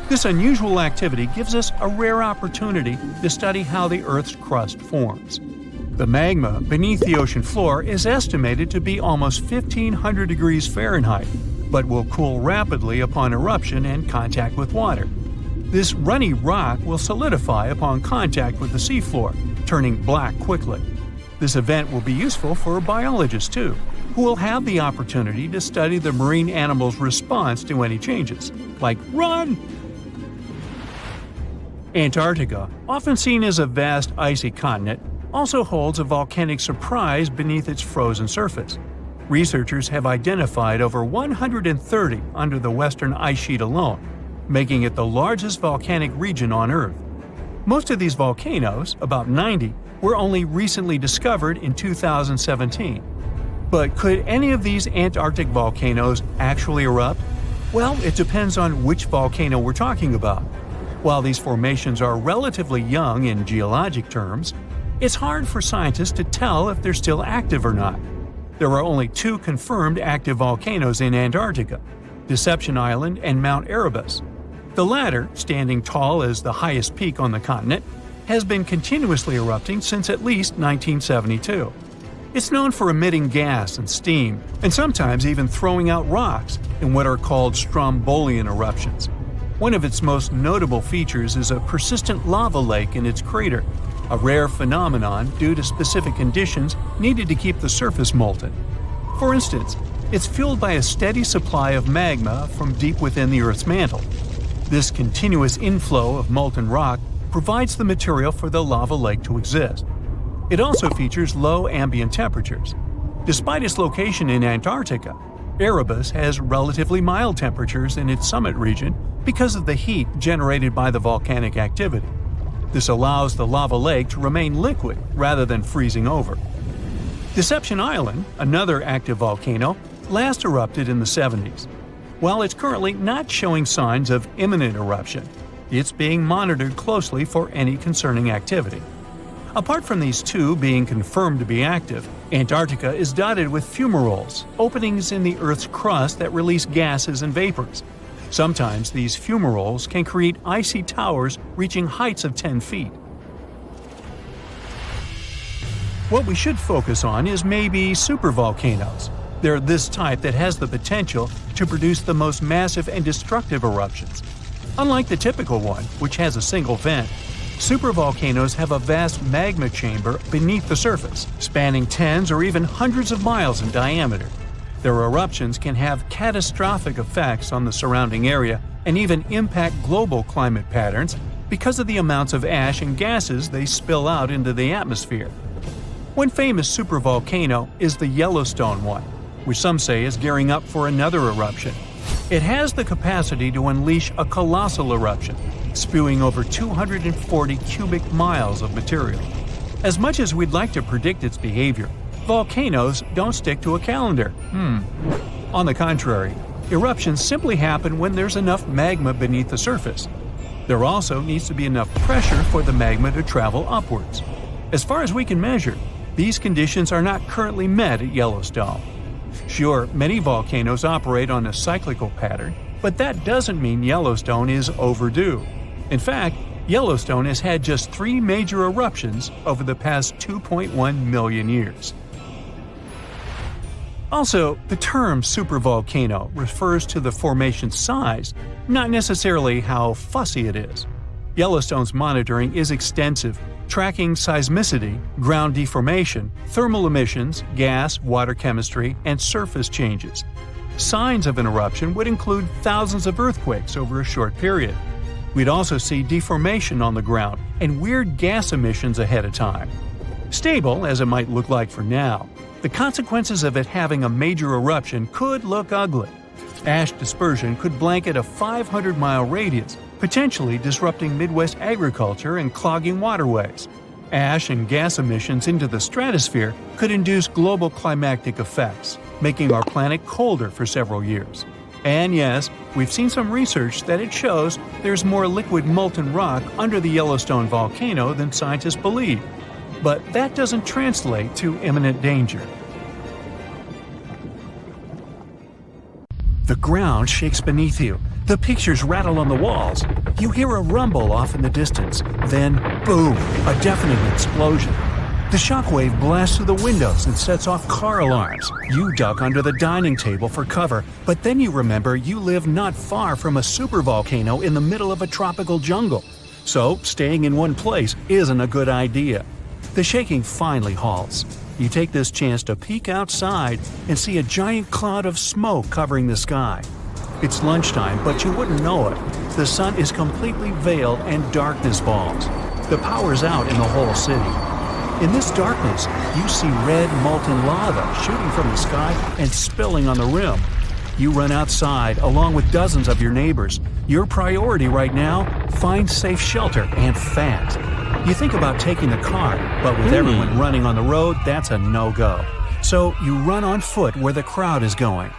This unusual activity gives us a rare opportunity to study how the Earth's crust forms. The magma beneath the ocean floor is estimated to be almost 1,500 degrees Fahrenheit, but will cool rapidly upon eruption and contact with water. This runny rock will solidify upon contact with the seafloor, turning black quickly. This event will be useful for biologists too, who will have the opportunity to study the marine animal's response to any changes, like run! Antarctica, often seen as a vast icy continent, also holds a volcanic surprise beneath its frozen surface. Researchers have identified over 130 under the western ice sheet alone, making it the largest volcanic region on Earth. Most of these volcanoes, about 90, were only recently discovered in 2017. But could any of these Antarctic volcanoes actually erupt? Well, it depends on which volcano we're talking about. While these formations are relatively young in geologic terms, it's hard for scientists to tell if they're still active or not. There are only two confirmed active volcanoes in Antarctica, Deception Island and Mount Erebus. The latter, standing tall as the highest peak on the continent, has been continuously erupting since at least 1972. It's known for emitting gas and steam, and sometimes even throwing out rocks in what are called strombolian eruptions. One of its most notable features is a persistent lava lake in its crater, a rare phenomenon due to specific conditions needed to keep the surface molten. For instance, it's fueled by a steady supply of magma from deep within the Earth's mantle. This continuous inflow of molten rock provides the material for the lava lake to exist. It also features low ambient temperatures. Despite its location in Antarctica, Erebus has relatively mild temperatures in its summit region because of the heat generated by the volcanic activity. This allows the lava lake to remain liquid rather than freezing over. Deception Island, another active volcano, last erupted in the 70s. While it's currently not showing signs of imminent eruption, it's being monitored closely for any concerning activity. Apart from these two being confirmed to be active, Antarctica is dotted with fumaroles, openings in the Earth's crust that release gases and vapors. Sometimes these fumaroles can create icy towers reaching heights of 10 feet. What we should focus on is maybe supervolcanoes. They're this type that has the potential to produce the most massive and destructive eruptions. Unlike the typical one, which has a single vent, supervolcanoes have a vast magma chamber beneath the surface, spanning tens or even hundreds of miles in diameter. Their eruptions can have catastrophic effects on the surrounding area and even impact global climate patterns because of the amounts of ash and gases they spill out into the atmosphere. One famous supervolcano is the Yellowstone one, which some say is gearing up for another eruption. It has the capacity to unleash a colossal eruption, spewing over 240 cubic miles of material. As much as we'd like to predict its behavior, volcanoes don't stick to a calendar. On the contrary, eruptions simply happen when there's enough magma beneath the surface. There also needs to be enough pressure for the magma to travel upwards. As far as we can measure, these conditions are not currently met at Yellowstone. Sure, many volcanoes operate on a cyclical pattern, but that doesn't mean Yellowstone is overdue. In fact, Yellowstone has had just 3 major eruptions over the past 2.1 million years. Also, the term supervolcano refers to the formation's size, not necessarily how fussy it is. Yellowstone's monitoring is extensive, tracking seismicity, ground deformation, thermal emissions, gas, water chemistry, and surface changes. Signs of an eruption would include thousands of earthquakes over a short period. We'd also see deformation on the ground and weird gas emissions ahead of time. Stable, as it might look like for now, the consequences of it having a major eruption could look ugly. Ash dispersion could blanket a 500-mile radius, potentially disrupting Midwest agriculture and clogging waterways. Ash and gas emissions into the stratosphere could induce global climatic effects, making our planet colder for several years. And yes, we've seen some research that it shows there's more liquid molten rock under the Yellowstone volcano than scientists believe. But that doesn't translate to imminent danger. The ground shakes beneath you. The pictures rattle on the walls. You hear a rumble off in the distance. Then, boom, a deafening explosion. The shockwave blasts through the windows and sets off car alarms. You duck under the dining table for cover, but then you remember you live not far from a supervolcano in the middle of a tropical jungle. So, staying in one place isn't a good idea. The shaking finally halts. You take this chance to peek outside and see a giant cloud of smoke covering the sky. It's lunchtime, but you wouldn't know it. The sun is completely veiled and darkness falls. The power's out in the whole city. In this darkness, you see red molten lava shooting from the sky and spilling on the rim. You run outside along with dozens of your neighbors. Your priority right now? Find safe shelter and fast. You think about taking the car, but with everyone running on the road, that's a no-go. So you run on foot where the crowd is going.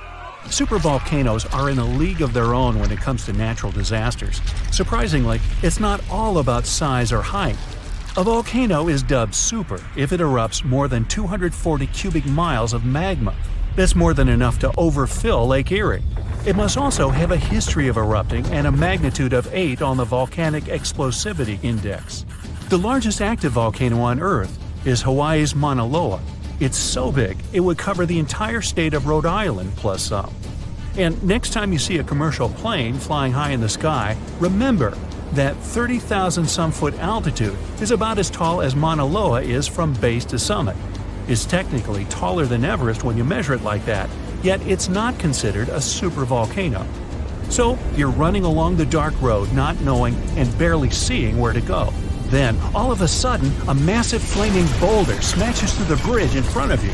Supervolcanoes are in a league of their own when it comes to natural disasters. Surprisingly, it's not all about size or height. A volcano is dubbed super if it erupts more than 240 cubic miles of magma. That's more than enough to overfill Lake Erie. It must also have a history of erupting and a magnitude of 8 on the Volcanic Explosivity Index. The largest active volcano on Earth is Hawaii's Mauna Loa. It's so big, it would cover the entire state of Rhode Island plus some. And next time you see a commercial plane flying high in the sky, remember that 30,000-some-foot altitude is about as tall as Mauna Loa is from base to summit. It's technically taller than Everest when you measure it like that, yet it's not considered a supervolcano. So you're running along the dark road not knowing and barely seeing where to go. Then, all of a sudden, a massive flaming boulder smashes through the bridge in front of you.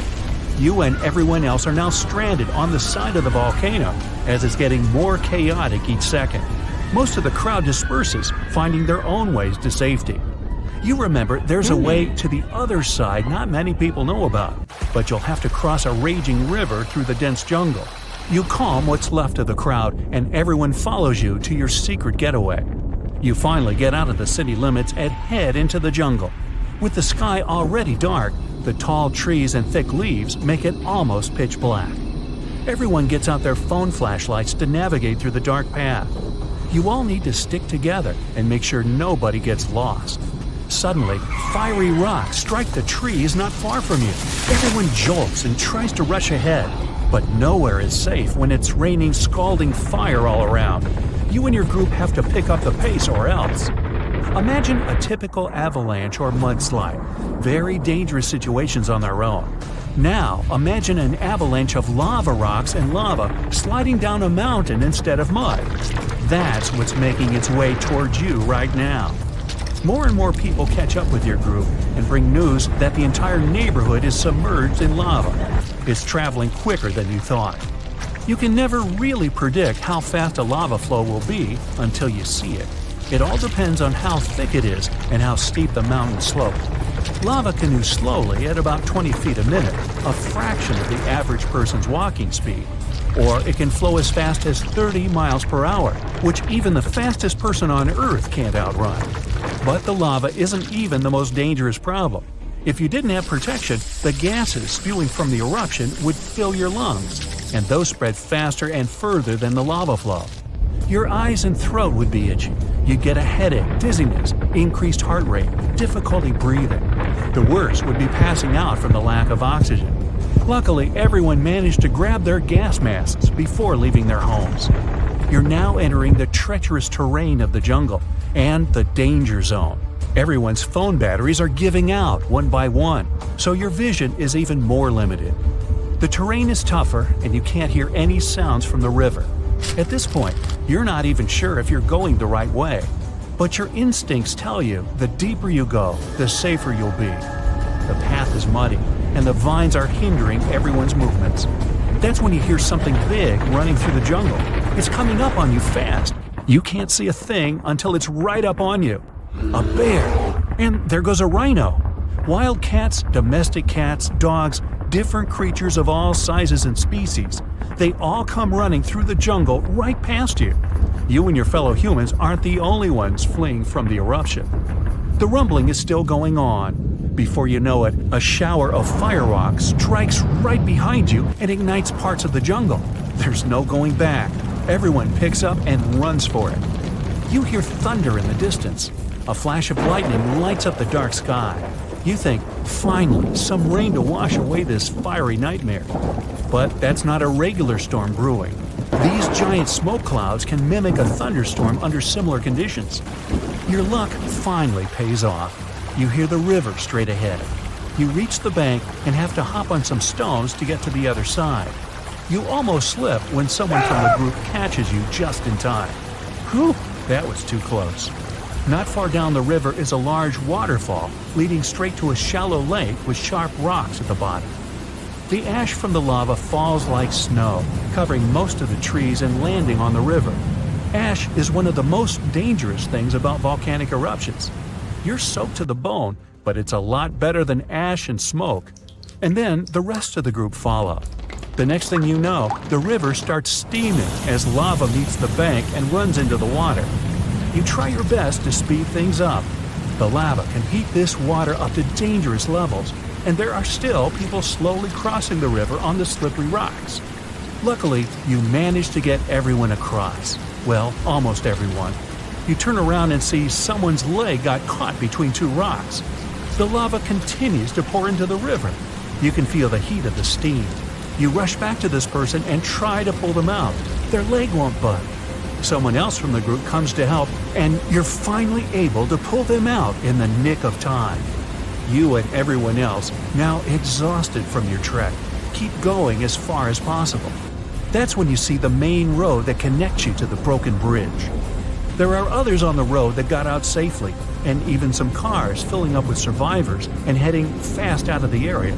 You and everyone else are now stranded on the side of the volcano as it's getting more chaotic each second. Most of the crowd disperses, finding their own ways to safety. You remember there's a way to the other side not many people know about, but you'll have to cross a raging river through the dense jungle. You calm what's left of the crowd, and everyone follows you to your secret getaway. You finally get out of the city limits and head into the jungle. With the sky already dark, the tall trees and thick leaves make it almost pitch black. Everyone gets out their phone flashlights to navigate through the dark path. You all need to stick together and make sure nobody gets lost. Suddenly, fiery rocks strike the trees not far from you. Everyone jolts and tries to rush ahead, but nowhere is safe when it's raining scalding fire all around. You and your group have to pick up the pace or else. Imagine a typical avalanche or mudslide, very dangerous situations on their own. Now, imagine an avalanche of lava rocks and lava sliding down a mountain instead of mud. That's what's making its way towards you right now. More and more people catch up with your group and bring news that the entire neighborhood is submerged in lava. It's traveling quicker than you thought. You can never really predict how fast a lava flow will be until you see it. It all depends on how thick it is and how steep the mountain slope. Lava can move slowly at about 20 feet a minute, a fraction of the average person's walking speed. Or it can flow as fast as 30 miles per hour, which even the fastest person on Earth can't outrun. But the lava isn't even the most dangerous problem. If you didn't have protection, the gases spewing from the eruption would fill your lungs, and those spread faster and further than the lava flow. Your eyes and throat would be itchy. You'd get a headache, dizziness, increased heart rate, difficulty breathing. The worst would be passing out from the lack of oxygen. Luckily, everyone managed to grab their gas masks before leaving their homes. You're now entering the treacherous terrain of the jungle and the danger zone. Everyone's phone batteries are giving out one by one, so your vision is even more limited. The terrain is tougher and you can't hear any sounds from the river. At this point, you're not even sure if you're going the right way. But your instincts tell you the deeper you go, the safer you'll be. The path is muddy, and the vines are hindering everyone's movements. That's when you hear something big running through the jungle. It's coming up on you fast. You can't see a thing until it's right up on you. A bear! And there goes a rhino. Wild cats, domestic cats, dogs, different creatures of all sizes and species. They all come running through the jungle right past you. You and your fellow humans aren't the only ones fleeing from the eruption. The rumbling is still going on. Before you know it, a shower of fire rocks strikes right behind you and ignites parts of the jungle. There's no going back. Everyone picks up and runs for it. You hear thunder in the distance. A flash of lightning lights up the dark sky. You think, finally, some rain to wash away this fiery nightmare. But that's not a regular storm brewing. These giant smoke clouds can mimic a thunderstorm under similar conditions. Your luck finally pays off. You hear the river straight ahead. You reach the bank and have to hop on some stones to get to the other side. You almost slip when someone from the group catches you just in time. Whew, that was too close. Not far down the river is a large waterfall leading straight to a shallow lake with sharp rocks at the bottom. The ash from the lava falls like snow, covering most of the trees and landing on the river. Ash is one of the most dangerous things about volcanic eruptions. You're soaked to the bone, but it's a lot better than ash and smoke. And then the rest of the group follow. The next thing you know, the river starts steaming as lava meets the bank and runs into the water. You try your best to speed things up. The lava can heat this water up to dangerous levels, and there are still people slowly crossing the river on the slippery rocks. Luckily, you manage to get everyone across. Well, almost everyone. You turn around and see someone's leg got caught between two rocks. The lava continues to pour into the river. You can feel the heat of the steam. You rush back to this person and try to pull them out. Their leg won't budge. Someone else from the group comes to help, and you're finally able to pull them out in the nick of time. You and everyone else, now exhausted from your trek, keep going as far as possible. That's when you see the main road that connects you to the broken bridge. There are others on the road that got out safely, and even some cars filling up with survivors and heading fast out of the area.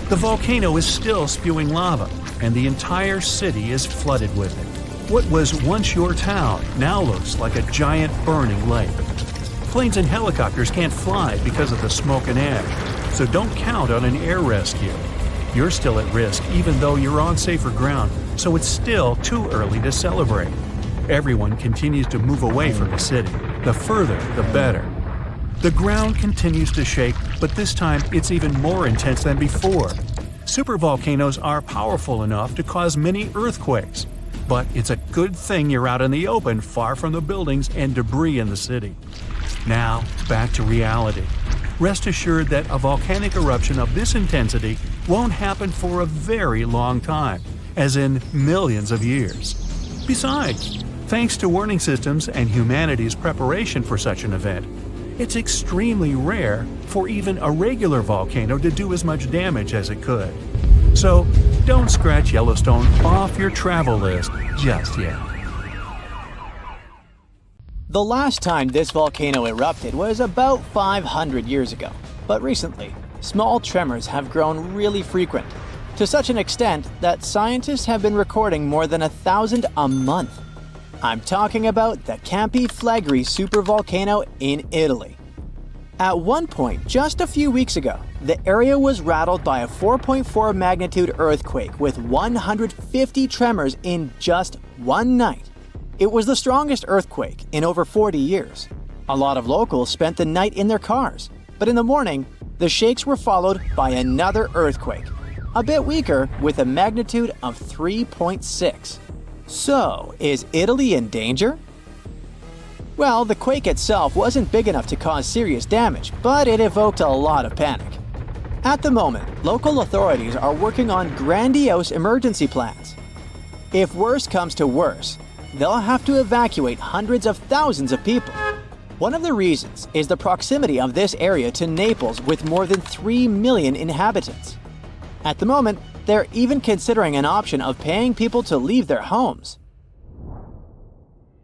The volcano is still spewing lava, and the entire city is flooded with it. What was once your town now looks like a giant burning lake. Planes and helicopters can't fly because of the smoke and ash, so don't count on an air rescue. You're still at risk even though you're on safer ground, so it's still too early to celebrate. Everyone continues to move away from the city. The further, the better. The ground continues to shake, but this time it's even more intense than before. Supervolcanoes are powerful enough to cause many earthquakes, but it's a good thing you're out in the open, far from the buildings and debris in the city. Now, back to reality. Rest assured that a volcanic eruption of this intensity won't happen for a very long time, as in millions of years. Besides, thanks to warning systems and humanity's preparation for such an event, it's extremely rare for even a regular volcano to do as much damage as it could. So, don't scratch Yellowstone off your travel list just yet. The last time this volcano erupted was about 500 years ago, but recently, small tremors have grown really frequent, to such an extent that scientists have been recording more than 1,000 a month. I'm talking about the Campi Flegrei supervolcano in Italy. At one point, just a few weeks ago, the area was rattled by a 4.4 magnitude earthquake with 150 tremors in just one night. It was the strongest earthquake in over 40 years. A lot of locals spent the night in their cars, but in the morning, the shakes were followed by another earthquake, a bit weaker with a magnitude of 3.6. So, is Italy in danger? Well, the quake itself wasn't big enough to cause serious damage, but it evoked a lot of panic. At the moment, local authorities are working on grandiose emergency plans. If worse comes to worse, they'll have to evacuate hundreds of thousands of people. One of the reasons is the proximity of this area to Naples with more than 3 million inhabitants. At the moment, they're even considering an option of paying people to leave their homes.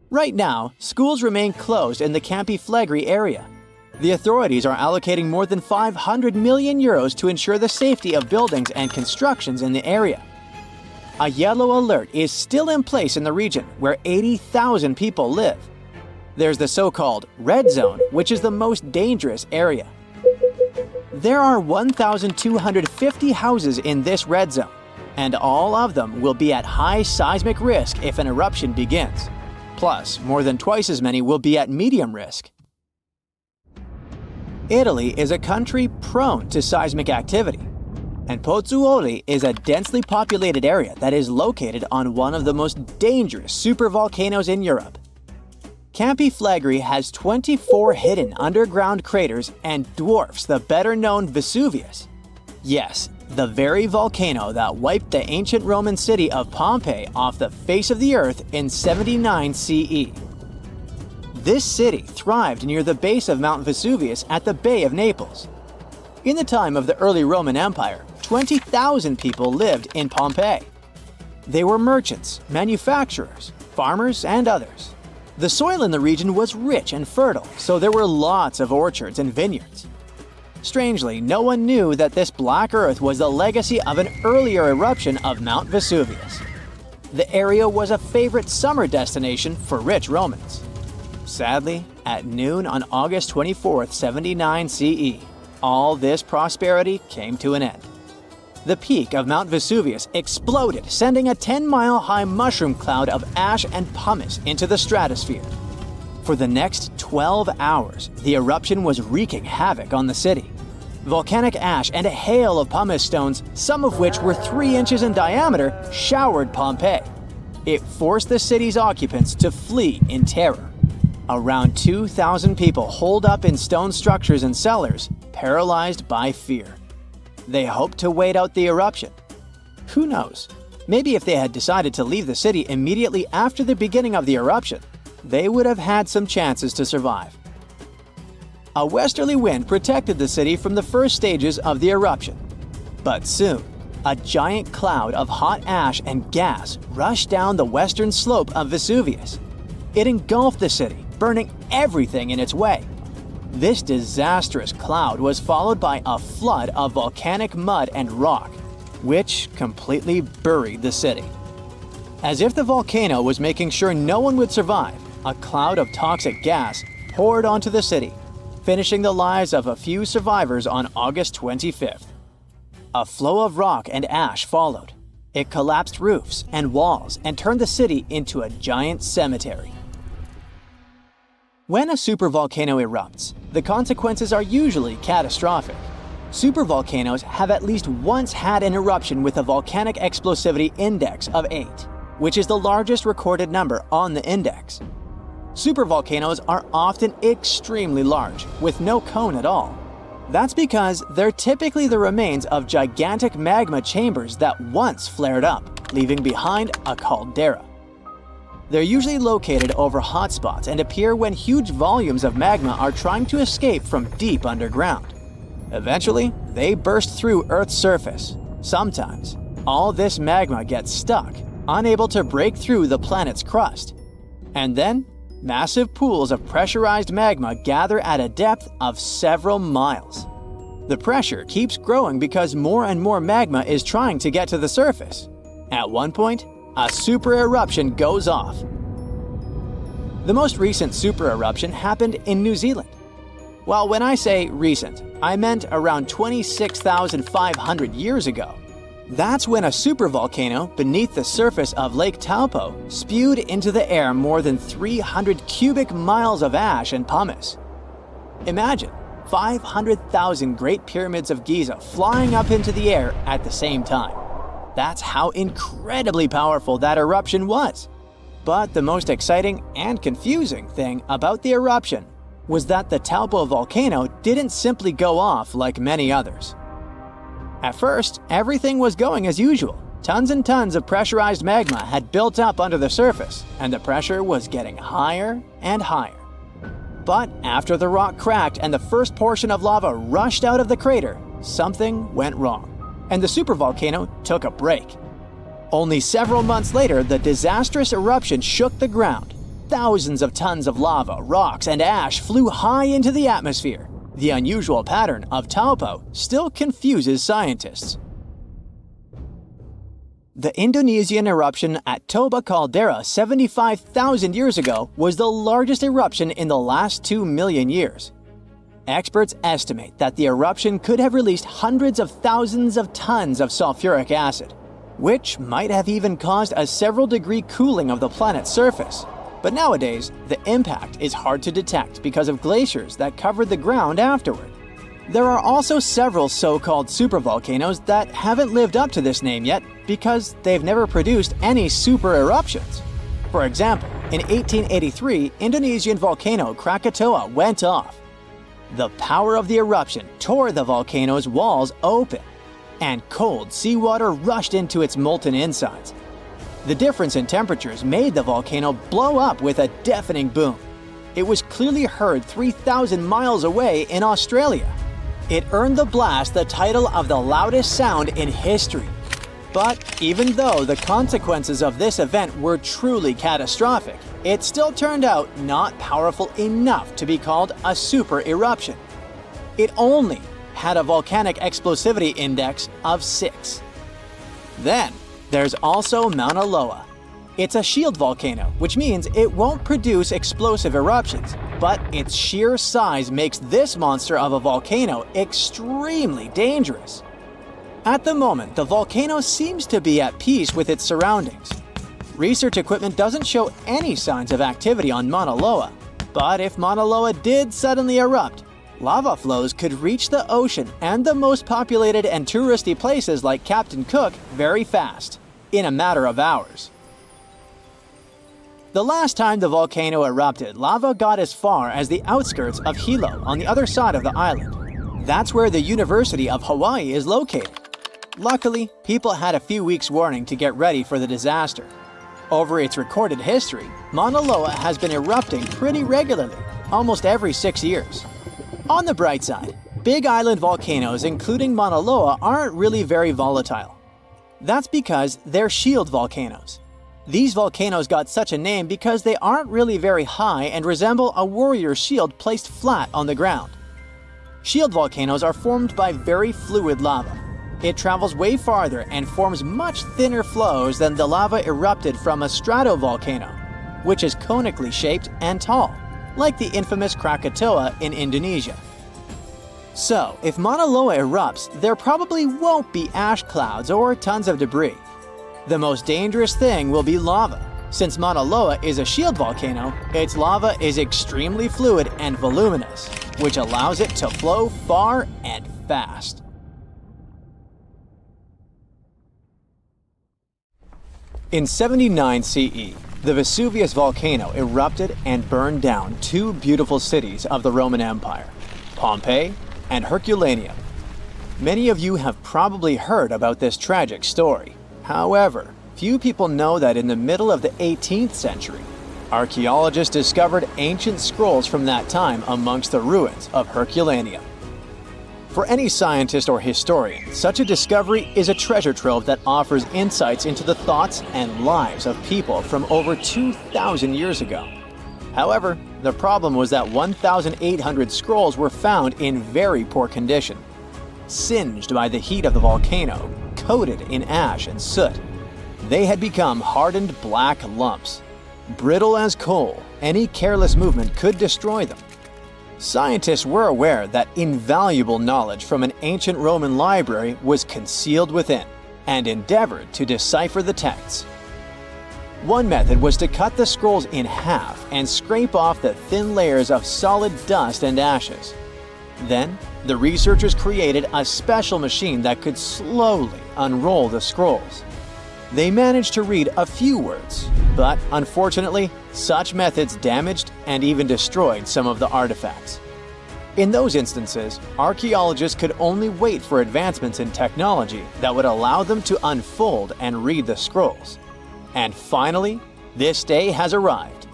Right now, schools remain closed in the Campi Flegrei area. The authorities are allocating more than 500 million euros to ensure the safety of buildings and constructions in the area. A yellow alert is still in place in the region where 80,000 people live. There's the so-called red zone, which is the most dangerous area. There are 1,250 houses in this red zone, and all of them will be at high seismic risk if an eruption begins. Plus, more than twice as many will be at medium risk. Italy is a country prone to seismic activity, and Pozzuoli is a densely populated area that is located on one of the most dangerous supervolcanoes in Europe. Campi Flegrei has 24 hidden underground craters and dwarfs the better-known Vesuvius. Yes, the very volcano that wiped the ancient Roman city of Pompeii off the face of the earth in 79 CE. This city thrived near the base of Mount Vesuvius at the Bay of Naples. In the time of the early Roman Empire, 20,000 people lived in Pompeii. They were merchants, manufacturers, farmers, and others. The soil in the region was rich and fertile, so there were lots of orchards and vineyards. Strangely, no one knew that this black earth was the legacy of an earlier eruption of Mount Vesuvius. The area was a favorite summer destination for rich Romans. Sadly, at noon on August 24, 79 CE, all this prosperity came to an end. The peak of Mount Vesuvius exploded, sending a 10-mile-high mushroom cloud of ash and pumice into the stratosphere. For the next 12 hours, the eruption was wreaking havoc on the city. Volcanic ash and a hail of pumice stones, some of which were 3 inches in diameter, showered Pompeii. It forced the city's occupants to flee in terror. Around 2,000 people holed up in stone structures and cellars, paralyzed by fear. They hoped to wait out the eruption. Who knows? Maybe if they had decided to leave the city immediately after the beginning of the eruption, they would have had some chances to survive. A westerly wind protected the city from the first stages of the eruption. But soon, a giant cloud of hot ash and gas rushed down the western slope of Vesuvius. It engulfed the city, burning everything in its way. This disastrous cloud was followed by a flood of volcanic mud and rock, which completely buried the city. As if the volcano was making sure no one would survive, a cloud of toxic gas poured onto the city, finishing the lives of a few survivors on August 25th. A flow of rock and ash followed. It collapsed roofs and walls and turned the city into a giant cemetery. When a supervolcano erupts, the consequences are usually catastrophic. Supervolcanoes have at least once had an eruption with a volcanic explosivity index of 8, which is the largest recorded number on the index. Supervolcanoes are often extremely large, with no cone at all. That's because they're typically the remains of gigantic magma chambers that once flared up, leaving behind a caldera. They're usually located over hotspots and appear when huge volumes of magma are trying to escape from deep underground. Eventually, they burst through Earth's surface. Sometimes, all this magma gets stuck, unable to break through the planet's crust. And then, massive pools of pressurized magma gather at a depth of several miles. The pressure keeps growing because more and more magma is trying to get to the surface. At one point, a super eruption goes off. The most recent super eruption happened in New Zealand. Well, when I say recent, I meant around 26,500 years ago. That's when a supervolcano beneath the surface of Lake Taupo spewed into the air more than 300 cubic miles of ash and pumice. Imagine 500,000 Great Pyramids of Giza flying up into the air at the same time. That's how incredibly powerful that eruption was. But the most exciting and confusing thing about the eruption was that the Taupo volcano didn't simply go off like many others. At first, everything was going as usual. Tons and tons of pressurized magma had built up under the surface, and the pressure was getting higher and higher. But after the rock cracked and the first portion of lava rushed out of the crater, something went wrong, and the supervolcano took a break. Only several months later, the disastrous eruption shook the ground. Thousands of tons of lava, rocks, and ash flew high into the atmosphere. The unusual pattern of Taupo still confuses scientists. The Indonesian eruption at Toba caldera 75,000 years ago was the largest eruption in the last 2 million years. Experts estimate that the eruption could have released hundreds of thousands of tons of sulfuric acid, which might have even caused a several-degree cooling of the planet's surface. But nowadays, the impact is hard to detect because of glaciers that covered the ground afterward. There are also several so-called supervolcanoes that haven't lived up to this name yet because they've never produced any super eruptions. For example, in 1883, Indonesian volcano Krakatoa went off. The power of the eruption tore the volcano's walls open, and cold seawater rushed into its molten insides. The difference in temperatures made the volcano blow up with a deafening boom. It was clearly heard 3,000 miles away in Australia. It earned the blast the title of the loudest sound in history. But even though the consequences of this event were truly catastrophic, it still turned out not powerful enough to be called a super eruption. It only had a volcanic explosivity index of 6. Then, there's also Mauna Loa, It's a shield volcano, which means it won't produce explosive eruptions, but its sheer size makes this monster of a volcano extremely dangerous. At the moment, the volcano seems to be at peace with its surroundings. Research equipment doesn't show any signs of activity on Mauna Loa, but if Mauna Loa did suddenly erupt, lava flows could reach the ocean and the most populated and touristy places like Captain Cook very fast, in a matter of hours. The last time the volcano erupted, lava got as far as the outskirts of Hilo on the other side of the island. That's where the University of Hawaii is located. Luckily, people had a few weeks' warning to get ready for the disaster. Over its recorded history, Mauna Loa has been erupting pretty regularly, almost every 6 years. On the bright side, big island volcanoes including Mauna Loa aren't really very volatile. That's because they're shield volcanoes. These volcanoes got such a name because they aren't really very high and resemble a warrior's shield placed flat on the ground. Shield volcanoes are formed by very fluid lava. It travels way farther and forms much thinner flows than the lava erupted from a stratovolcano, which is conically shaped and tall, like the infamous Krakatoa in Indonesia. So, if Mauna Loa erupts, there probably won't be ash clouds or tons of debris. The most dangerous thing will be lava. Since Mauna Loa is a shield volcano, its lava is extremely fluid and voluminous, which allows it to flow far and fast. In 79 CE, the Vesuvius volcano erupted and burned down two beautiful cities of the Roman Empire, Pompeii and Herculaneum. Many of you have probably heard about this tragic story. However, few people know that in the middle of the 18th century, archaeologists discovered ancient scrolls from that time amongst the ruins of Herculaneum. For any scientist or historian, such a discovery is a treasure trove that offers insights into the thoughts and lives of people from over 2,000 years ago. However, the problem was that 1,800 scrolls were found in very poor condition, singed by the heat of the volcano, coated in ash and soot. They had become hardened black lumps. Brittle as coal, any careless movement could destroy them. Scientists were aware that invaluable knowledge from an ancient Roman library was concealed within, and endeavored to decipher the texts. One method was to cut the scrolls in half and scrape off the thin layers of solid dust and ashes. Then, the researchers created a special machine that could slowly unroll the scrolls. They managed to read a few words, but unfortunately, such methods damaged and even destroyed some of the artifacts. In those instances, archaeologists could only wait for advancements in technology that would allow them to unfold and read the scrolls. And finally, this day has arrived.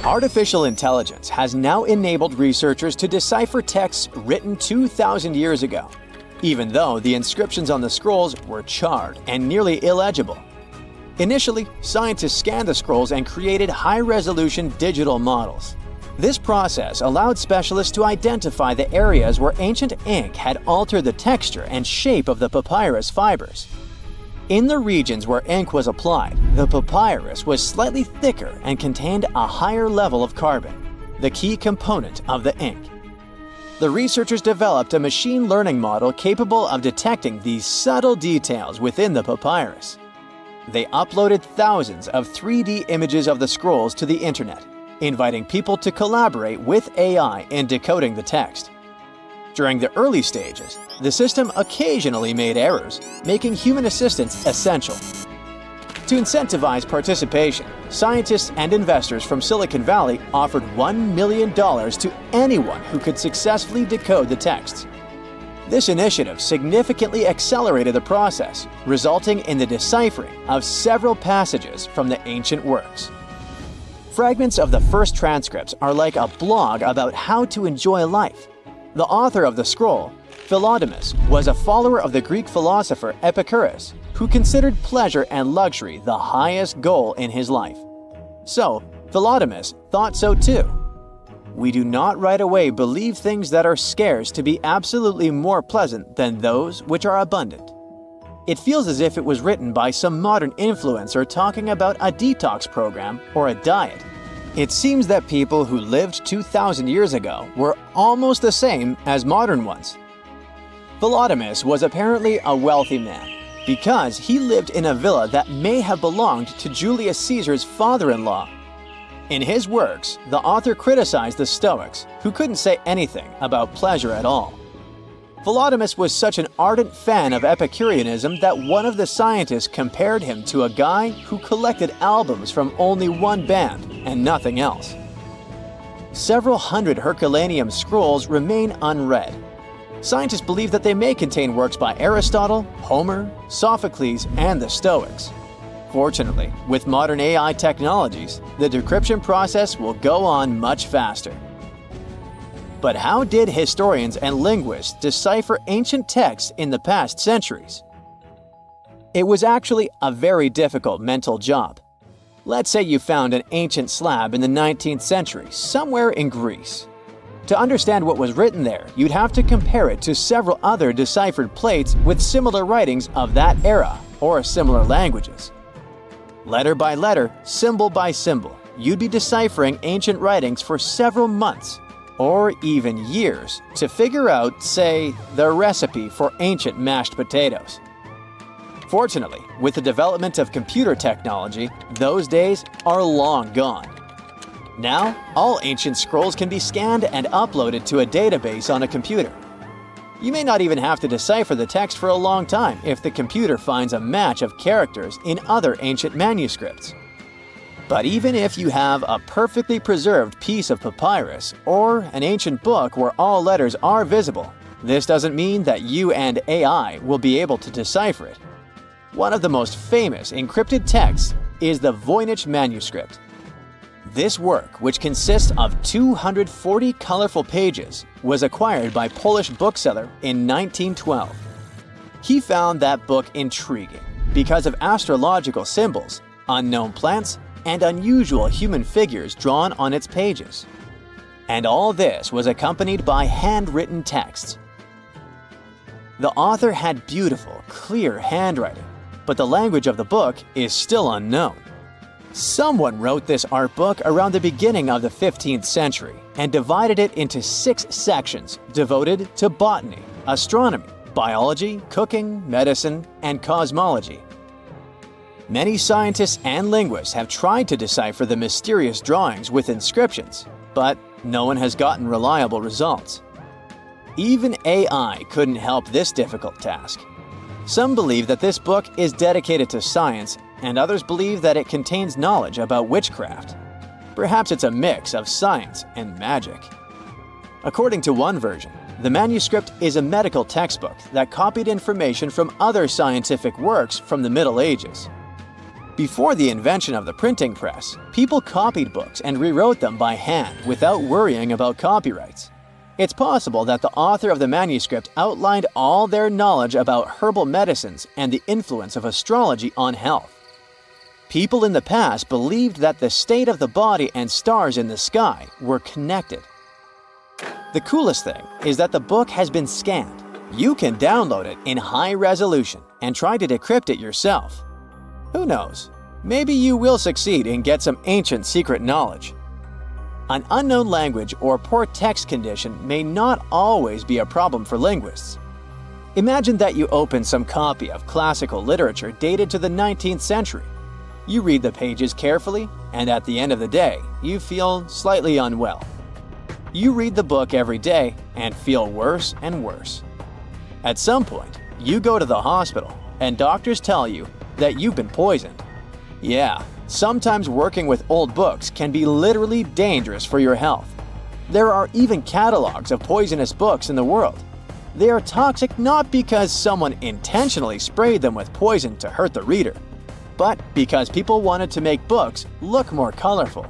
Artificial intelligence has now enabled researchers to decipher texts written 2,000 years ago, even though the inscriptions on the scrolls were charred and nearly illegible. Initially, scientists scanned the scrolls and created high-resolution digital models. This process allowed specialists to identify the areas where ancient ink had altered the texture and shape of the papyrus fibers. In the regions where ink was applied, the papyrus was slightly thicker and contained a higher level of carbon, the key component of the ink. The researchers developed a machine learning model capable of detecting these subtle details within the papyrus. They uploaded thousands of 3D images of the scrolls to the internet, inviting people to collaborate with AI in decoding the text. During the early stages, the system occasionally made errors, making human assistance essential. To incentivize participation, scientists and investors from Silicon Valley offered $1 million to anyone who could successfully decode the texts. This initiative significantly accelerated the process, resulting in the deciphering of several passages from the ancient works. Fragments of the first transcripts are like a blog about how to enjoy life. The author of the scroll, Philodemus, was a follower of the Greek philosopher Epicurus, who considered pleasure and luxury the highest goal in his life. So, Philodemus thought so too. We do not right away believe things that are scarce to be absolutely more pleasant than those which are abundant. It feels as if it was written by some modern influencer talking about a detox program or a diet. It seems that people who lived 2,000 years ago were almost the same as modern ones. Volodymyr was apparently a wealthy man because he lived in a villa that may have belonged to Julius Caesar's father-in-law. In his works, the author criticized the Stoics, who couldn't say anything about pleasure at all. Volodymyr was such an ardent fan of Epicureanism that one of the scientists compared him to a guy who collected albums from only one band and nothing else. Several hundred Herculaneum scrolls remain unread. Scientists believe that they may contain works by Aristotle, Homer, Sophocles, and the Stoics. Fortunately, with modern AI technologies, the decryption process will go on much faster. But how did historians and linguists decipher ancient texts in the past centuries? It was actually a very difficult mental job. Let's say you found an ancient slab in the 19th century, somewhere in Greece. To understand what was written there, you'd have to compare it to several other deciphered plates with similar writings of that era or similar languages. Letter by letter, symbol by symbol, you'd be deciphering ancient writings for several months or even years to figure out, say, the recipe for ancient mashed potatoes. Fortunately, with the development of computer technology, those days are long gone. Now, all ancient scrolls can be scanned and uploaded to a database on a computer. You may not even have to decipher the text for a long time if the computer finds a match of characters in other ancient manuscripts. But even if you have a perfectly preserved piece of papyrus or an ancient book where all letters are visible, this doesn't mean that you and AI will be able to decipher it. One of the most famous encrypted texts is the Voynich manuscript. This work, which consists of 240 colorful pages, was acquired by Polish bookseller in 1912. He found that book intriguing because of astrological symbols, unknown plants, and unusual human figures drawn on its pages. And all this was accompanied by handwritten texts. The author had beautiful, clear handwriting, but the language of the book is still unknown. Someone wrote this art book around the beginning of the 15th century and divided it into 6 sections devoted to botany, astronomy, biology, cooking, medicine, and cosmology. Many scientists and linguists have tried to decipher the mysterious drawings with inscriptions, but no one has gotten reliable results. Even AI couldn't help this difficult task. Some believe that this book is dedicated to science, and others believe that it contains knowledge about witchcraft. Perhaps it's a mix of science and magic. According to one version, the manuscript is a medical textbook that copied information from other scientific works from the Middle Ages. Before the invention of the printing press, people copied books and rewrote them by hand without worrying about copyrights. It's possible that the author of the manuscript outlined all their knowledge about herbal medicines and the influence of astrology on health. People in the past believed that the state of the body and stars in the sky were connected. The coolest thing is that the book has been scanned. You can download it in high resolution and try to decrypt it yourself. Who knows? Maybe you will succeed and get some ancient secret knowledge. An unknown language or poor text condition may not always be a problem for linguists. Imagine that you open some copy of classical literature dated to the 19th century. You read the pages carefully, and at the end of the day, you feel slightly unwell. You read the book every day and feel worse and worse. At some point, you go to the hospital, and doctors tell you that you've been poisoned. Yeah, sometimes working with old books can be literally dangerous for your health. There are even catalogs of poisonous books in the world. They are toxic not because someone intentionally sprayed them with poison to hurt the reader, but because people wanted to make books look more colorful.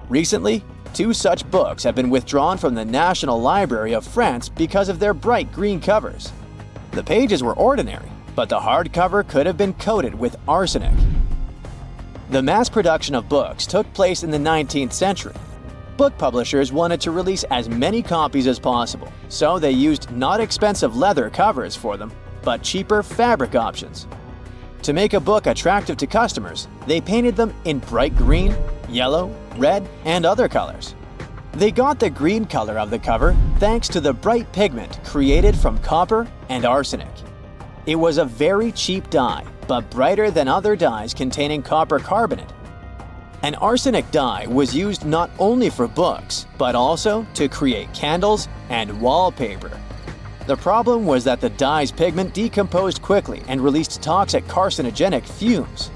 Recently, 2 such books have been withdrawn from the National Library of France because of their bright green covers. The pages were ordinary, but the hardcover could have been coated with arsenic. The mass production of books took place in the 19th century. Book publishers wanted to release as many copies as possible, so they used not expensive leather covers for them, but cheaper fabric options. To make a book attractive to customers, they painted them in bright green, yellow, red, and other colors. They got the green color of the cover thanks to the bright pigment created from copper and arsenic. It was a very cheap dye, but brighter than other dyes containing copper carbonate. An arsenic dye was used not only for books, but also to create candles and wallpaper. The problem was that the dye's pigment decomposed quickly and released toxic carcinogenic fumes.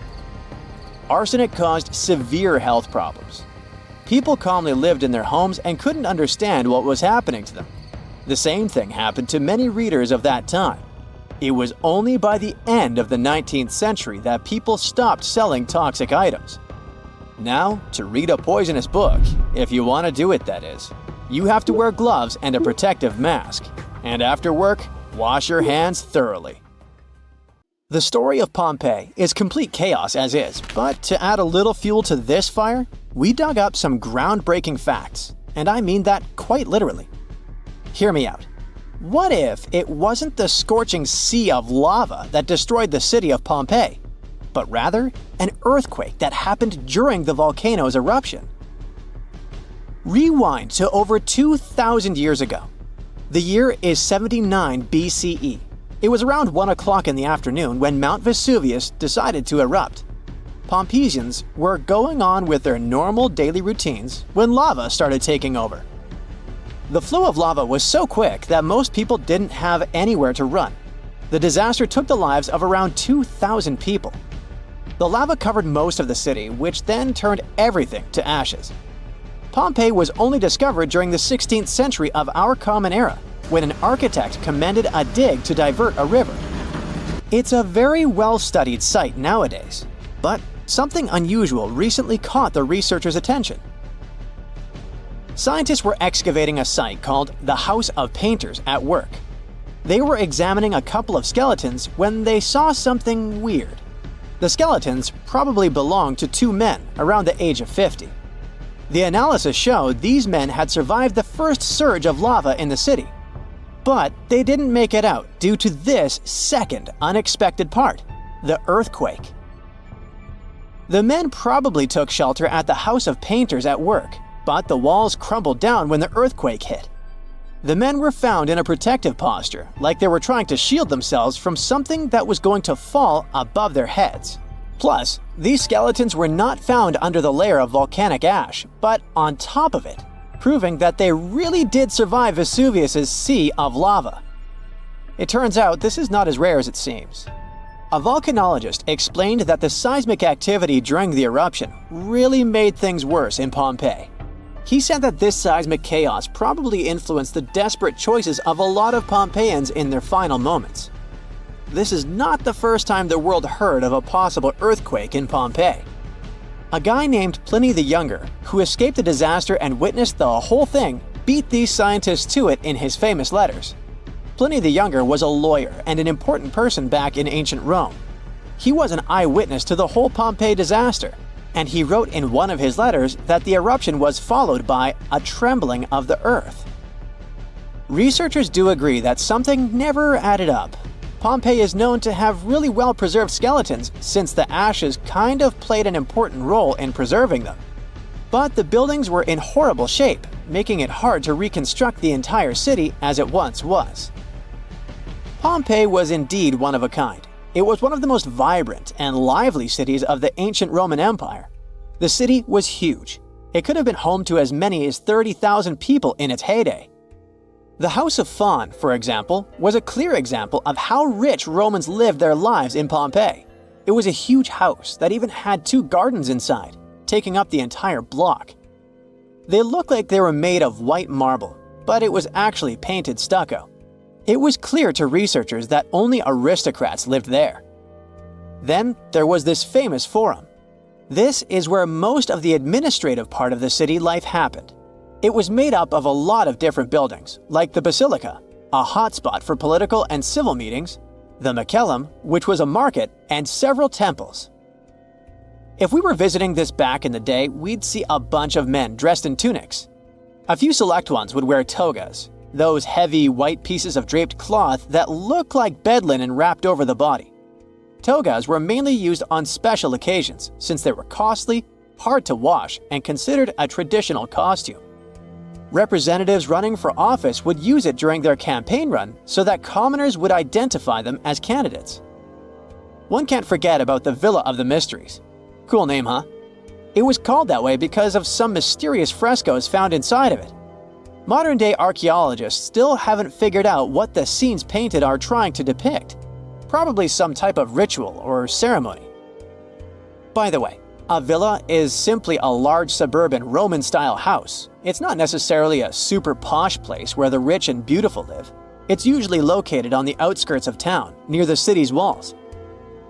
Arsenic caused severe health problems. People calmly lived in their homes and couldn't understand what was happening to them. The same thing happened to many readers of that time. It was only by the end of the 19th century that people stopped selling toxic items. Now, to read a poisonous book, if you want to do it that is, you have to wear gloves and a protective mask. And after work, wash your hands thoroughly. The story of Pompeii is complete chaos as is, but to add a little fuel to this fire, we dug up some groundbreaking facts, and I mean that quite literally. Hear me out. What if it wasn't the scorching sea of lava that destroyed the city of Pompeii, but rather an earthquake that happened during the volcano's eruption? Rewind to over 2,000 years ago. The year is 79 BCE. It was around 1 o'clock in the afternoon when Mount Vesuvius decided to erupt. Pompeians were going on with their normal daily routines when lava started taking over. The flow of lava was so quick that most people didn't have anywhere to run. The disaster took the lives of around 2,000 people. The lava covered most of the city, which then turned everything to ashes. Pompeii was only discovered during the 16th century of our common era, when an architect commended a dig to divert a river. It's a very well-studied site nowadays, but something unusual recently caught the researchers' attention. Scientists were excavating a site called the House of Painters at work. They were examining a couple of skeletons when they saw something weird. The skeletons probably belonged to two men around the age of 50. The analysis showed these men had survived the first surge of lava in the city. But they didn't make it out due to this second unexpected part, the earthquake. The men probably took shelter at the House of Painters at work, but the walls crumbled down when the earthquake hit. The men were found in a protective posture, like they were trying to shield themselves from something that was going to fall above their heads. Plus, these skeletons were not found under the layer of volcanic ash, but on top of it, proving that they really did survive Vesuvius's sea of lava. It turns out this is not as rare as it seems. A volcanologist explained that the seismic activity during the eruption really made things worse in Pompeii. He said that this seismic chaos probably influenced the desperate choices of a lot of Pompeians in their final moments. This is not the first time the world heard of a possible earthquake in Pompeii. A guy named Pliny the Younger, who escaped the disaster and witnessed the whole thing, beat these scientists to it in his famous letters. Pliny the Younger was a lawyer and an important person back in ancient Rome. He was an eyewitness to the whole Pompeii disaster, and he wrote in one of his letters that the eruption was followed by a trembling of the earth. Researchers do agree that something never added up. Pompeii is known to have really well-preserved skeletons since the ashes kind of played an important role in preserving them. But the buildings were in horrible shape, making it hard to reconstruct the entire city as it once was. Pompeii was indeed one of a kind. It was one of the most vibrant and lively cities of the ancient Roman Empire. The city was huge. It could have been home to as many as 30,000 people in its heyday. The House of Faun, for example, was a clear example of how rich Romans lived their lives in Pompeii. It was a huge house that even had 2 gardens inside, taking up the entire block. They looked like they were made of white marble, but it was actually painted stucco. It was clear to researchers that only aristocrats lived there. Then there was this famous forum. This is where most of the administrative part of the city life happened. It was made up of a lot of different buildings, like the Basilica, a hotspot for political and civil meetings, the Macellum, which was a market, and several temples. If we were visiting this back in the day, we'd see a bunch of men dressed in tunics. A few select ones would wear togas. those heavy white pieces of draped cloth that look like bed linen wrapped over the body. Togas were mainly used on special occasions since they were costly, hard to wash, and considered a traditional costume. Representatives running for office would use it during their campaign run so that commoners would identify them as candidates. One can't forget about the Villa of the Mysteries. Cool name, huh? It was called that way because of some mysterious frescoes found inside of it. Modern-day archaeologists still haven't figured out what the scenes painted are trying to depict. Probably some type of ritual or ceremony. By the way, a villa is simply a large suburban Roman-style house. It's not necessarily a super posh place where the rich and beautiful live. It's usually located on the outskirts of town, near the city's walls.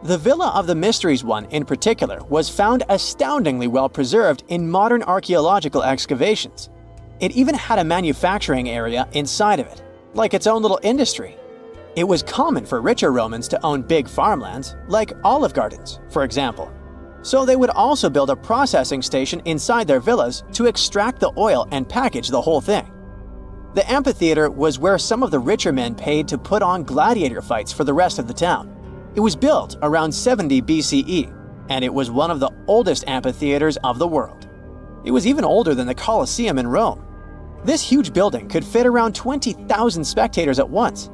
The Villa of the Mysteries one in particular was found astoundingly well preserved in modern archaeological excavations. It even had a manufacturing area inside of it, like its own little industry. It was common for richer Romans to own big farmlands, like olive gardens, for example. So they would also build a processing station inside their villas to extract the oil and package the whole thing. The amphitheater was where some of the richer men paid to put on gladiator fights for the rest of the town. It was built around 70 BCE, and it was one of the oldest amphitheaters of the world. It was even older than the Colosseum in Rome. This huge building could fit around 20,000 spectators at once.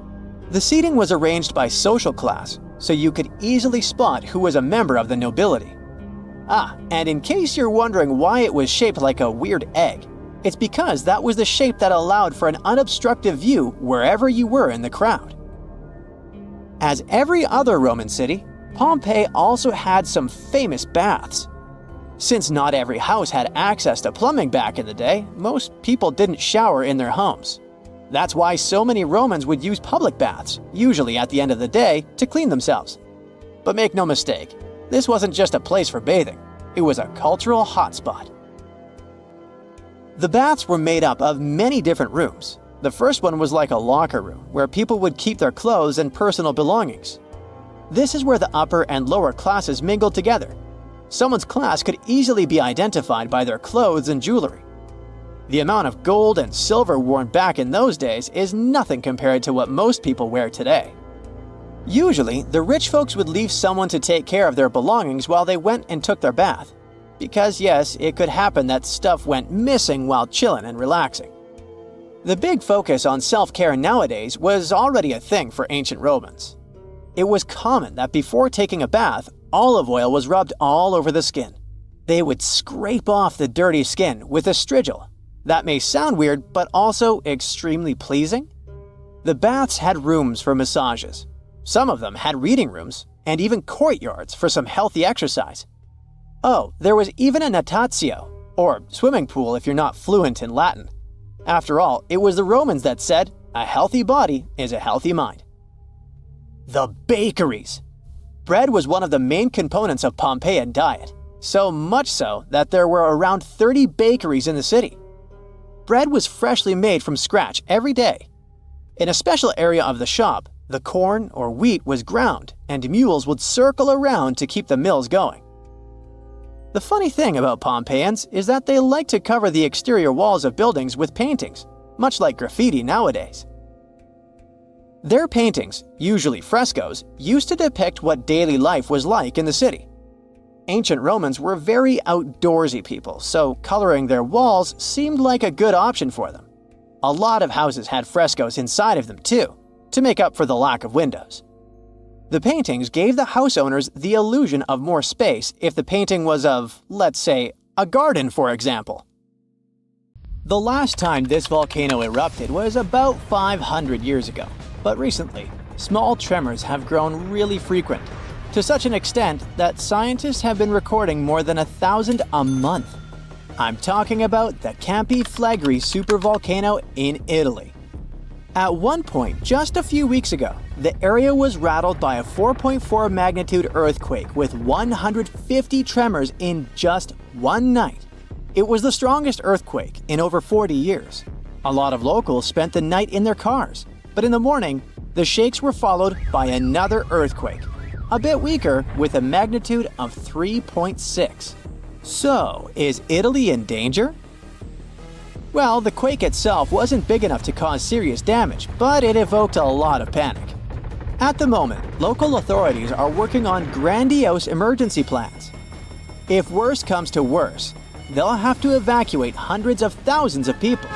The seating was arranged by social class, so you could easily spot who was a member of the nobility. And in case you're wondering why it was shaped like a weird egg, it's because that was the shape that allowed for an unobstructed view wherever you were in the crowd. As every other Roman city, Pompeii also had some famous baths. Since not every house had access to plumbing back in the day, most people didn't shower in their homes. That's why so many Romans would use public baths, usually at the end of the day, to clean themselves. But make no mistake, this wasn't just a place for bathing, it was a cultural hotspot. The baths were made up of many different rooms. The first one was like a locker room, where people would keep their clothes and personal belongings. This is where the upper and lower classes mingled together. Someone's class could easily be identified by their clothes and jewelry. The amount of gold and silver worn back in those days is nothing compared to what most people wear today. Usually, the rich folks would leave someone to take care of their belongings while they went and took their bath. Because yes, it could happen that stuff went missing while chilling and relaxing. The big focus on self-care nowadays was already a thing for ancient Romans. It was common that before taking a bath, olive oil was rubbed all over the skin. They would scrape off the dirty skin with a strigil. That may sound weird, but also extremely pleasing. The baths had rooms for massages. Some of them had reading rooms, and even courtyards for some healthy exercise. Oh, there was even a natatio, or swimming pool if you're not fluent in Latin. After all, it was the Romans that said, a healthy body is a healthy mind. The bakeries. Bread was one of the main components of Pompeian diet, so much so that there were around 30 bakeries in the city. Bread was freshly made from scratch every day. In a special area of the shop, the corn or wheat was ground, and mules would circle around to keep the mills going. The funny thing about Pompeians is that they like to cover the exterior walls of buildings with paintings, much like graffiti nowadays. Their paintings, usually frescoes, used to depict what daily life was like in the city. Ancient Romans were very outdoorsy people, so coloring their walls seemed like a good option for them. A lot of houses had frescoes inside of them too, to make up for the lack of windows. The paintings gave the house owners the illusion of more space if the painting was of, let's say, a garden, for example. The last time this volcano erupted was about 500 years ago, but recently, small tremors have grown really frequent, to such an extent that scientists have been recording more than 1,000 a month. I'm talking about the Campi Flegrei supervolcano in Italy. At one point, just a few weeks ago, the area was rattled by a 4.4 magnitude earthquake with 150 tremors in just one night. It was the strongest earthquake in over 40 years. A lot of locals spent the night in their cars, but in the morning, the shakes were followed by another earthquake, a bit weaker with a magnitude of 3.6. So, is Italy in danger? Well, the quake itself wasn't big enough to cause serious damage, but it evoked a lot of panic. At the moment, local authorities are working on grandiose emergency plans. If worse comes to worse, they'll have to evacuate hundreds of thousands of people.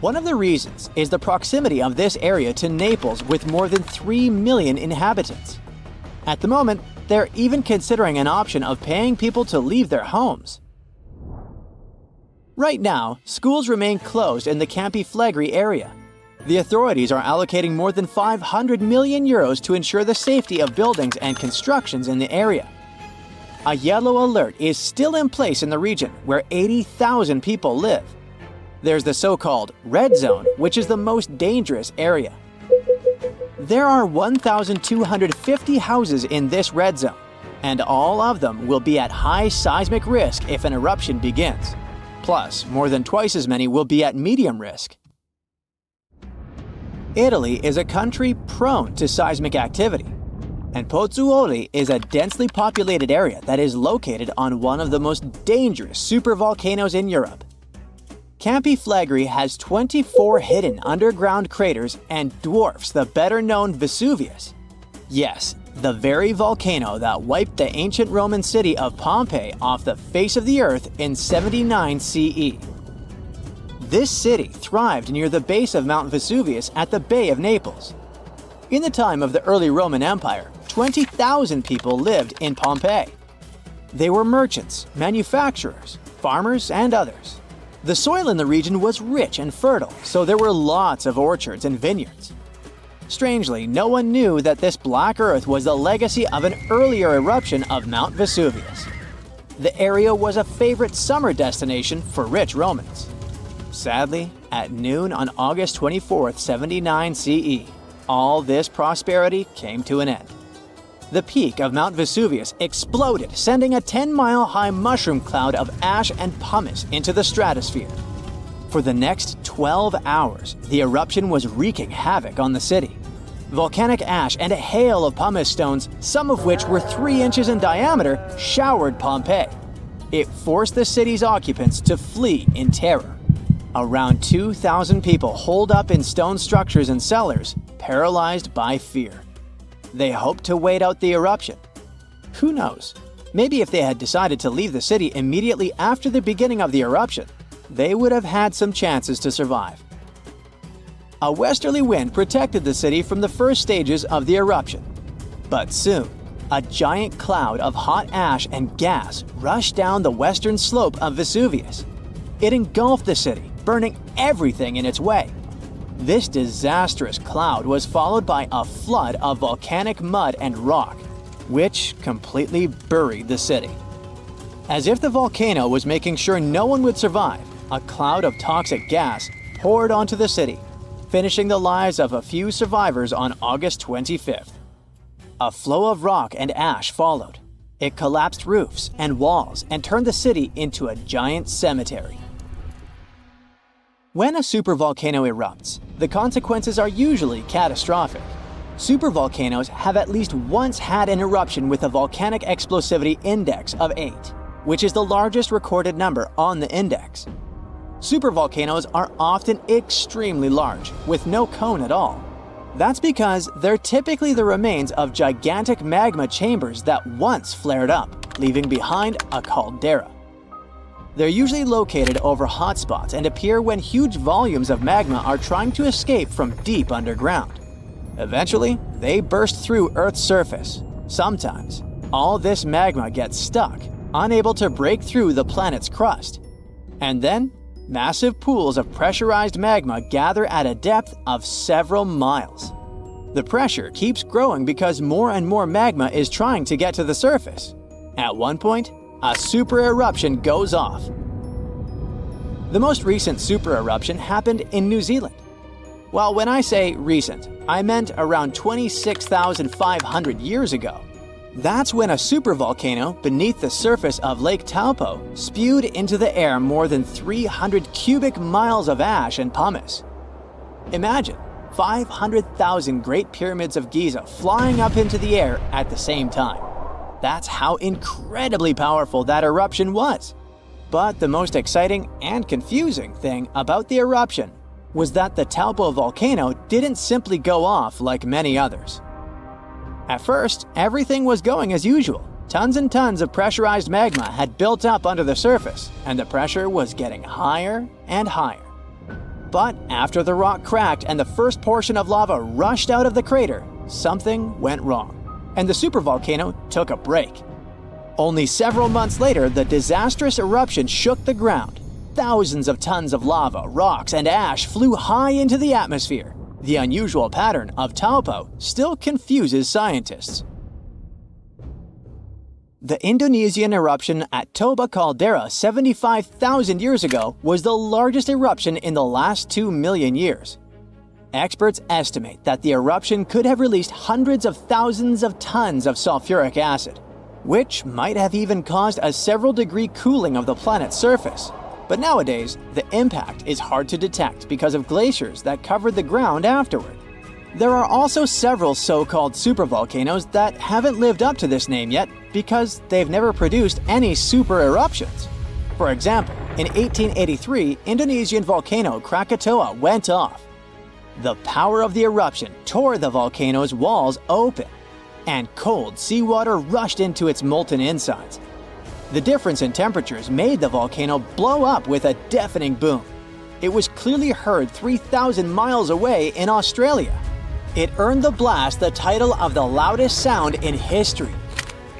One of the reasons is the proximity of this area to Naples with more than 3 million inhabitants. At the moment, they're even considering an option of paying people to leave their homes. Right now, schools remain closed in the Campi Flegrei area. The authorities are allocating more than 500 million euros to ensure the safety of buildings and constructions in the area. A yellow alert is still in place in the region where 80,000 people live. There's the so-called red zone, which is the most dangerous area. There are 1,250 houses in this red zone, and all of them will be at high seismic risk if an eruption begins. Plus, more than twice as many will be at medium risk. Italy is a country prone to seismic activity, and Pozzuoli is a densely populated area that is located on one of the most dangerous supervolcanoes in Europe. Campi Flegrei has 24 hidden underground craters and dwarfs the better-known Vesuvius. Yes, the very volcano that wiped the ancient Roman city of Pompeii off the face of the earth in 79 CE. This city thrived near the base of Mount Vesuvius at the Bay of Naples. In the time of the early Roman Empire, 20,000 people lived in Pompeii. They were merchants, manufacturers, farmers, and others. The soil in the region was rich and fertile, so there were lots of orchards and vineyards. Strangely, no one knew that this black earth was the legacy of an earlier eruption of Mount Vesuvius. The area was a favorite summer destination for rich Romans. Sadly, at noon on August 24, 79 CE, all this prosperity came to an end. The peak of Mount Vesuvius exploded, sending a 10-mile-high mushroom cloud of ash and pumice into the stratosphere. For the next 12 hours, the eruption was wreaking havoc on the city. Volcanic ash and a hail of pumice stones, some of which were 3 inches in diameter, showered Pompeii. It forced the city's occupants to flee in terror. Around 2,000 people holed up in stone structures and cellars, paralyzed by fear. They hoped to wait out the eruption. Who knows? Maybe if they had decided to leave the city immediately after the beginning of the eruption, they would have had some chances to survive. A westerly wind protected the city from the first stages of the eruption. But soon, a giant cloud of hot ash and gas rushed down the western slope of Vesuvius. It engulfed the city, burning everything in its way. This disastrous cloud was followed by a flood of volcanic mud and rock, which completely buried the city. As if the volcano was making sure no one would survive, a cloud of toxic gas poured onto the city, finishing the lives of a few survivors on August 25th. A flow of rock and ash followed. It collapsed roofs and walls and turned the city into a giant cemetery. When a supervolcano erupts, the consequences are usually catastrophic. Supervolcanoes have at least once had an eruption with a volcanic explosivity index of 8, which is the largest recorded number on the index. Supervolcanoes are often extremely large, with no cone at all. That's because they're typically the remains of gigantic magma chambers that once flared up, leaving behind a caldera. They're usually located over hotspots and appear when huge volumes of magma are trying to escape from deep underground. Eventually, they burst through Earth's surface. Sometimes, all this magma gets stuck, unable to break through the planet's crust. And then, massive pools of pressurized magma gather at a depth of several miles. The pressure keeps growing because more and more magma is trying to get to the surface. At one point, a super eruption goes off. The most recent super eruption happened in New Zealand. Well, when I say recent, I meant around 26,500 years ago. That's when a supervolcano beneath the surface of Lake Taupo spewed into the air more than 300 cubic miles of ash and pumice. Imagine 500,000 Great Pyramids of Giza flying up into the air at the same time. That's how incredibly powerful that eruption was. But the most exciting and confusing thing about the eruption was that the Taupo volcano didn't simply go off like many others. At first, everything was going as usual. Tons and tons of pressurized magma had built up under the surface, and the pressure was getting higher and higher. But after the rock cracked and the first portion of lava rushed out of the crater, something went wrong, and the supervolcano took a break. Only several months later, the disastrous eruption shook the ground. Thousands of tons of lava, rocks, and ash flew high into the atmosphere. The unusual pattern of Taupo still confuses scientists. The Indonesian eruption at Toba caldera 75,000 years ago was the largest eruption in the last 2 million years. Experts estimate that the eruption could have released hundreds of thousands of tons of sulfuric acid, which might have even caused a several-degree cooling of the planet's surface. But nowadays, the impact is hard to detect because of glaciers that covered the ground afterward. There are also several so-called supervolcanoes that haven't lived up to this name yet because they've never produced any super eruptions. For example, in 1883, Indonesian volcano Krakatoa went off. The power of the eruption tore the volcano's walls open, and cold seawater rushed into its molten insides. The difference in temperatures made the volcano blow up with a deafening boom. It was clearly heard 3,000 miles away in Australia. It earned the blast the title of the loudest sound in history.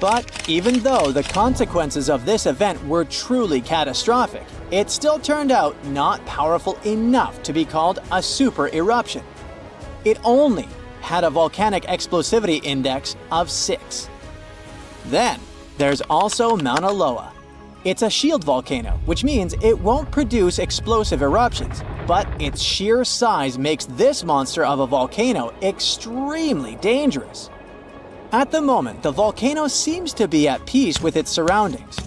But even though the consequences of this event were truly catastrophic, it still turned out not powerful enough to be called a super eruption. It only had a volcanic explosivity index of 6. Then, there's also Mauna Loa. It's a shield volcano, which means it won't produce explosive eruptions, but its sheer size makes this monster of a volcano extremely dangerous. At the moment, the volcano seems to be at peace with its surroundings.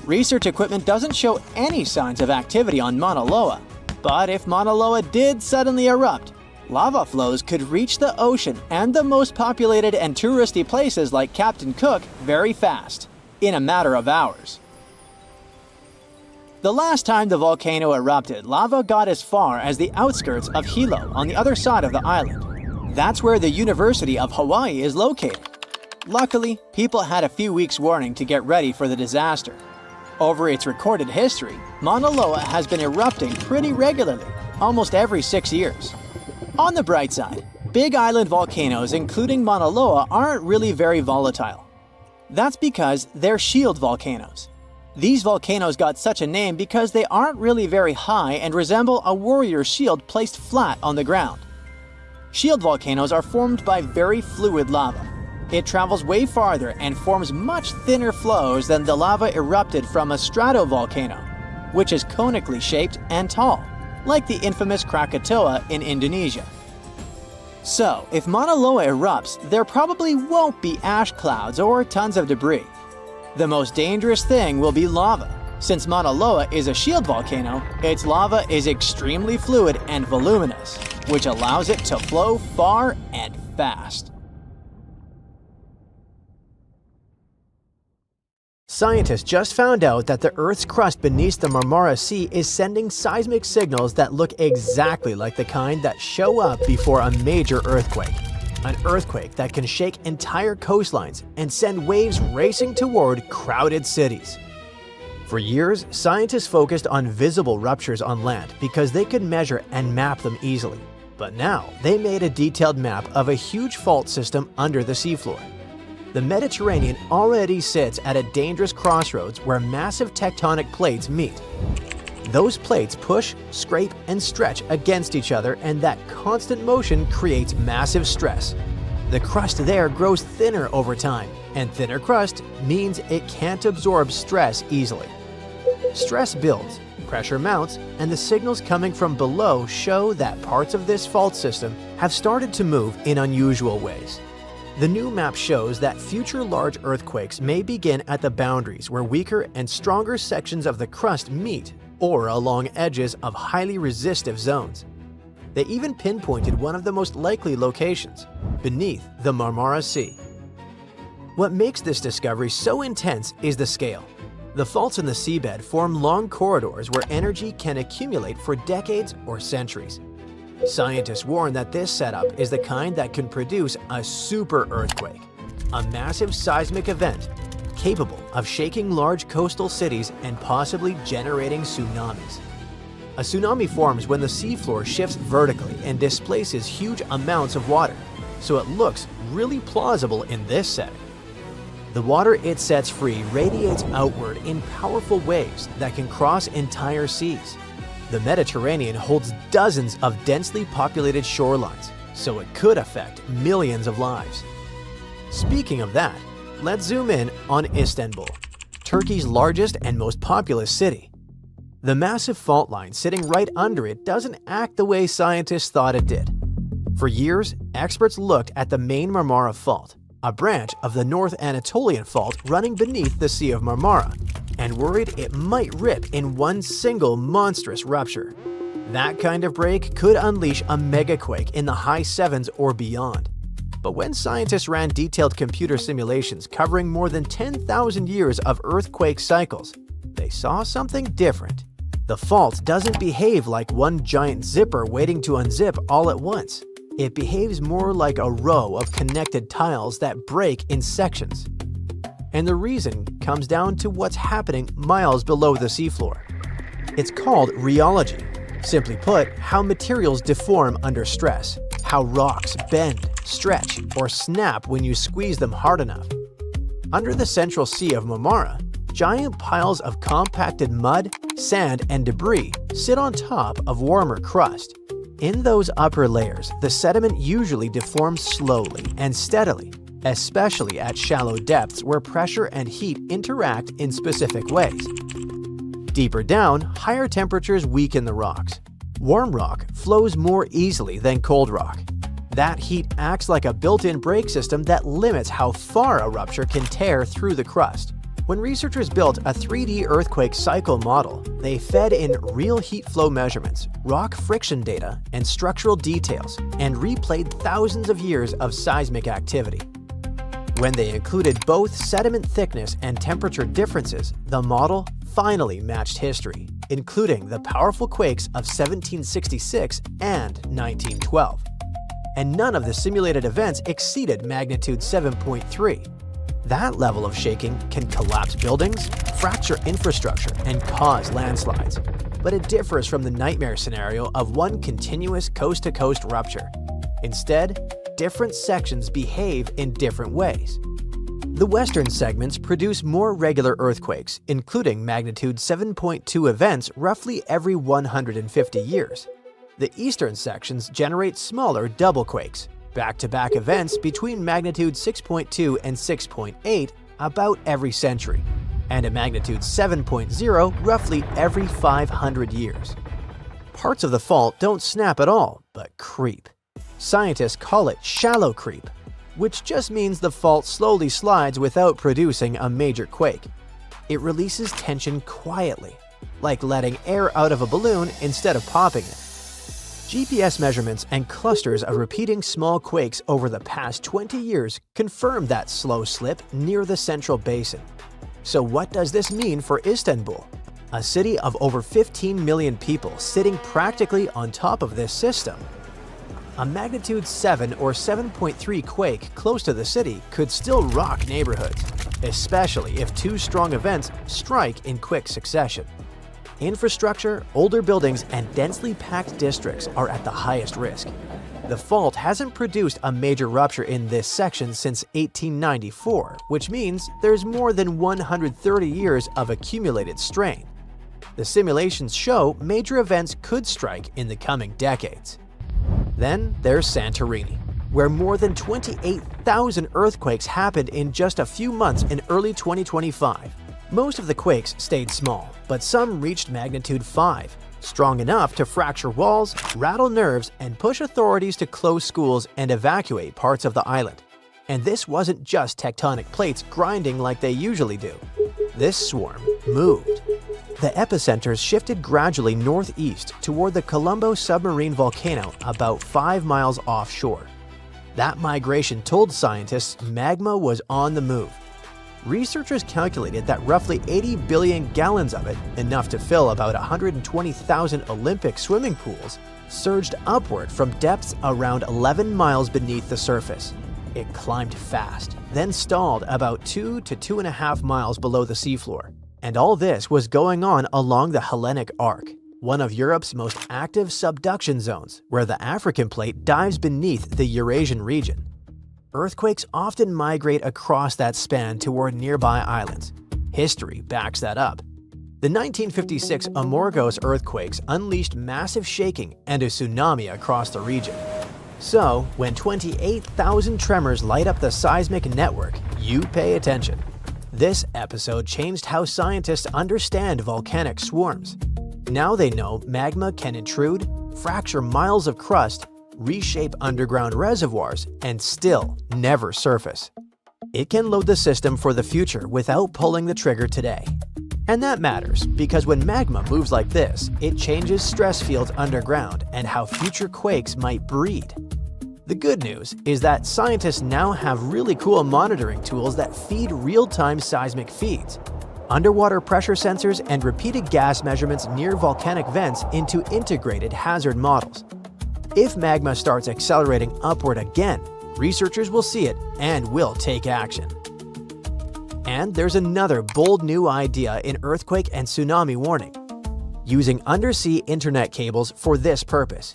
Research equipment doesn't show any signs of activity on Mauna Loa, but if Mauna Loa did suddenly erupt, lava flows could reach the ocean and the most populated and touristy places like Captain Cook very fast, in a matter of hours. The last time the volcano erupted, lava got as far as the outskirts of Hilo on the other side of the island. That's where the University of Hawaii is located. Luckily, people had a few weeks' warning to get ready for the disaster. Over its recorded history, Mauna Loa has been erupting pretty regularly, almost every 6 years. On the bright side, big island volcanoes including Mauna Loa aren't really very volatile. That's because they're shield volcanoes. These volcanoes got such a name because they aren't really very high and resemble a warrior's shield placed flat on the ground. Shield volcanoes are formed by very fluid lava. It travels way farther and forms much thinner flows than the lava erupted from a stratovolcano, which is conically shaped and tall, like the infamous Krakatoa in Indonesia. So, if Mauna Loa erupts, there probably won't be ash clouds or tons of debris. The most dangerous thing will be lava. Since Mauna Loa is a shield volcano, its lava is extremely fluid and voluminous, which allows it to flow far and fast. Scientists just found out that the Earth's crust beneath the Marmara Sea is sending seismic signals that look exactly like the kind that show up before a major earthquake. An earthquake that can shake entire coastlines and send waves racing toward crowded cities. For years, scientists focused on visible ruptures on land because they could measure and map them easily. But now, they made a detailed map of a huge fault system under the seafloor. The Mediterranean already sits at a dangerous crossroads where massive tectonic plates meet. Those plates push, scrape, and stretch against each other, and that constant motion creates massive stress. The crust there grows thinner over time, and thinner crust means it can't absorb stress easily. Stress builds, pressure mounts, and the signals coming from below show that parts of this fault system have started to move in unusual ways. The new map shows that future large earthquakes may begin at the boundaries where weaker and stronger sections of the crust meet, or along edges of highly resistive zones. They even pinpointed one of the most likely locations, beneath the Marmara Sea. What makes this discovery so intense is the scale. The faults in the seabed form long corridors where energy can accumulate for decades or centuries. Scientists warn that this setup is the kind that can produce a super earthquake, a massive seismic event capable of shaking large coastal cities and possibly generating tsunamis. A tsunami forms when the seafloor shifts vertically and displaces huge amounts of water, so it looks really plausible in this setting. The water it sets free radiates outward in powerful waves that can cross entire seas. The Mediterranean holds dozens of densely populated shorelines, so it could affect millions of lives. Speaking of that, let's zoom in on Istanbul, Turkey's largest and most populous city. The massive fault line sitting right under it doesn't act the way scientists thought it did. For years, experts looked at the main Marmara Fault, a branch of the North Anatolian Fault running beneath the Sea of Marmara, and worried it might rip in one single monstrous rupture. That kind of break could unleash a megaquake in the high 7s or beyond. But when scientists ran detailed computer simulations covering more than 10,000 years of earthquake cycles, they saw something different. The fault doesn't behave like one giant zipper waiting to unzip all at once. It behaves more like a row of connected tiles that break in sections. And the reason comes down to what's happening miles below the seafloor. It's called rheology. Simply put, how materials deform under stress, how rocks bend, stretch, or snap when you squeeze them hard enough. Under the central Sea of Marmara, giant piles of compacted mud, sand, and debris sit on top of warmer crust. In those upper layers, the sediment usually deforms slowly and steadily, especially at shallow depths where pressure and heat interact in specific ways. Deeper down, higher temperatures weaken the rocks. Warm rock flows more easily than cold rock. That heat acts like a built-in brake system that limits how far a rupture can tear through the crust. When researchers built a 3D earthquake cycle model, they fed in real heat flow measurements, rock friction data, and structural details, and replayed thousands of years of seismic activity. When they included both sediment thickness and temperature differences, the model finally matched history, including the powerful quakes of 1766 and 1912. And none of the simulated events exceeded magnitude 7.3. That level of shaking can collapse buildings, fracture infrastructure, and cause landslides. But it differs from the nightmare scenario of one continuous coast-to-coast rupture. Instead, different sections behave in different ways. The western segments produce more regular earthquakes, including magnitude 7.2 events roughly every 150 years. The eastern sections generate smaller double quakes, back-to-back events between magnitude 6.2 and 6.8 about every century, and a magnitude 7.0 roughly every 500 years. Parts of the fault don't snap at all, but creep. Scientists call it shallow creep, which just means the fault slowly slides without producing a major quake. It releases tension quietly, like letting air out of a balloon instead of popping it. GPS measurements and clusters of repeating small quakes over the past 20 years confirm that slow slip near the central basin. So what does this mean for Istanbul, a city of over 15 million people sitting practically on top of this system? A magnitude 7 or 7.3 quake close to the city could still rock neighborhoods, especially if two strong events strike in quick succession. Infrastructure, older buildings, and densely packed districts are at the highest risk. The fault hasn't produced a major rupture in this section since 1894, which means there's more than 130 years of accumulated strain. The simulations show major events could strike in the coming decades. Then there's Santorini, where more than 28,000 earthquakes happened in just a few months in early 2025. Most of the quakes stayed small, but some reached magnitude 5, strong enough to fracture walls, rattle nerves, and push authorities to close schools and evacuate parts of the island. And this wasn't just tectonic plates grinding like they usually do. This swarm moved. The epicenters shifted gradually northeast toward the Colombo submarine volcano about 5 miles offshore. That migration told scientists magma was on the move. Researchers calculated that roughly 80 billion gallons of it, enough to fill about 120,000 Olympic swimming pools, surged upward from depths around 11 miles beneath the surface. It climbed fast, then stalled about 2 to 2.5 miles below the seafloor. And all this was going on along the Hellenic Arc, one of Europe's most active subduction zones, where the African plate dives beneath the Eurasian region. Earthquakes often migrate across that span toward nearby islands. History backs that up. The 1956 Amorgos earthquakes unleashed massive shaking and a tsunami across the region. So, when 28,000 tremors light up the seismic network, you pay attention. This episode changed how scientists understand volcanic swarms. Now they know magma can intrude, fracture miles of crust, reshape underground reservoirs, and still never surface. It can load the system for the future without pulling the trigger today. And that matters because when magma moves like this, it changes stress fields underground and how future quakes might breed. The good news is that scientists now have really cool monitoring tools that feed real-time seismic feeds, underwater pressure sensors, and repeated gas measurements near volcanic vents into integrated hazard models. If magma starts accelerating upward again, researchers will see it and will take action. And there's another bold new idea in earthquake and tsunami warning: using undersea internet cables for this purpose.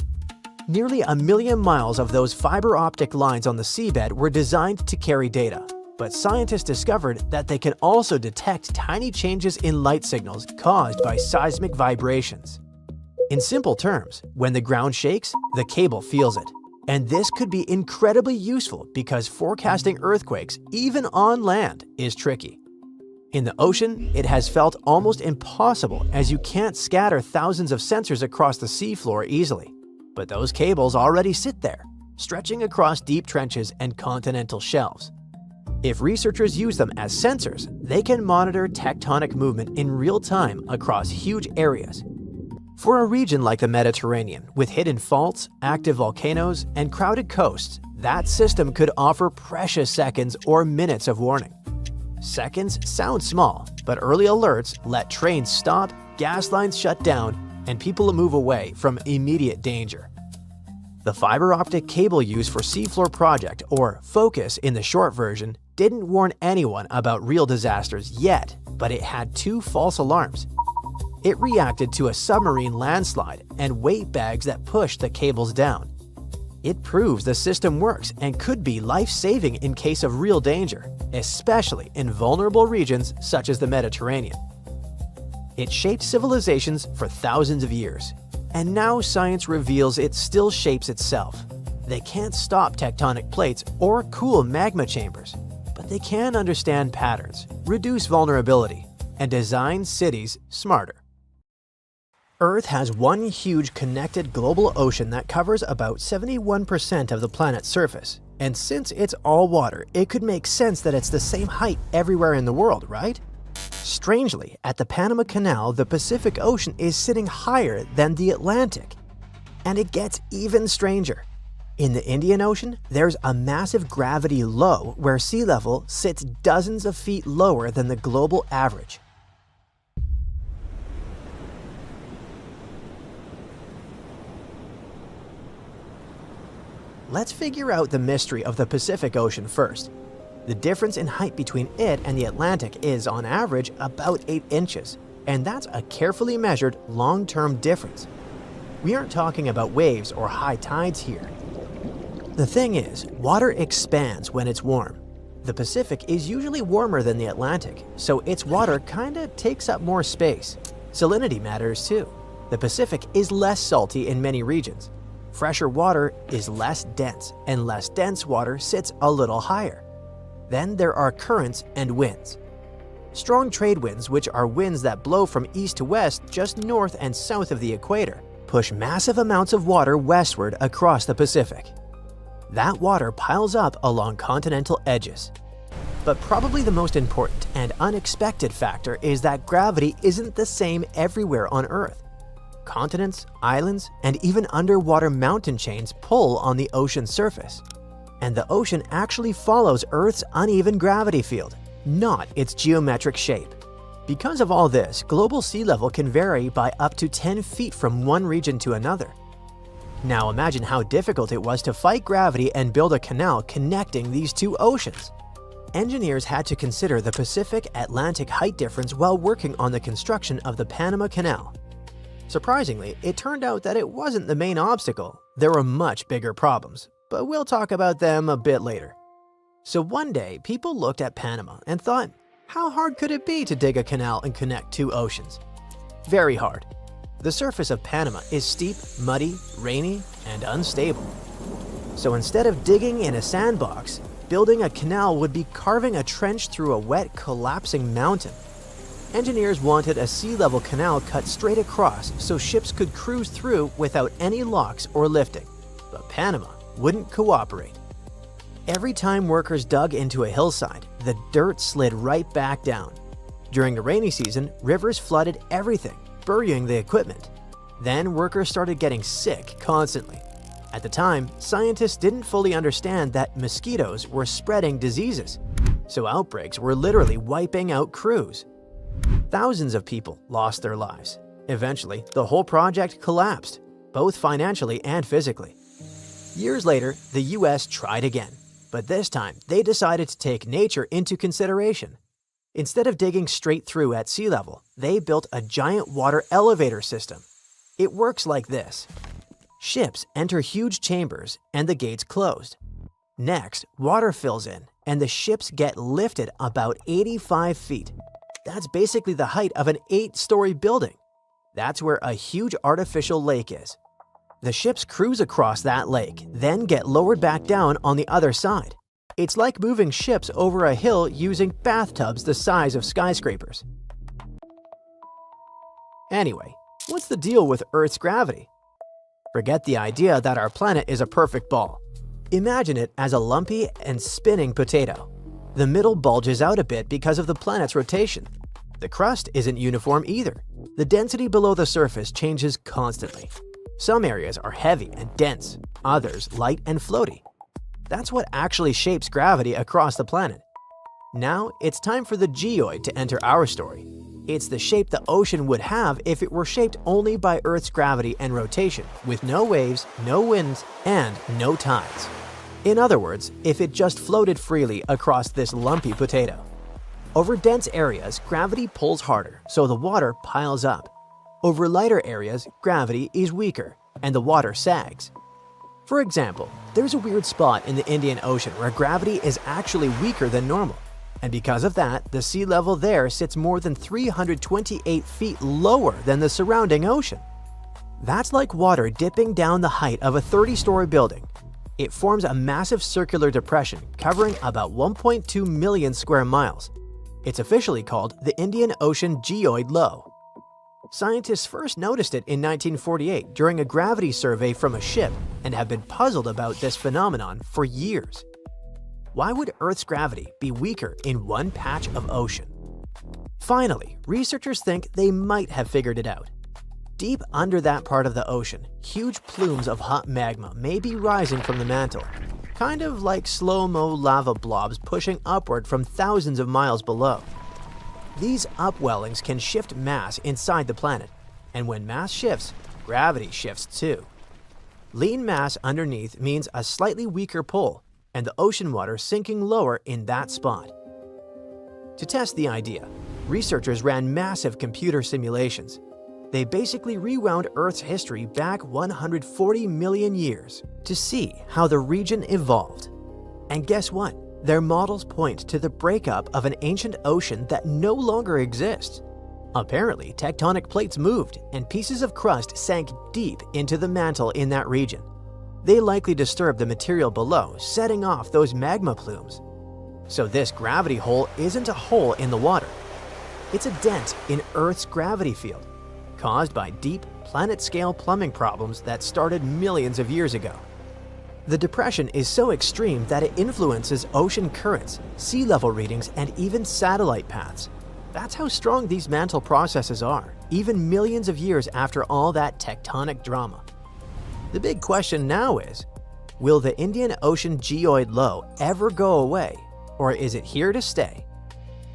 Nearly 1 million miles of those fiber optic lines on the seabed were designed to carry data, but scientists discovered that they can also detect tiny changes in light signals caused by seismic vibrations. In simple terms, when the ground shakes, the cable feels it. And this could be incredibly useful because forecasting earthquakes, even on land, is tricky. In the ocean, it has felt almost impossible as you can't scatter thousands of sensors across the seafloor easily. But those cables already sit there, stretching across deep trenches and continental shelves. If researchers use them as sensors, they can monitor tectonic movement in real time across huge areas. For a region like the Mediterranean, with hidden faults, active volcanoes, and crowded coasts, that system could offer precious seconds or minutes of warning. Seconds sound small, but early alerts let trains stop, gas lines shut down, and people move away from immediate danger. The fiber optic cable used for Seafloor Project, or FOCUS in the short version, didn't warn anyone about real disasters yet, but it had 2 false alarms. It reacted to a submarine landslide and weight bags that pushed the cables down. It proves the system works and could be life-saving in case of real danger, especially in vulnerable regions such as the Mediterranean. It shaped civilizations for thousands of years, and now science reveals it still shapes itself. They can't stop tectonic plates or cool magma chambers, but they can understand patterns, reduce vulnerability, and design cities smarter. Earth has one huge connected global ocean that covers about 71% of the planet's surface. And since it's all water, it could make sense that it's the same height everywhere in the world, right? Strangely, at the Panama Canal, the Pacific Ocean is sitting higher than the Atlantic. And it gets even stranger. In the Indian Ocean, there's a massive gravity low where sea level sits dozens of feet lower than the global average. Let's figure out the mystery of the Pacific Ocean first. The difference in height between it and the Atlantic is, on average, about 8 inches, and that's a carefully measured, long-term difference. We aren't talking about waves or high tides here. The thing is, water expands when it's warm. The Pacific is usually warmer than the Atlantic, so its water kinda takes up more space. Salinity matters too. The Pacific is less salty in many regions. Fresher water is less dense, and less dense water sits a little higher. Then there are currents and winds. Strong trade winds, which are winds that blow from east to west just north and south of the equator, push massive amounts of water westward across the Pacific. That water piles up along continental edges. But probably the most important and unexpected factor is that gravity isn't the same everywhere on Earth. Continents, islands, and even underwater mountain chains pull on the ocean's surface. And the ocean actually follows Earth's uneven gravity field, not its geometric shape. Because of all this, global sea level can vary by up to 10 feet from one region to another. Now imagine how difficult it was to fight gravity and build a canal connecting these two oceans. Engineers had to consider the Pacific-Atlantic height difference while working on the construction of the Panama Canal. Surprisingly, it turned out that it wasn't the main obstacle. There were much bigger problems, but we'll talk about them a bit later. So one day, people looked at Panama and thought, how hard could it be to dig a canal and connect two oceans? Very hard. The surface of Panama is steep, muddy, rainy, and unstable. So instead of digging in a sandbox, building a canal would be carving a trench through a wet, collapsing mountain. Engineers wanted a sea-level canal cut straight across so ships could cruise through without any locks or lifting. But Panama wouldn't cooperate. Every time workers dug into a hillside, the dirt slid right back down. During the rainy season, rivers flooded everything, burying the equipment. Then workers started getting sick constantly. At the time, scientists didn't fully understand that mosquitoes were spreading diseases, so outbreaks were literally wiping out crews. Thousands of people lost their lives. Eventually, the whole project collapsed, both financially and physically. Years later, the US tried again, but this time they decided to take nature into consideration. Instead of digging straight through at sea level, they built a giant water elevator system. It works like this. Ships enter huge chambers and the gates closed. Next, water fills in and the ships get lifted about 85 feet. That's basically the height of an 8-story building. That's where a huge artificial lake is. The ships cruise across that lake, then get lowered back down on the other side. It's like moving ships over a hill using bathtubs the size of skyscrapers. Anyway, what's the deal with Earth's gravity? Forget the idea that our planet is a perfect ball. Imagine it as a lumpy and spinning potato. The middle bulges out a bit because of the planet's rotation. The crust isn't uniform either. The density below the surface changes constantly. Some areas are heavy and dense, others light and floaty. That's what actually shapes gravity across the planet. Now, it's time for the geoid to enter our story. It's the shape the ocean would have if it were shaped only by Earth's gravity and rotation, with no waves, no winds, and no tides. In other words, if it just floated freely across this lumpy potato. Over dense areas, gravity pulls harder, so the water piles up. Over lighter areas, gravity is weaker, and the water sags. For example, there's a weird spot in the Indian Ocean where gravity is actually weaker than normal. And because of that, the sea level there sits more than 328 feet lower than the surrounding ocean. That's like water dipping down the height of a 30-story building. It forms a massive circular depression covering about 1.2 million square miles. It's officially called the Indian Ocean Geoid Low. Scientists first noticed it in 1948 during a gravity survey from a ship and have been puzzled about this phenomenon for years. Why would Earth's gravity be weaker in one patch of ocean? Finally, researchers think they might have figured it out. Deep under that part of the ocean, huge plumes of hot magma may be rising from the mantle, kind of like slow-mo lava blobs pushing upward from thousands of miles below. These upwellings can shift mass inside the planet, and when mass shifts, gravity shifts too. Lean mass underneath means a slightly weaker pull, and the ocean water sinking lower in that spot. To test the idea, researchers ran massive computer simulations. They basically rewound Earth's history back 140 million years to see how the region evolved. And guess what? Their models point to the breakup of an ancient ocean that no longer exists. Apparently, tectonic plates moved and pieces of crust sank deep into the mantle in that region. They likely disturbed the material below, setting off those magma plumes. So this gravity hole isn't a hole in the water. It's a dent in Earth's gravity field, caused by deep, planet-scale plumbing problems that started millions of years ago. The depression is so extreme that it influences ocean currents, sea level readings, and even satellite paths. That's how strong these mantle processes are, even millions of years after all that tectonic drama. The big question now is, will the Indian Ocean Geoid Low ever go away, or is it here to stay?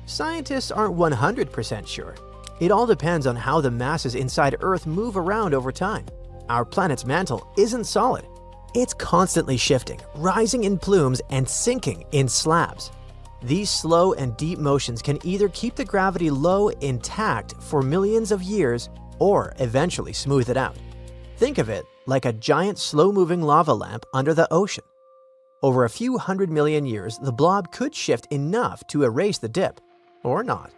Scientists aren't 100% sure. It all depends on how the masses inside Earth move around over time. Our planet's mantle isn't solid. It's constantly shifting, rising in plumes and sinking in slabs. These slow and deep motions can either keep the gravity low intact for millions of years or eventually smooth it out. Think of it like a giant slow-moving lava lamp under the ocean. Over a few 100 million years, the blob could shift enough to erase the dip, or not.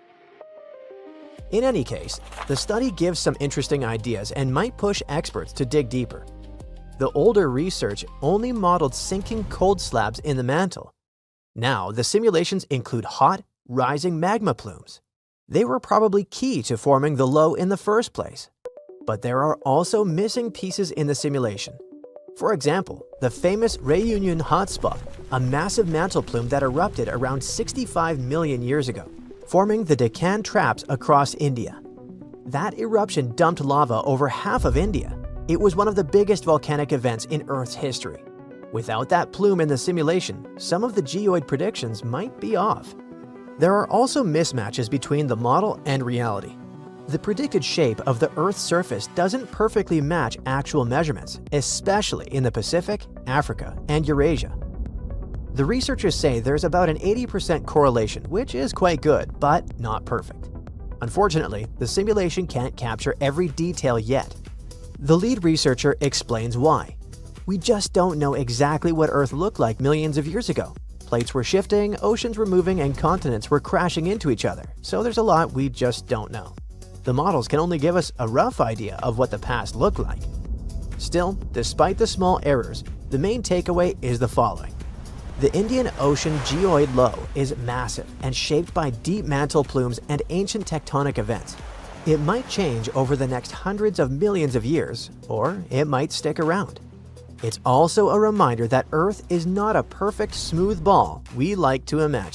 In any case, the study gives some interesting ideas and might push experts to dig deeper. The older research only modeled sinking cold slabs in the mantle. Now, the simulations include hot, rising magma plumes. They were probably key to forming the low in the first place. But there are also missing pieces in the simulation. For example, the famous Réunion hotspot, a massive mantle plume that erupted around 65 million years ago, forming the Deccan Traps across India. That eruption dumped lava over half of India. It was one of the biggest volcanic events in Earth's history. Without that plume in the simulation, some of the geoid predictions might be off. There are also mismatches between the model and reality. The predicted shape of the Earth's surface doesn't perfectly match actual measurements, especially in the Pacific, Africa, and Eurasia. The researchers say there's about an 80% correlation, which is quite good, but not perfect. Unfortunately, the simulation can't capture every detail yet. The lead researcher explains why. We just don't know exactly what Earth looked like millions of years ago. Plates were shifting, oceans were moving, and continents were crashing into each other, so there's a lot we just don't know. The models can only give us a rough idea of what the past looked like. Still, despite the small errors, the main takeaway is the following. The Indian Ocean geoid low is massive and shaped by deep mantle plumes and ancient tectonic events. It might change over the next hundreds of millions of years, or it might stick around. It's also a reminder that Earth is not a perfect smooth ball we like to imagine.